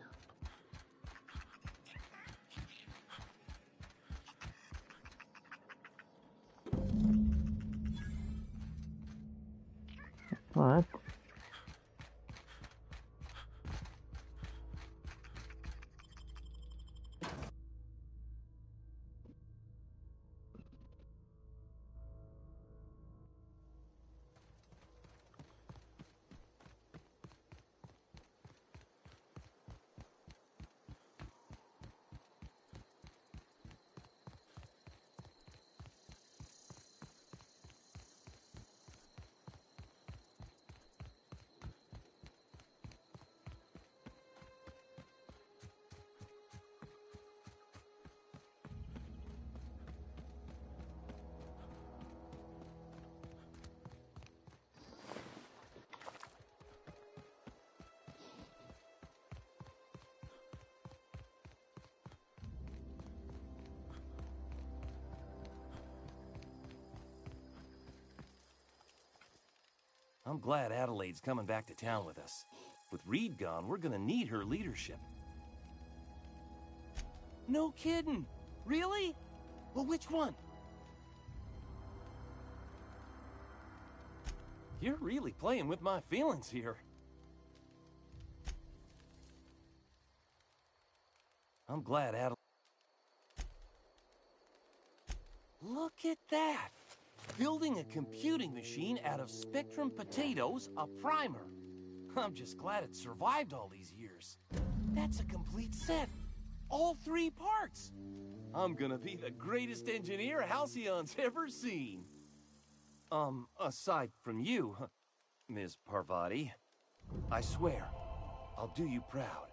I'm glad Adelaide's coming back to town with us. With Reed gone, we're gonna need her leadership. No kidding! Really? Well, which one? You're really playing with my feelings here. I'm glad Adelaide... Look at that! Building a computing machine out of Spectrum potatoes, a primer. I'm just glad it survived all these years. That's a complete set. All 3 parts. I'm gonna be the greatest engineer Halcyon's ever seen. Aside from you, Ms. Parvati, I swear, I'll do you proud.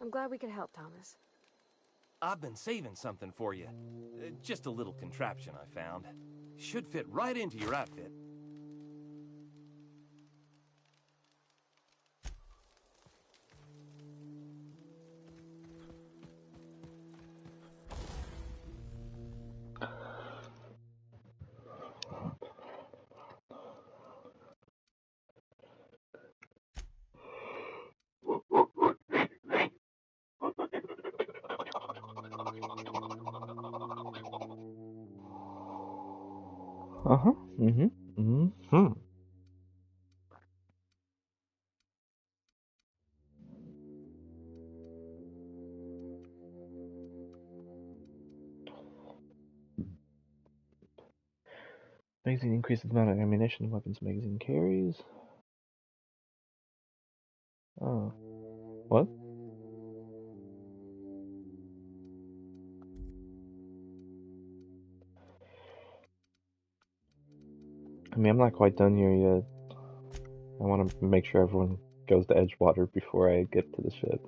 I'm glad we could help, Thomas. I've been saving something for you. Just a little contraption I found. Should fit right into your outfit. Uh-huh. Mm-hmm. Mm-hmm. Magazine increases the amount of ammunition the weapons magazine carries. Oh. What? I mean, I'm not quite done here yet. I want to make sure everyone goes to Edgewater before I get to the ship.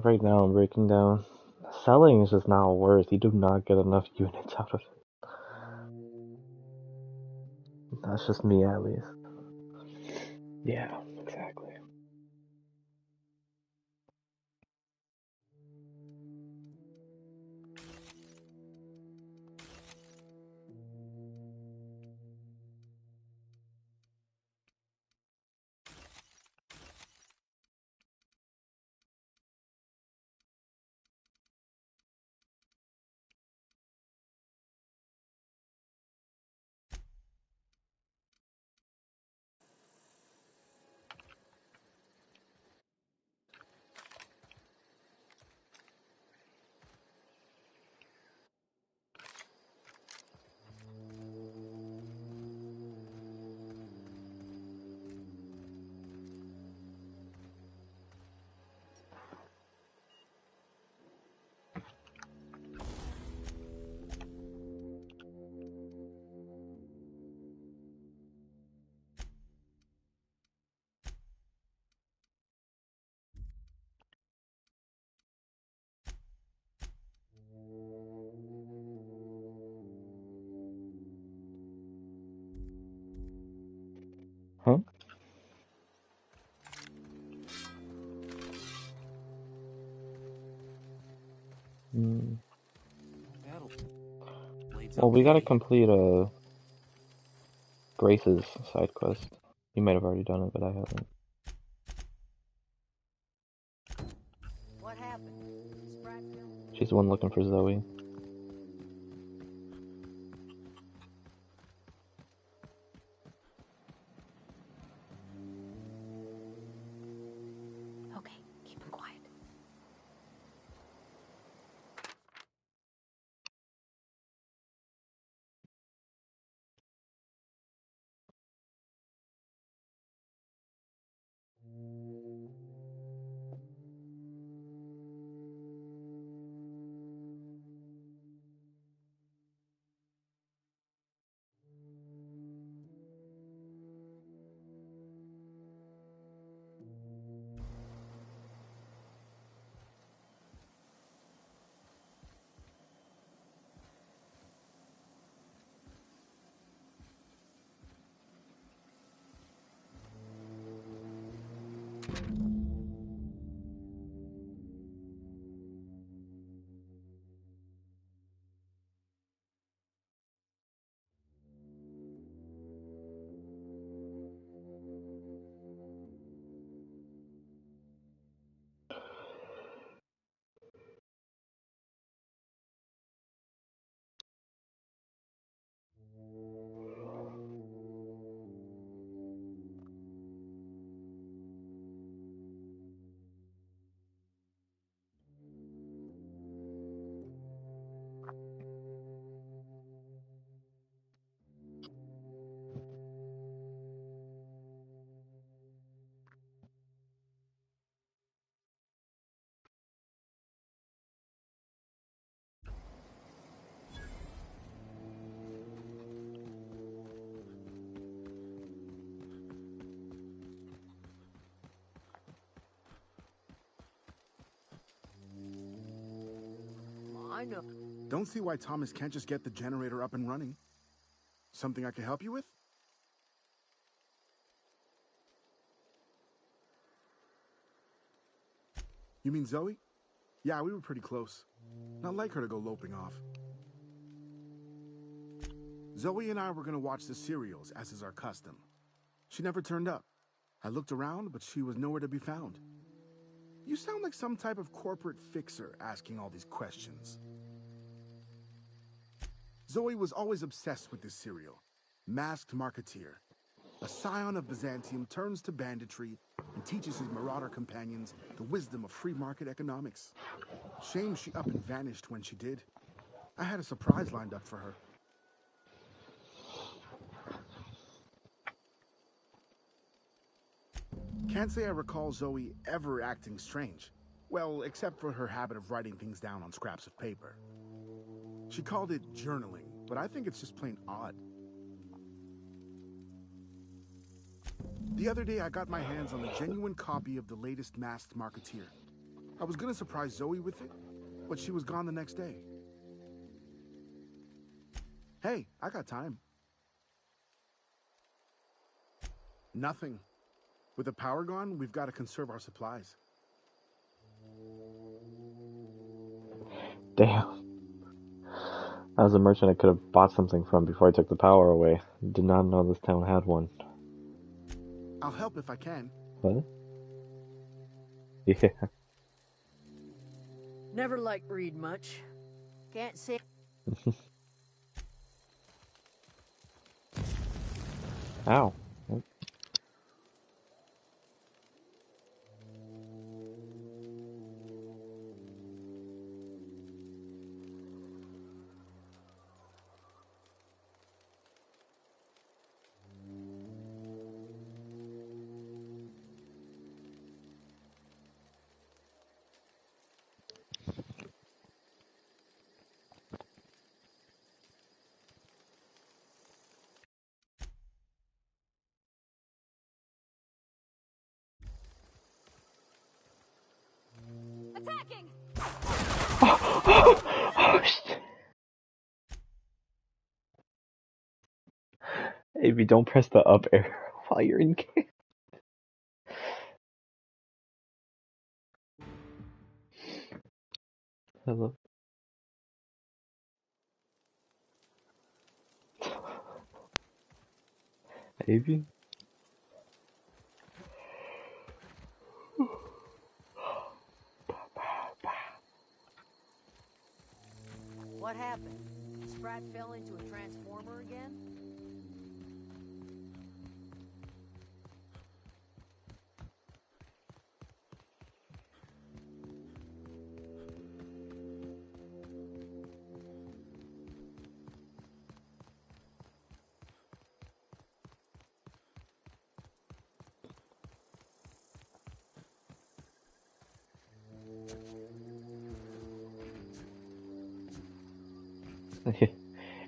Right now I'm breaking down. Selling is just not worth. You do not get enough units out of it. That's just me, at least. Yeah, exactly. Mm. Battle. Blades Well, we gotta okay. complete Grace's side quest. You might have already done it, but I haven't. What happened? She's the one looking for Zoe. Okay, keep him quiet. I know. Don't see why Thomas can't just get the generator up and running. Something I can help you with? You mean Zoe? Yeah, we were pretty close. Not like her to go loping off. Zoe and I were gonna watch the serials, as is our custom. She never turned up. I looked around, but she was nowhere to be found. You sound like some type of corporate fixer asking all these questions. Zoe was always obsessed with this serial. Masked Marketeer. A scion of Byzantium turns to banditry and teaches his marauder companions the wisdom of free market economics. Shame she up and vanished when she did. I had a surprise lined up for her. Can't say I recall Zoe ever acting strange. Well, except for her habit of writing things down on scraps of paper. She called it journaling, but I think it's just plain odd. The other day, I got my hands on a genuine copy of the latest Masked Marketeer. I was gonna surprise Zoe with it, but she was gone the next day. Hey, I got time. Nothing. With the power gone, we've got to conserve our supplies. Damn. I was a merchant I could have bought something from before I took the power away. Did not know this town had one. I'll help if I can. What? Yeah. Never liked Reed much. Can't say. Ow. Attacking! Oh, shit. Maybe don't press the up arrow while you're in game. Hello. baby. What happened? Sprat fell into a transformer again?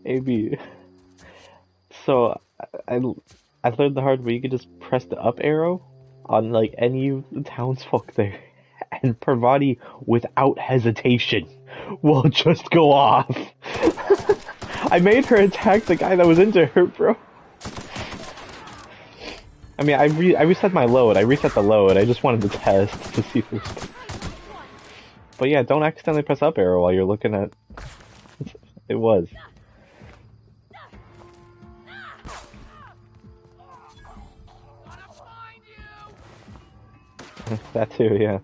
AB. So I I learned the hard way. You could just press the up arrow on like any townsfolk there, and Parvati, without hesitation, will just go off. I made her attack the guy that was into her, bro. I mean, I reset my load. I reset the load. I just wanted to test to see if it was... But yeah, don't accidentally press up arrow while you're looking at... It was. That too, yeah.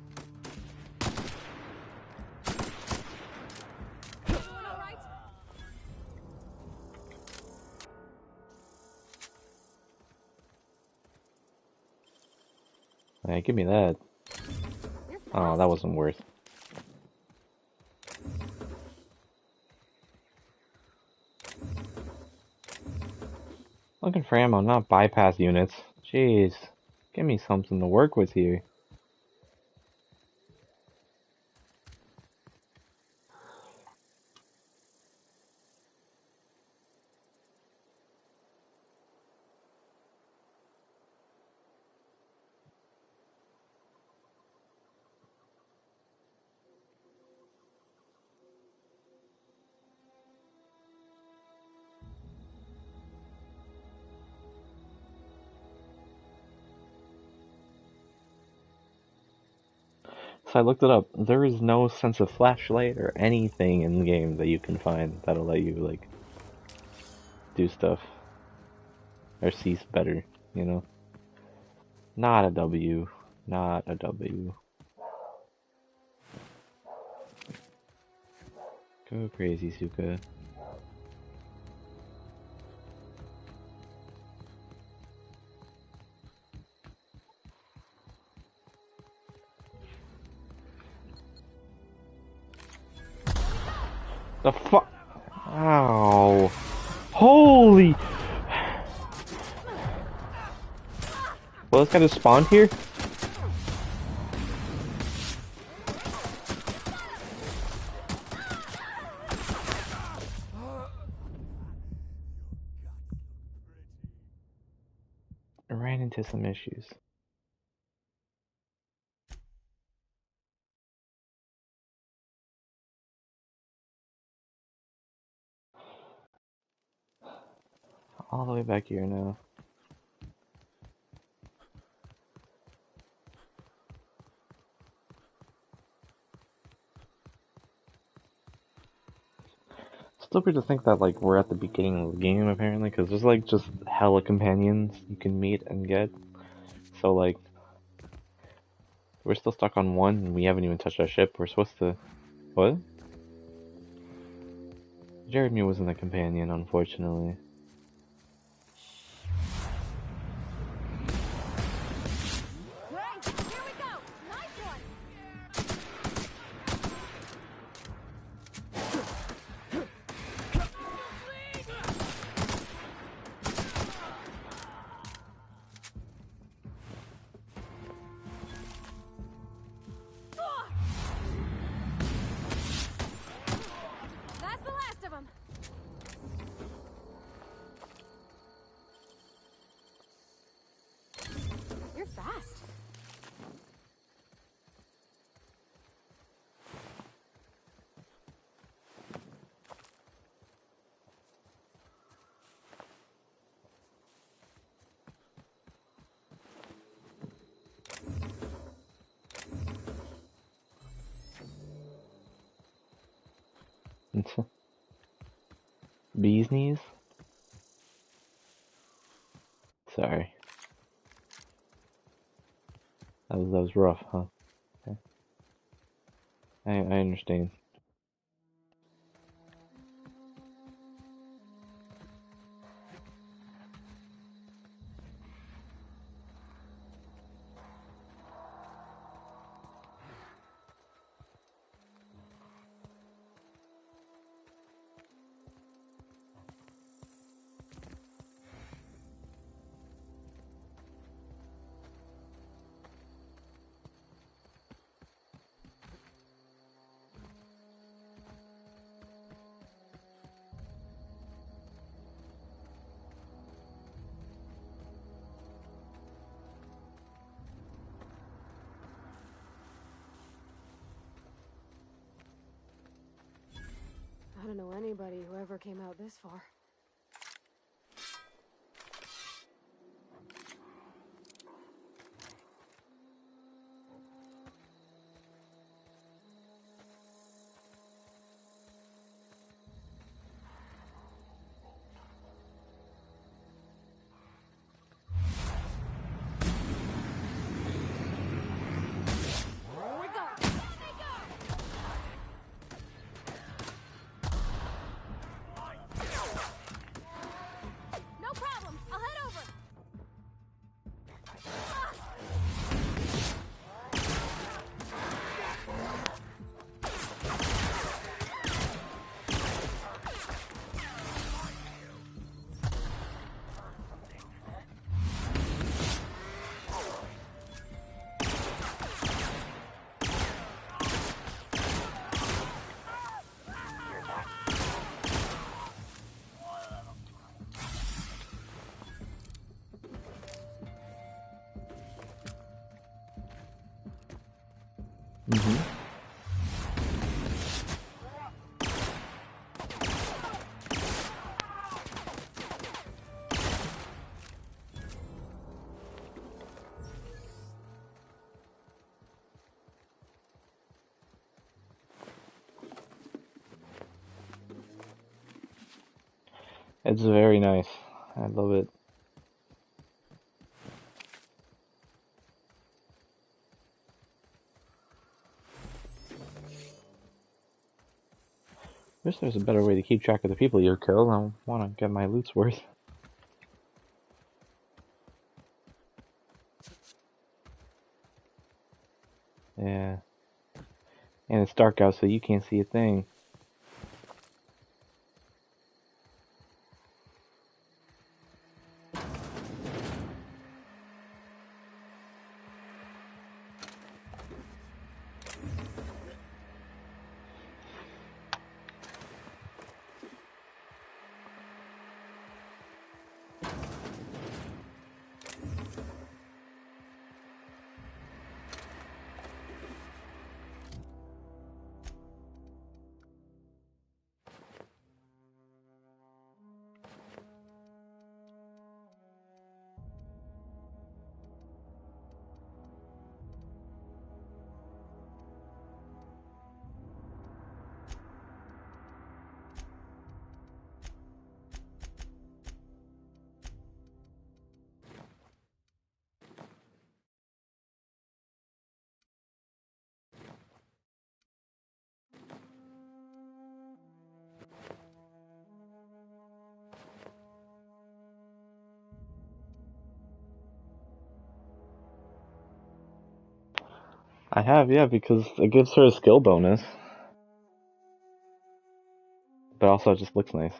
Alright, give me that. Oh, that wasn't worth. Looking for ammo, not bypass units. Jeez. Give me something to work with here. So I looked it up. There is no sense of flashlight or anything in the game that you can find that'll let you, like, do stuff. Or see better, you know? Not a W. Not a W. Go crazy, Suka. The fuck? Ow. Holy! Well, this guy just spawned here? I ran into some issues. All the way back here now. Still weird to think that, like, we're at the beginning of the game, apparently, because there's, like, just hella companions you can meet and get. So, like, we're still stuck on one, and we haven't even touched our ship. We're supposed to... What? Jeremy wasn't a companion, unfortunately. Bees knees? Sorry. That was rough, huh? Okay. I understand. I don't know anybody who ever came out this far. No problem. I'll head over. Mm-hmm. It's very nice. I love it. Wish there's a better way to keep track of the people you kill. I want to get my loot's worth. Yeah. And it's dark out, so you can't see a thing. I have, yeah, because it gives her a skill bonus. But also it just looks nice.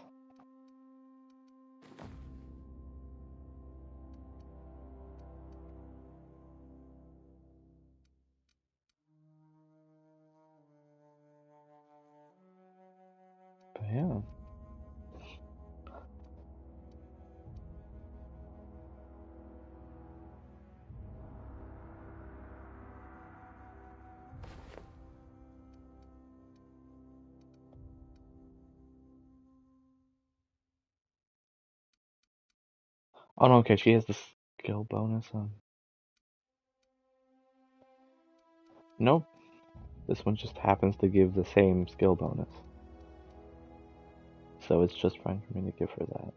But yeah. Oh no, okay, she has the skill bonus on. Nope. This one just happens to give the same skill bonus. So it's just fine for me to give her that.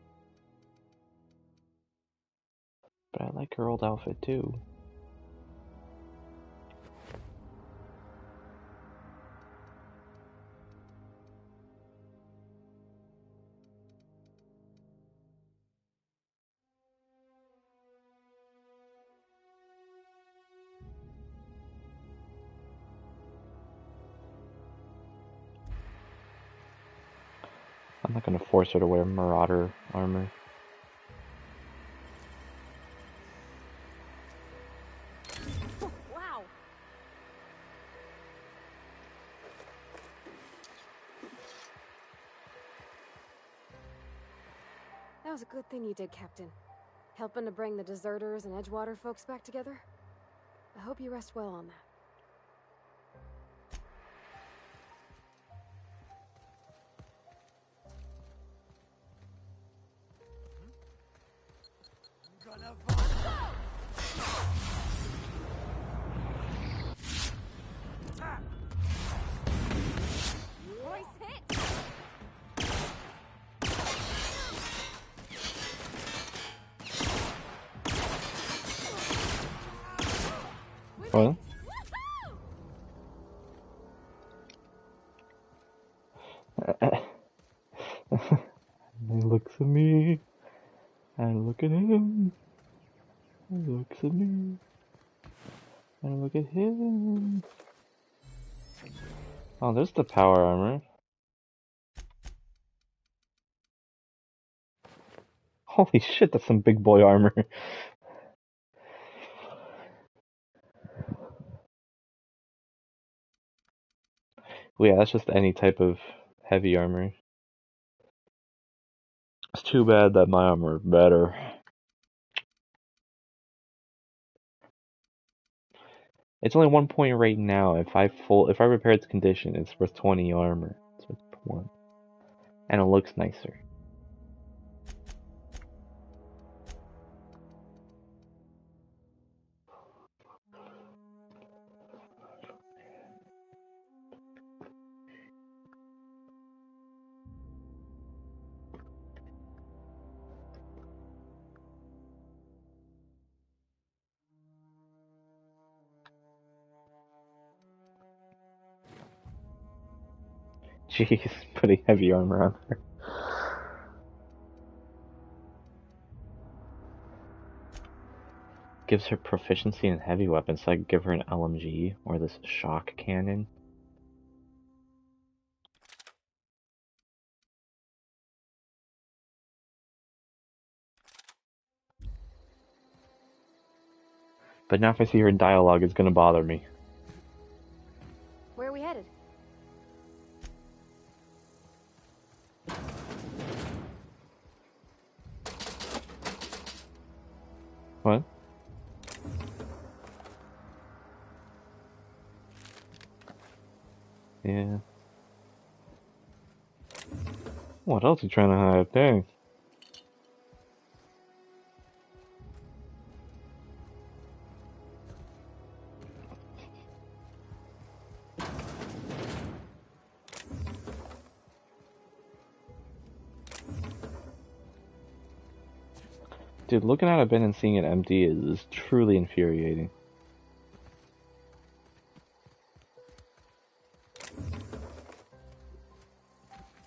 But I like her old outfit too. I'm not gonna force her to wear Marauder armor. Wow. That was a good thing you did, Captain. Helping to bring the deserters and Edgewater folks back together. I hope you rest well on that. What? He looks at me. I look at him. He looks at me. I look at him. Oh, there's the power armor. Holy shit, that's some big boy armor. Well, yeah, that's just any type of heavy armor. It's too bad that my armor is better. It's only 1 point right now. If I repair its condition, it's worth 20 armor. So it's 1. And it looks nicer. Jeez, putting heavy armor on her. Gives her proficiency in heavy weapons, so I could give her an LMG or this shock cannon. But now if I see her in dialogue, it's gonna bother me. Where are we headed? What? Yeah. What else are you trying to hide? Dang. Dude, looking at a bin and seeing it empty is truly infuriating.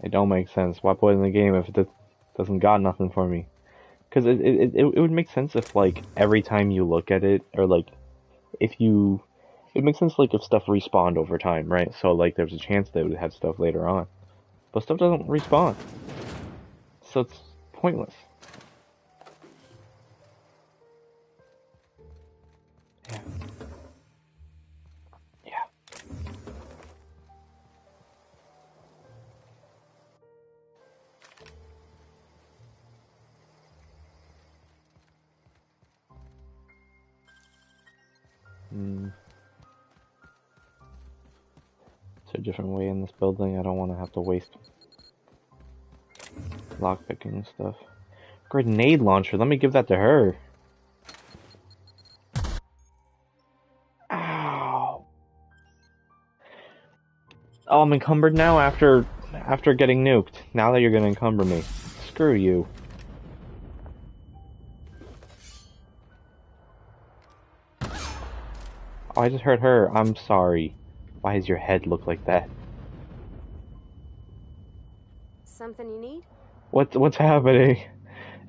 It don't make sense. Why put it in the game if it doesn't got nothing for me? Because it would make sense if, like, every time you look at it, or, like, if you... It makes sense, like, if stuff respawned over time, right? So, like, there's a chance that it would have stuff later on. But stuff doesn't respawn. So it's pointless. Yeah. Yeah. Is there a different way in this building? I don't want to have to waste lockpicking and stuff. Grenade launcher, let me give that to her. Ow. Oh, I'm encumbered now after getting nuked. Now that you're gonna encumber me. Screw you. Oh, I just heard her. I'm sorry. Why does your head look like that? Something you need? What's happening?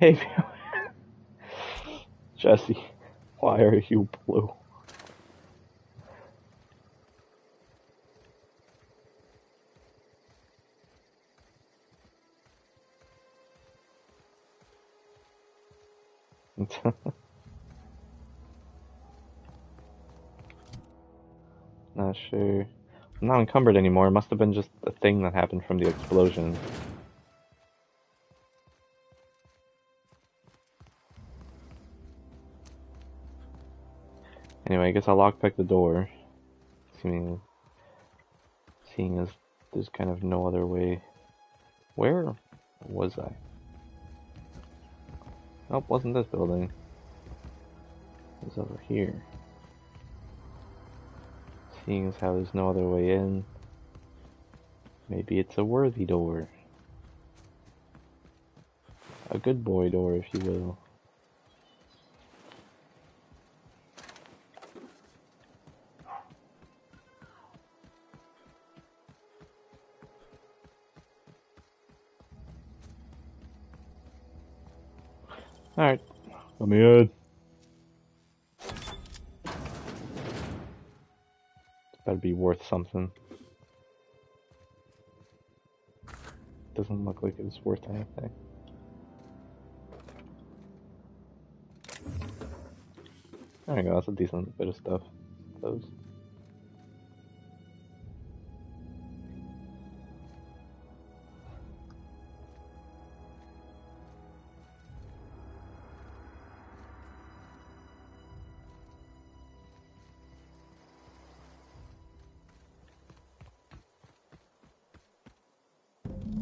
Hey, Jesse, why are you blue? Not sure. I'm not encumbered anymore. It must have been just a thing that happened from the explosion. Anyway, I guess I'll lockpick the door. Seeing as there's kind of no other way. Where was I? Nope, wasn't this building. It was over here. Seeing as how there's no other way in, maybe it's a worthy door. A good boy door, if you will. Alright, let me in. Better be worth something. Doesn't look like it's worth anything. There we go, that's a decent bit of stuff. Those.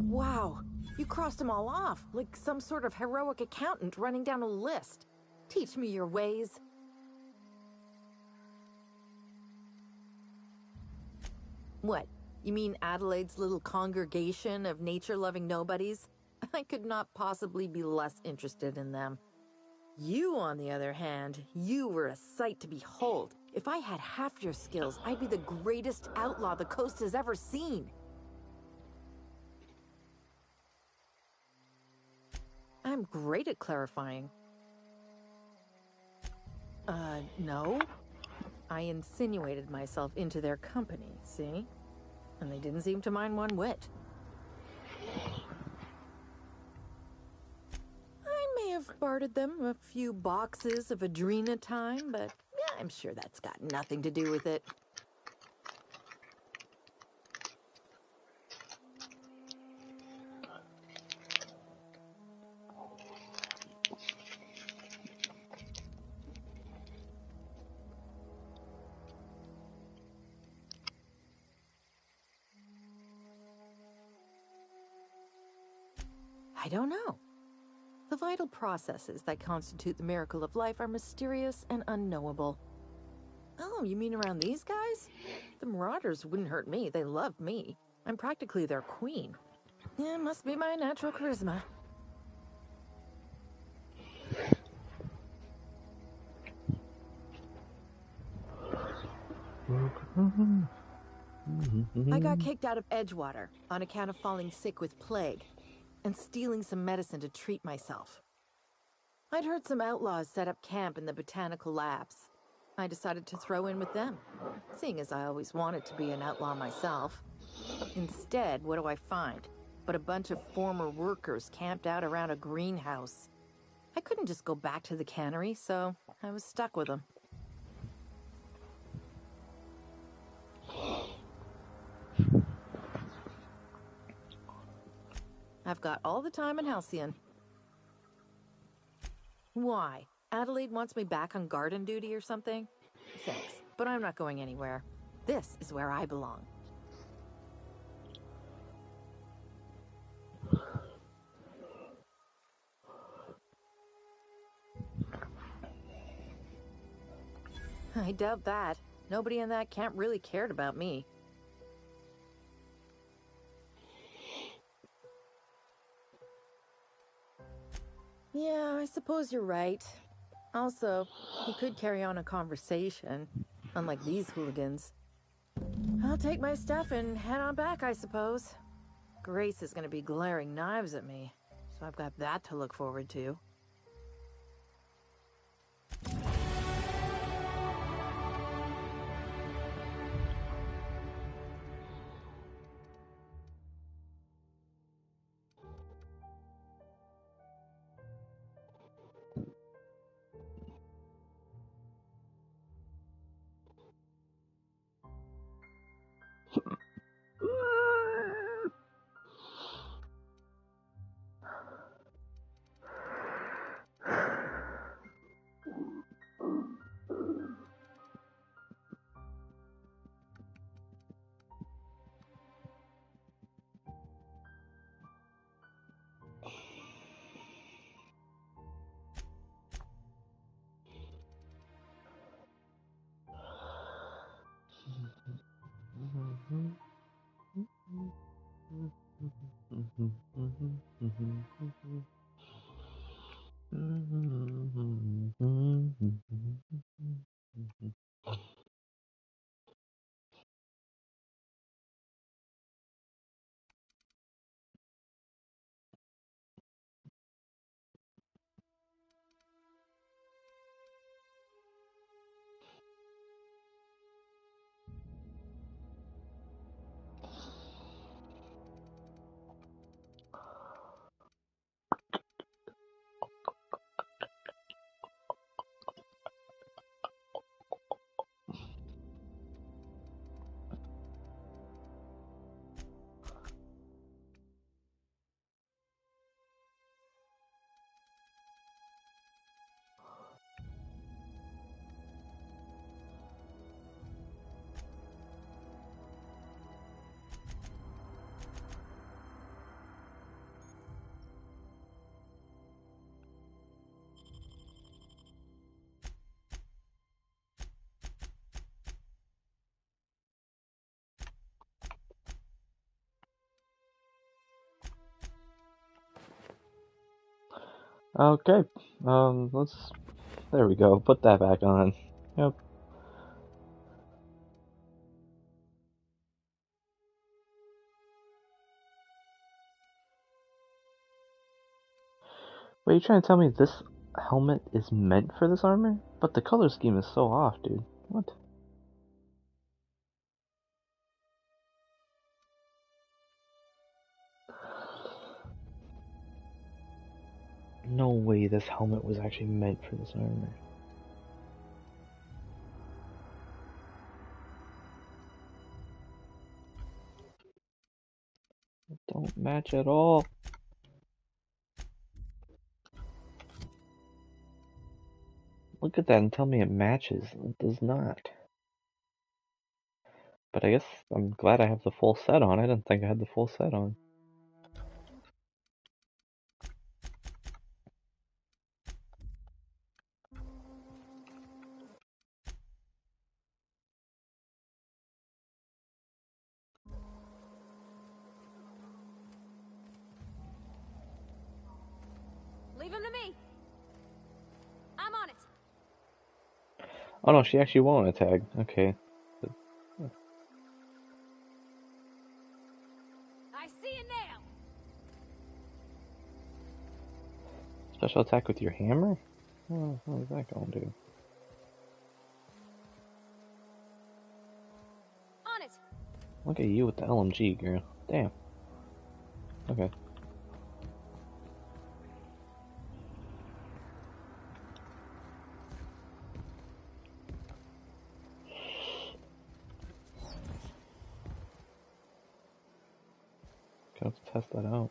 Wow, you crossed them all off, like some sort of heroic accountant running down a list. Teach me your ways. What? You mean Adelaide's little congregation of nature-loving nobodies? I could not possibly be less interested in them. You, on the other hand, you were a sight to behold. If I had half your skills, I'd be the greatest outlaw the coast has ever seen. I'm great at clarifying. No. I insinuated myself into their company, see? And they didn't seem to mind one whit. I may have bartered them a few boxes of Adrena time, but yeah, I'm sure that's got nothing to do with it. I don't know. The vital processes that constitute the miracle of life are mysterious and unknowable. Oh, you mean around these guys? The Marauders wouldn't hurt me. They love me. I'm practically their queen. Yeah, must be my natural charisma. I got kicked out of Edgewater on account of falling sick with plague and stealing some medicine to treat myself. I'd heard some outlaws set up camp in the botanical labs. I decided to throw in with them, seeing as I always wanted to be an outlaw myself. Instead, what do I find? But a bunch of former workers camped out around a greenhouse. I couldn't just go back to the cannery, so I was stuck with them. I've got all the time in Halcyon. Why? Adelaide wants me back on garden duty or something? Thanks, but I'm not going anywhere. This is where I belong. I doubt that. Nobody in that camp really cared about me. Yeah, I suppose you're right. Also, he could carry on a conversation. unlike these hooligans. I'll take my stuff and head on back, I suppose. Grace is gonna be glaring knives at me, so I've got that to look forward to. Okay, there we go, put that back on. Yep. Wait, you trying to tell me this helmet is meant for this armor? But the color scheme is so off, dude. What? No way this helmet was actually meant for this armor. It don't match at all. Look at that and tell me it matches. It does not. But I guess I'm glad I have the full set on. I didn't think I had the full set on. Leave him to me. I'm on it. Oh no, she actually won't attack. Okay. I see you now. Special attack with your hammer? Oh, what is that gonna do? On it. Look at you with the LMG, girl. Damn. Okay. Let's test that out.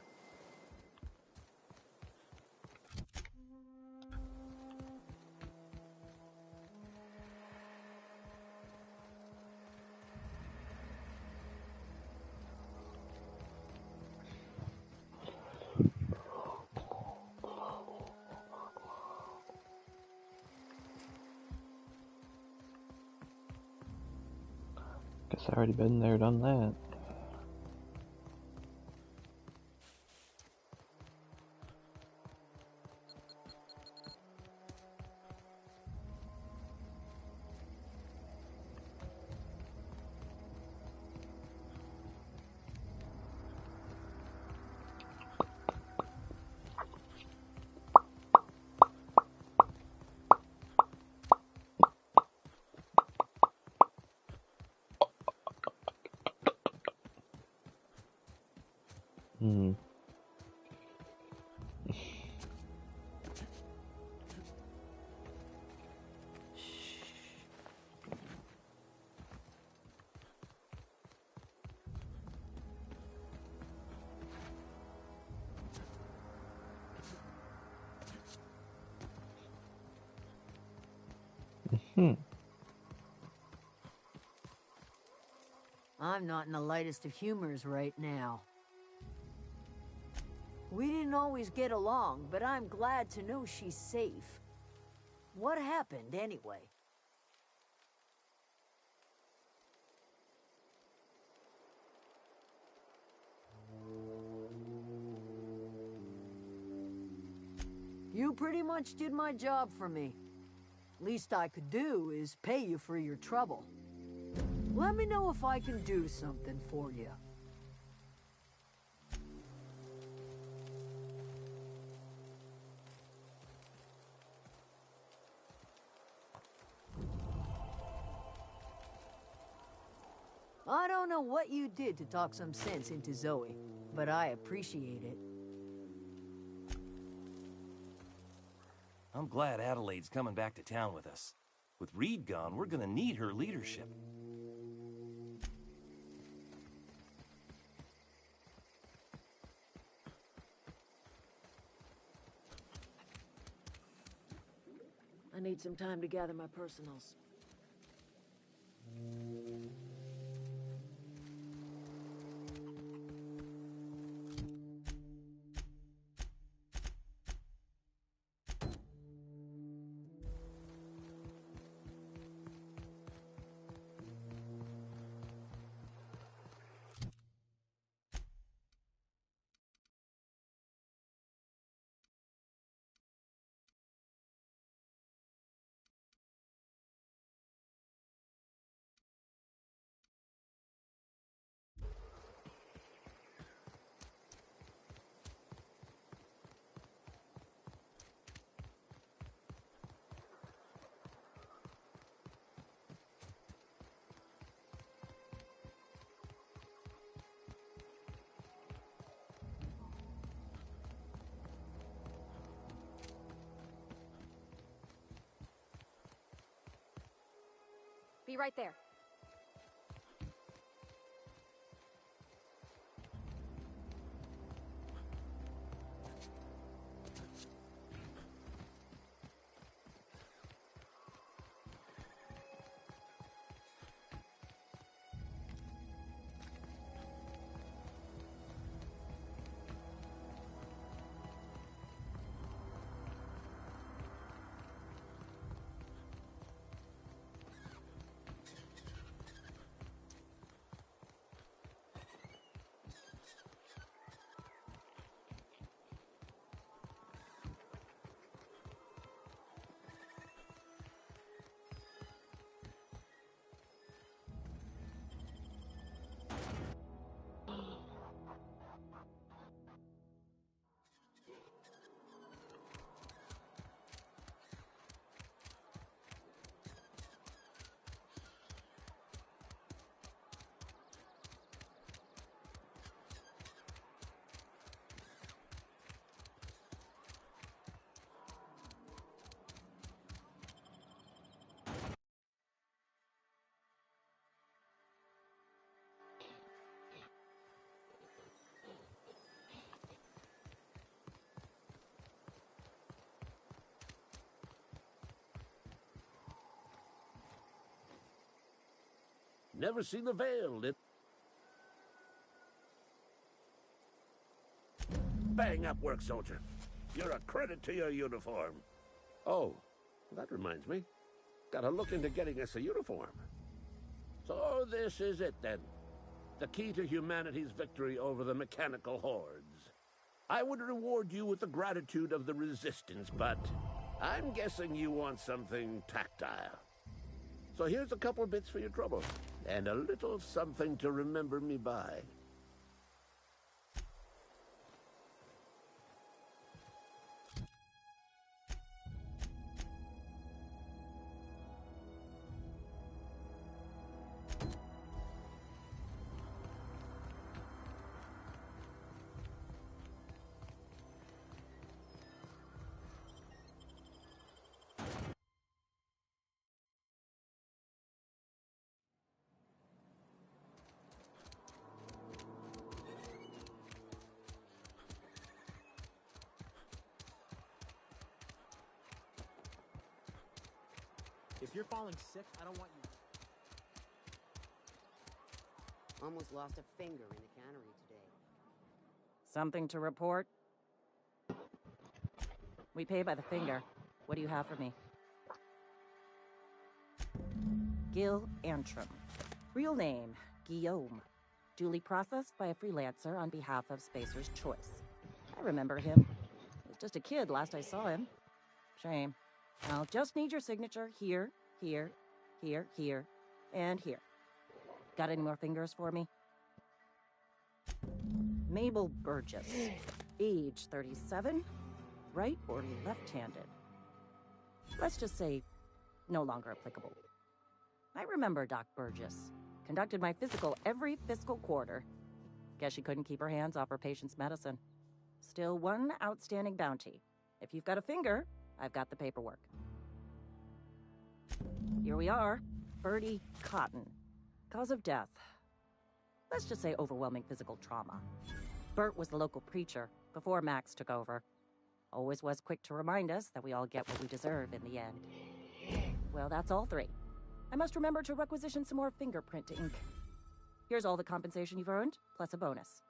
Guess I already been there, done that. Hmm. Hmm. I'm not in the lightest of humors right now. We didn't always get along, but I'm glad to know she's safe. What happened, anyway? You pretty much did my job for me. Least I could do is pay you for your trouble. Let me know if I can do something for you. I don't know what you did to talk some sense into Zoe, but I appreciate it. I'm glad Adelaide's coming back to town with us. With Reed gone, we're gonna need her leadership. I need some time to gather my personals. Be right there. Never seen the veil, did... Bang up work, soldier. You're a credit to your uniform. Oh, that reminds me. Gotta look into getting us a uniform. So this is it, then. The key to humanity's victory over the mechanical hordes. I would reward you with the gratitude of the Resistance, but I'm guessing you want something tactile. So here's a couple bits for your trouble, and a little something to remember me by. If you're falling sick, I don't want you... Almost lost a finger in the cannery today. Something to report? We pay by the finger. What do you have for me? Gil Antrim. Real name, Guillaume. Duly processed by a freelancer on behalf of Spacer's Choice. I remember him. He was just a kid last I saw him. Shame. I'll just need your signature here, here, here, here, and here. Got any more fingers for me? Mabel Burgess. Age 37. Right or left-handed? Let's just say no longer applicable. I remember Doc Burgess. Conducted my physical every fiscal quarter. Guess she couldn't keep her hands off her patient's medicine. Still one outstanding bounty. If you've got a finger, I've got the paperwork. Here we are. Bertie Cotton. Cause of death. Let's just say overwhelming physical trauma. Bert was the local preacher before Max took over. Always was quick to remind us that we all get what we deserve in the end. Well, that's all three. I must remember to requisition some more fingerprint ink. Here's all the compensation you've earned, plus a bonus.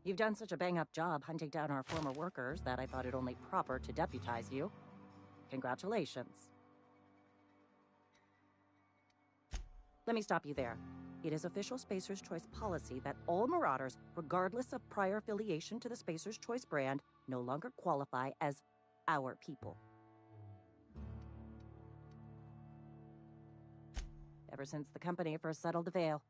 You've done such a bang-up job hunting down our former workers that I thought it only proper to deputize you. Congratulations. Let me stop you there. It is official Spacer's Choice policy that all Marauders, regardless of prior affiliation to the Spacer's Choice brand, no longer qualify as our people. Ever since the company first settled the Vale.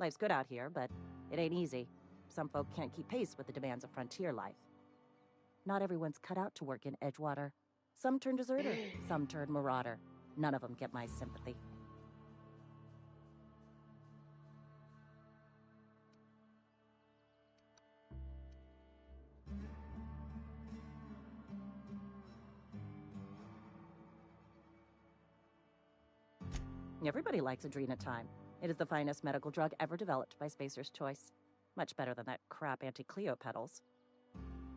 Life's good out here, but it ain't easy. Some folk can't keep pace with the demands of frontier life. Not everyone's cut out to work in Edgewater. Some turn deserter, some turn marauder. None of them get my sympathy. Everybody likes Adrenatime. It is the finest medical drug ever developed by Spacer's Choice. Much better than that crap anti-Cleo pedals.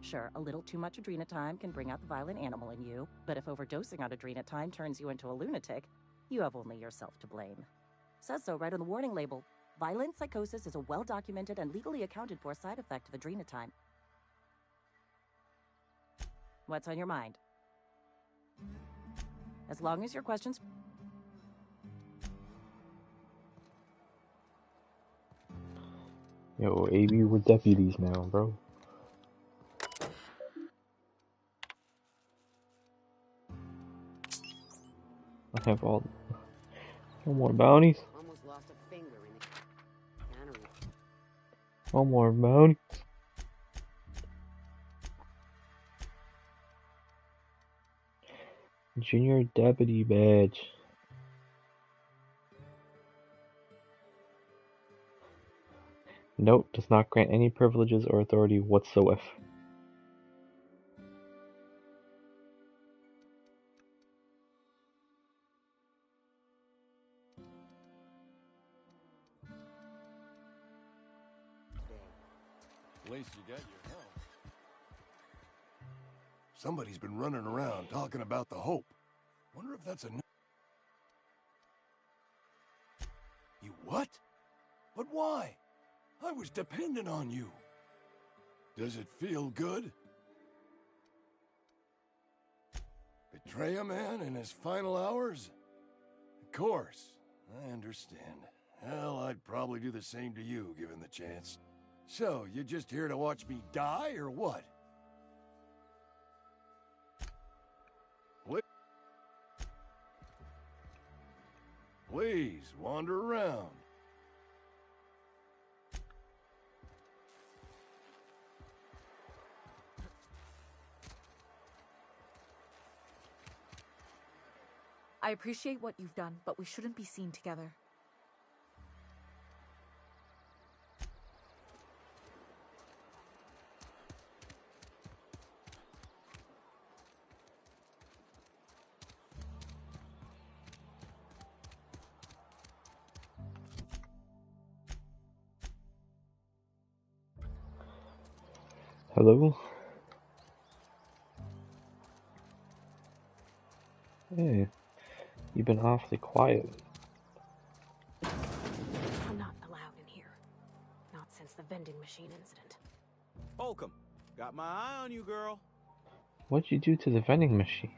Sure, a little too much Adrenatime can bring out the violent animal in you, but if overdosing on Adrenatime turns you into a lunatic, you have only yourself to blame. Says so right on the warning label. Violent psychosis is a well-documented and legally accounted for side effect of Adrenatime. What's on your mind? As long as your questions... Yo, AB, we're deputies now, bro. I have all... No more bounties. Almost lost a finger in the cannery. No more bounties. Junior deputy badge. Note, does not grant any privileges or authority whatsoever. At least you got your help. Somebody's been running around talking about the Hope. Wonder if that's a... You what? But why? I was dependent on you. Does it feel good? Betray a man in his final hours? Of course, I understand. Hell, I'd probably do the same to you, given the chance. So, you just here to watch me die, or what? Please, wander around. I appreciate what you've done, but we shouldn't be seen together. Hello? Hey, you've been awfully quiet. I'm not allowed in here. Not since the vending machine incident. Holcomb, got my eye on you, girl. What'd you do to the vending machine?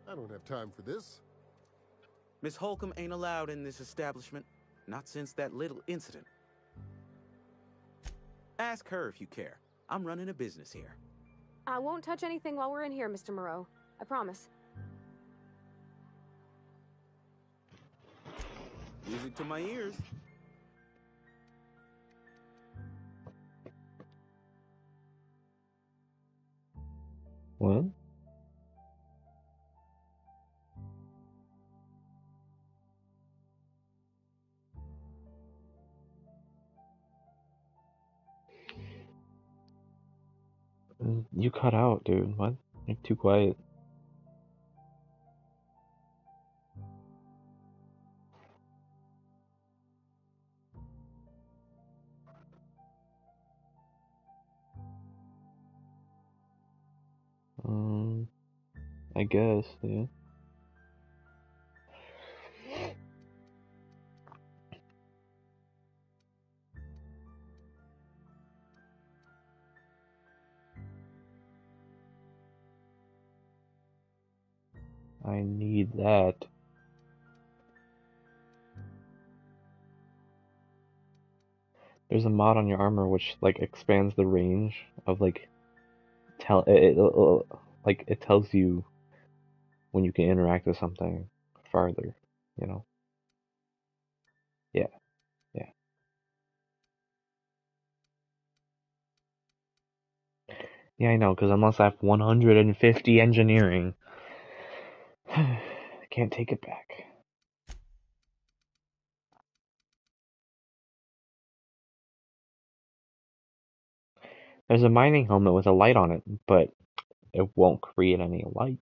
I don't have time for this. Miss Holcomb ain't allowed in this establishment. Not since that little incident. Ask her if you care. I'm running a business here. I won't touch anything while we're in here, Mr. Moreau. I promise. Music to my ears. What? You cut out, dude. What? You're too quiet. I guess, yeah. I need that. There's a mod on your armor which like expands the range of like like it tells you when you can interact with something farther, you know. Yeah. Yeah. Yeah, I know, because unless I have 150 engineering, I can't take it back. There's a mining helmet with a light on it, but it won't create any light.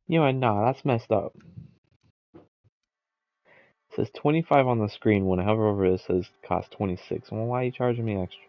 You know what? Nah, that's messed up. It says 25 on the screen. When I hover over it, it says cost 26. Well, why are you charging me extra?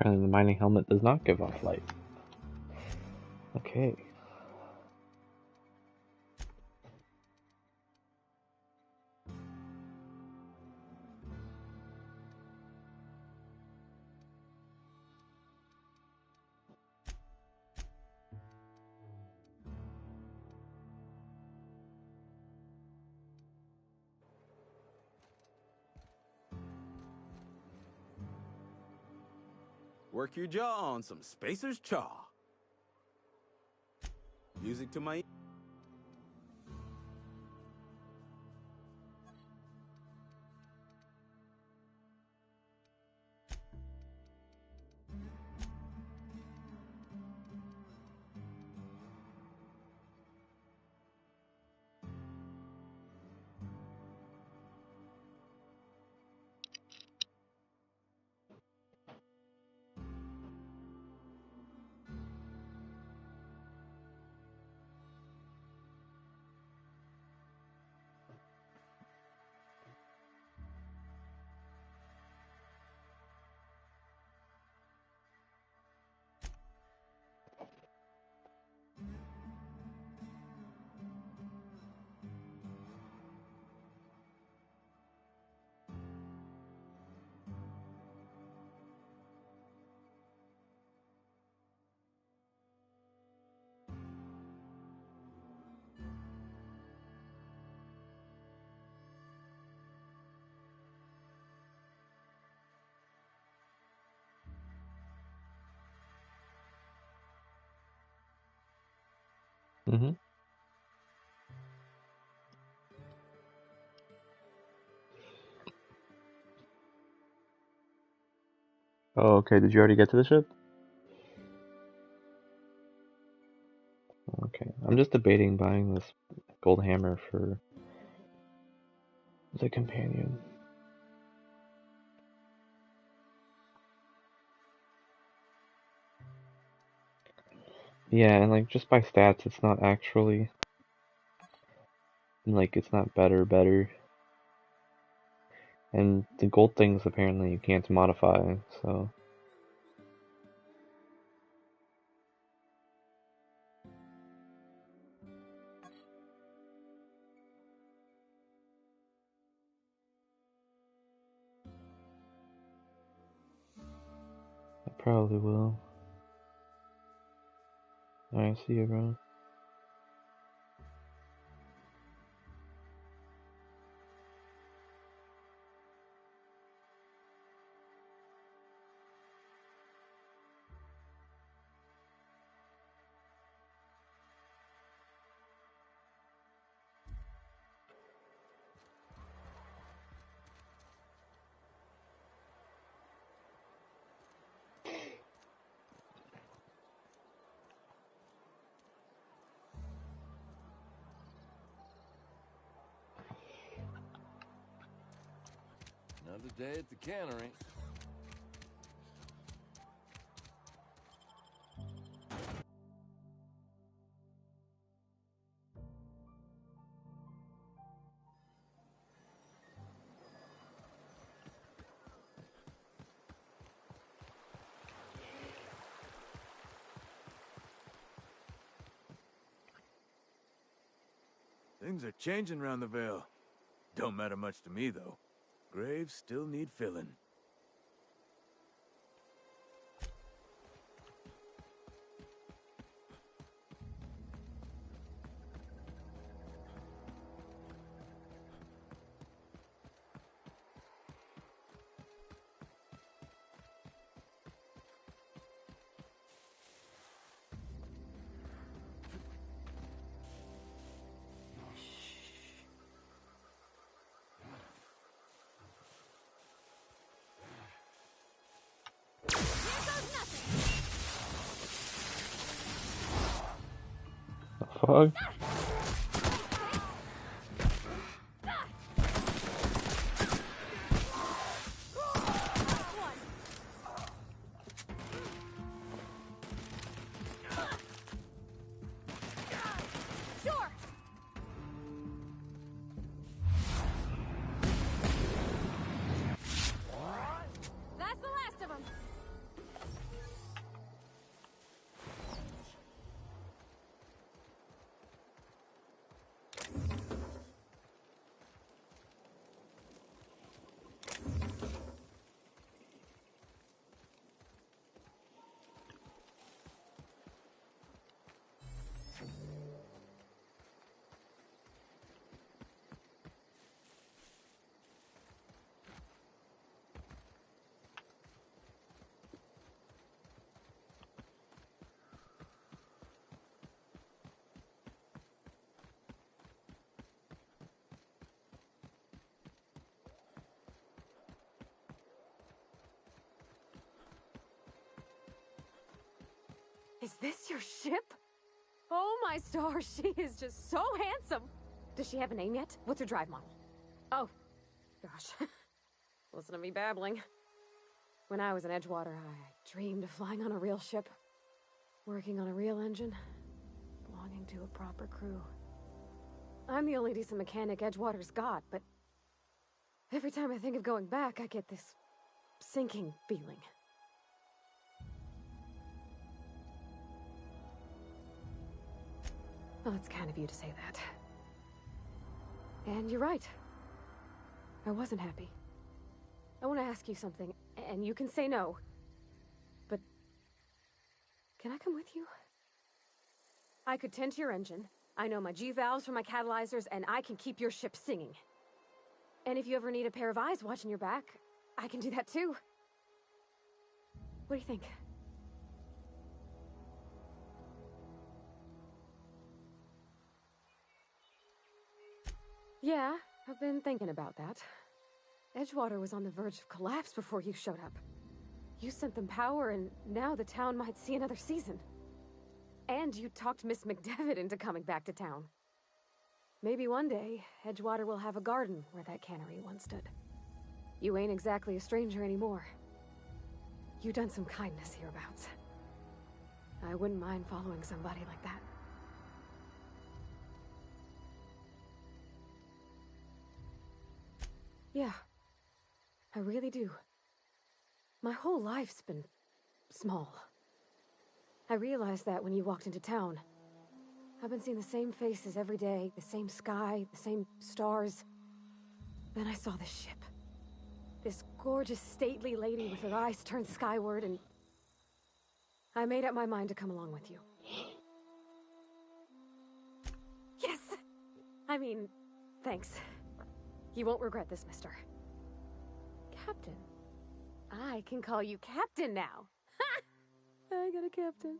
Apparently the mining helmet does not give off light. Okay. Work your jaw on some Spacer's Chaw. Music to my... Mm-hmm. Oh, okay. Did you already get to the ship? Okay. I'm just debating buying this gold hammer for the companion. Yeah, and like just by stats, it's not actually like it's not better. And the gold things apparently you can't modify, so I probably will. Alright, see you, bro. Another day at the cannery. Things are changing round the Vale. Don't matter much to me, though. Graves still need filling. The fuck? That's the last of them. Is this your ship? Oh my stars, she is just so handsome. Does she have a name yet? What's her drive model? Oh, gosh. Listen to me babbling. When I was in Edgewater, I dreamed of flying on a real ship, working on a real engine, belonging to a proper crew. I'm the only decent mechanic Edgewater's got, but every time I think of going back, I get this sinking feeling. Well, it's kind of you to say that. And you're right. I wasn't happy. I want to ask you something, and you can say no. But can I come with you? I could tend to your engine. I know my G-valves for my catalyzers, and I can keep your ship singing. And if you ever need a pair of eyes watching your back, I can do that too. What do you think? Yeah, I've been thinking about that. Edgewater was on the verge of collapse before you showed up. You sent them power, and now the town might see another season. And you talked Miss McDevitt into coming back to town. Maybe one day, Edgewater will have a garden where that cannery once stood. You ain't exactly a stranger anymore. You've done some kindness hereabouts. I wouldn't mind following somebody like that. Yeah, I really do. My whole life's been small. I realized that when you walked into town. I've been seeing the same faces every day, the same sky, the same stars. Then I saw this ship. This gorgeous, stately lady with her eyes turned skyward, and I made up my mind to come along with you. Yes! I mean, thanks. You won't regret this, mister. Captain. I can call you Captain now. Ha! I got a captain.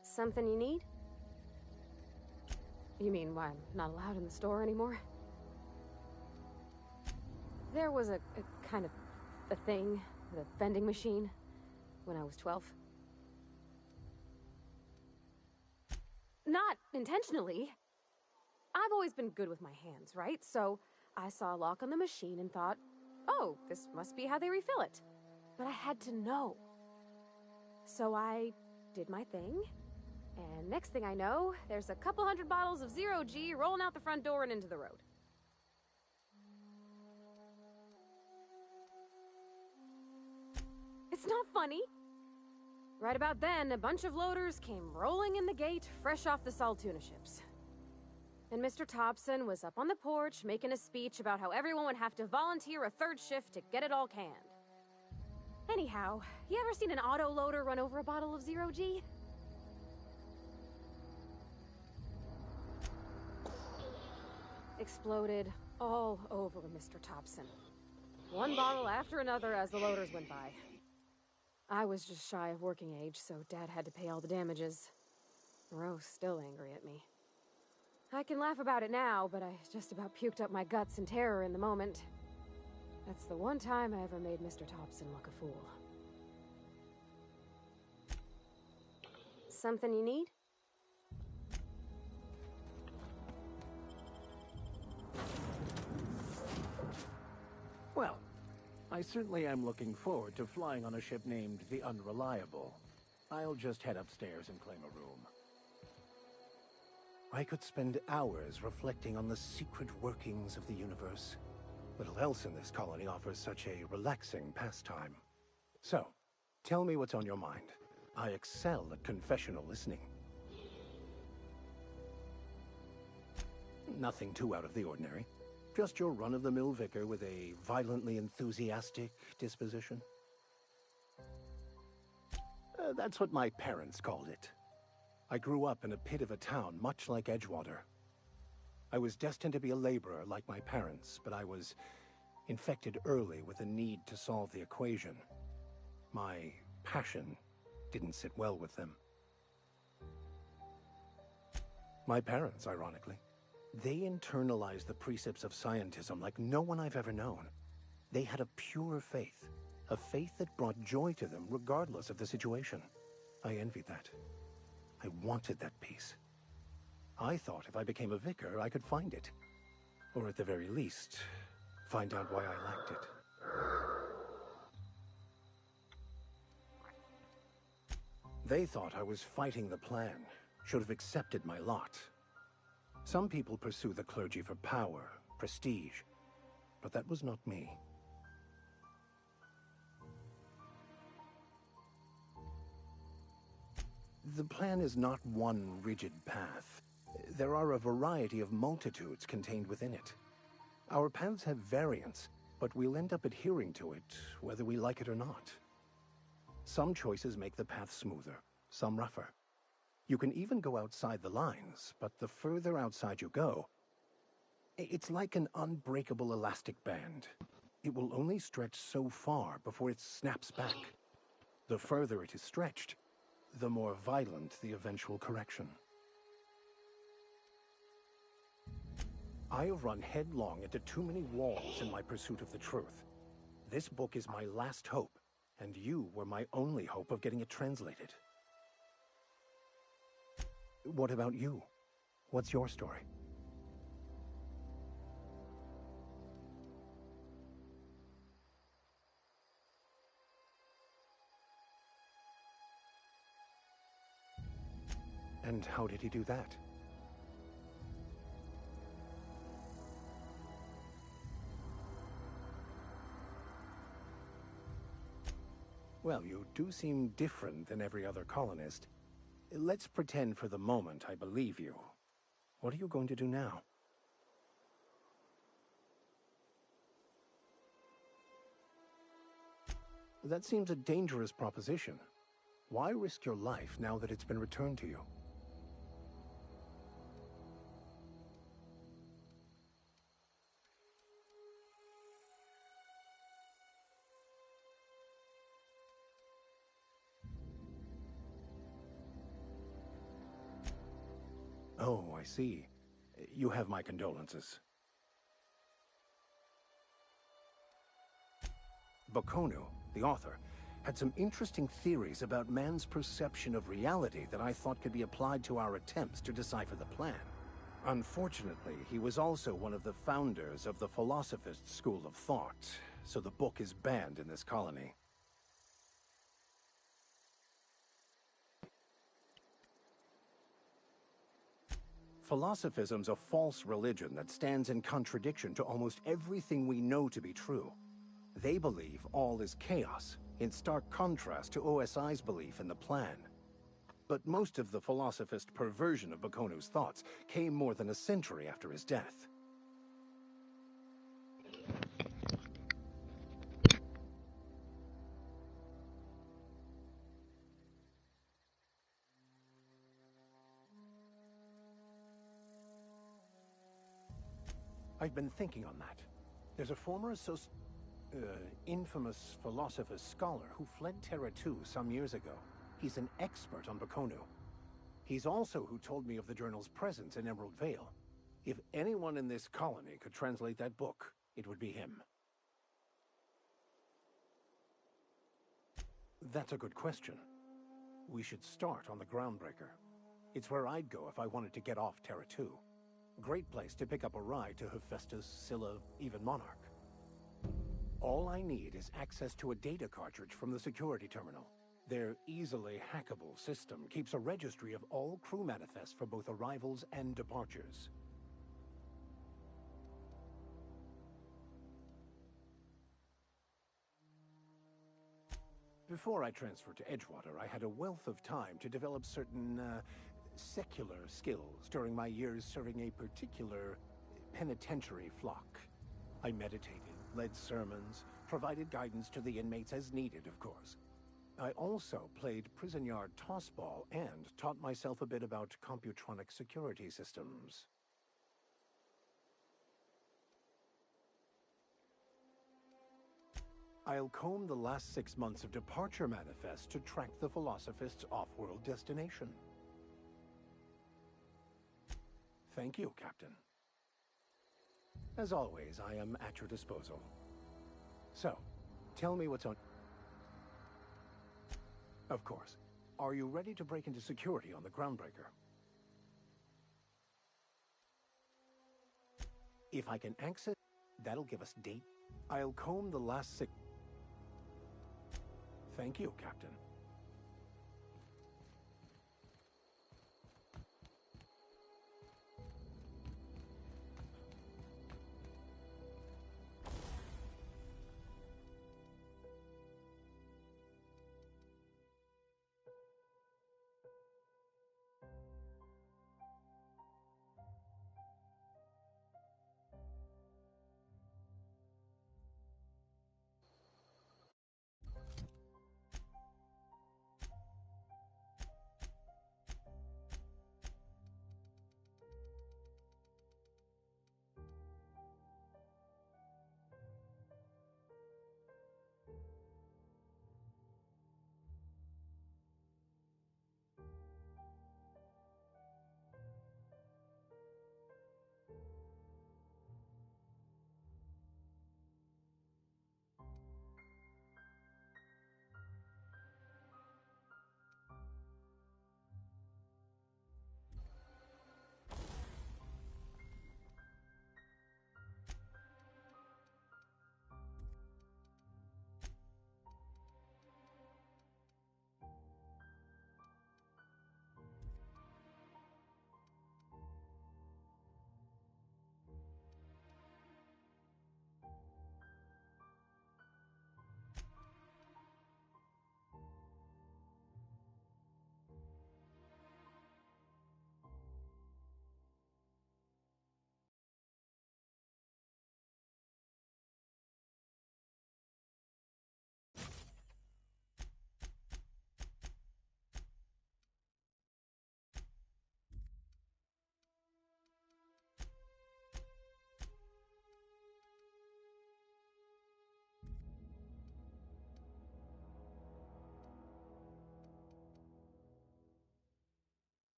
Something you need? You mean why I'm not allowed in the store anymore? There was a kind of a thing with a vending machine when I was 12. Not intentionally. I've always been good with my hands, right? So I saw a lock on the machine and thought, oh, this must be how they refill it. But I had to know. So I did my thing, and next thing I know, there's a couple hundred bottles of Zero G rolling out the front door and into the road. It's not funny. Right about then, a bunch of loaders came rolling in the gate, fresh off the Saltuna ships. And Mr. Thompson was up on the porch making a speech about how everyone would have to volunteer a third shift to get it all canned. Anyhow, you ever seen an auto loader run over a bottle of Zero G? Exploded all over Mr. Thompson. One bottle after another as the loaders went by. I was just shy of working age, so Dad had to pay all the damages. Rose still angry at me. I can laugh about it now, but I just about puked up my guts in terror in the moment. That's the one time I ever made Mr. Thompson look a fool. Something you need? Well, I certainly am looking forward to flying on a ship named the Unreliable. I'll just head upstairs and claim a room. I could spend hours reflecting on the secret workings of the universe. Little else in this colony offers such a relaxing pastime. So, tell me what's on your mind. I excel at confessional listening. Nothing too out of the ordinary. Just your run-of-the-mill vicar with a violently enthusiastic disposition. That's what my parents called it. I grew up in a pit of a town much like Edgewater. I was destined to be a laborer like my parents, but I was infected early with a need to solve the equation. My passion didn't sit well with them. My parents, ironically. They internalized the precepts of scientism like no one I've ever known. They had a pure faith, A faith that brought joy to them regardless of the situation. I envied that. I wanted that peace. I thought if I became a vicar, I could find it. Or at the very least, find out why I lacked it. They thought I was fighting the plan, should have accepted my lot. Some people pursue the clergy for power, prestige, but that was not me. The plan is not one rigid path. There are a variety of multitudes contained within it. Our paths have variance, but we'll end up adhering to it, whether we like it or not. Some choices make the path smoother, some rougher. You can even go outside the lines, but the further outside you go, it's like an unbreakable elastic band. It will only stretch so far before it snaps back. The further it is stretched, the more violent the eventual correction. I have run headlong into too many walls in my pursuit of the truth. This book is my last hope, and you were my only hope of getting it translated. What about you? What's your story? And how did he do that? Well, you do seem different than every other colonist. Let's pretend for the moment I believe you. What are you going to do now? That seems a dangerous proposition. Why risk your life now that it's been returned to you? Oh, I see. You have my condolences. Bokonu, the author, had some interesting theories about man's perception of reality that I thought could be applied to our attempts to decipher the plan. Unfortunately, he was also one of the founders of the Philosophist school of thought, so the book is banned in this colony. Philosophism's a false religion that stands in contradiction to almost everything we know to be true. They believe all is chaos, in stark contrast to OSI's belief in the plan. But most of the philosophist perversion of Bokonu's thoughts came more than a century after his death. I've been thinking on that. There's a former infamous Philosophist scholar who fled Terra 2 some years ago. He's an expert on Bokonu. He's also who told me of the journal's presence in Emerald Vale. If anyone in this colony could translate that book, it would be him. That's a good question. We should start on the Groundbreaker. It's where I'd go if I wanted to get off Terra 2. Great place to pick up a ride to Hephaestus, Scylla, even Monarch. All I need is access to a data cartridge from the security terminal. Their easily hackable system keeps a registry of all crew manifests for both arrivals and departures. Before I transferred to Edgewater, I had a wealth of time to develop certain, secular skills during my years serving a particular penitentiary flock. I meditated, led sermons, provided guidance to the inmates as needed, of course. I also played prison yard tossball and taught myself a bit about computronic security systems. I'll comb the last 6 months of departure manifest to track the Philosophist's off-world destination. Thank you, Captain. As always, I am at your disposal. So, tell me what's on... Of course. Are you ready to break into security on the Groundbreaker? If I can access, that'll give us date. I'll comb the last six. Thank you, Captain.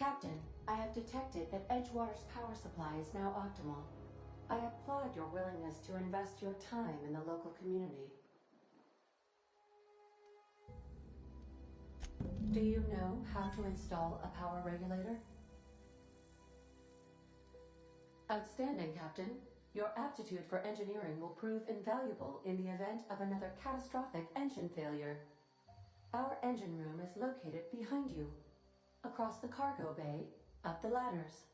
Captain, I have detected that Edgewater's power supply is now optimal. I applaud your willingness to invest your time in the local community. Do you know how to install a power regulator? Outstanding, Captain. Your aptitude for engineering will prove invaluable in the event of another catastrophic engine failure. Our engine room is located behind you, across the cargo bay, up the ladders.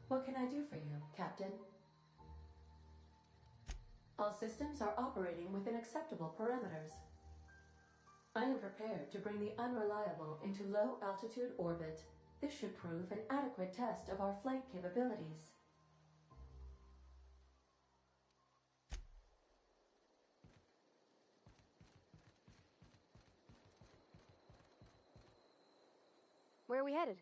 What can I do for you, Captain? All systems are operating within acceptable parameters. I am prepared to bring the unreliable into low-altitude orbit. This should prove an adequate test of our flight capabilities. Where are we headed?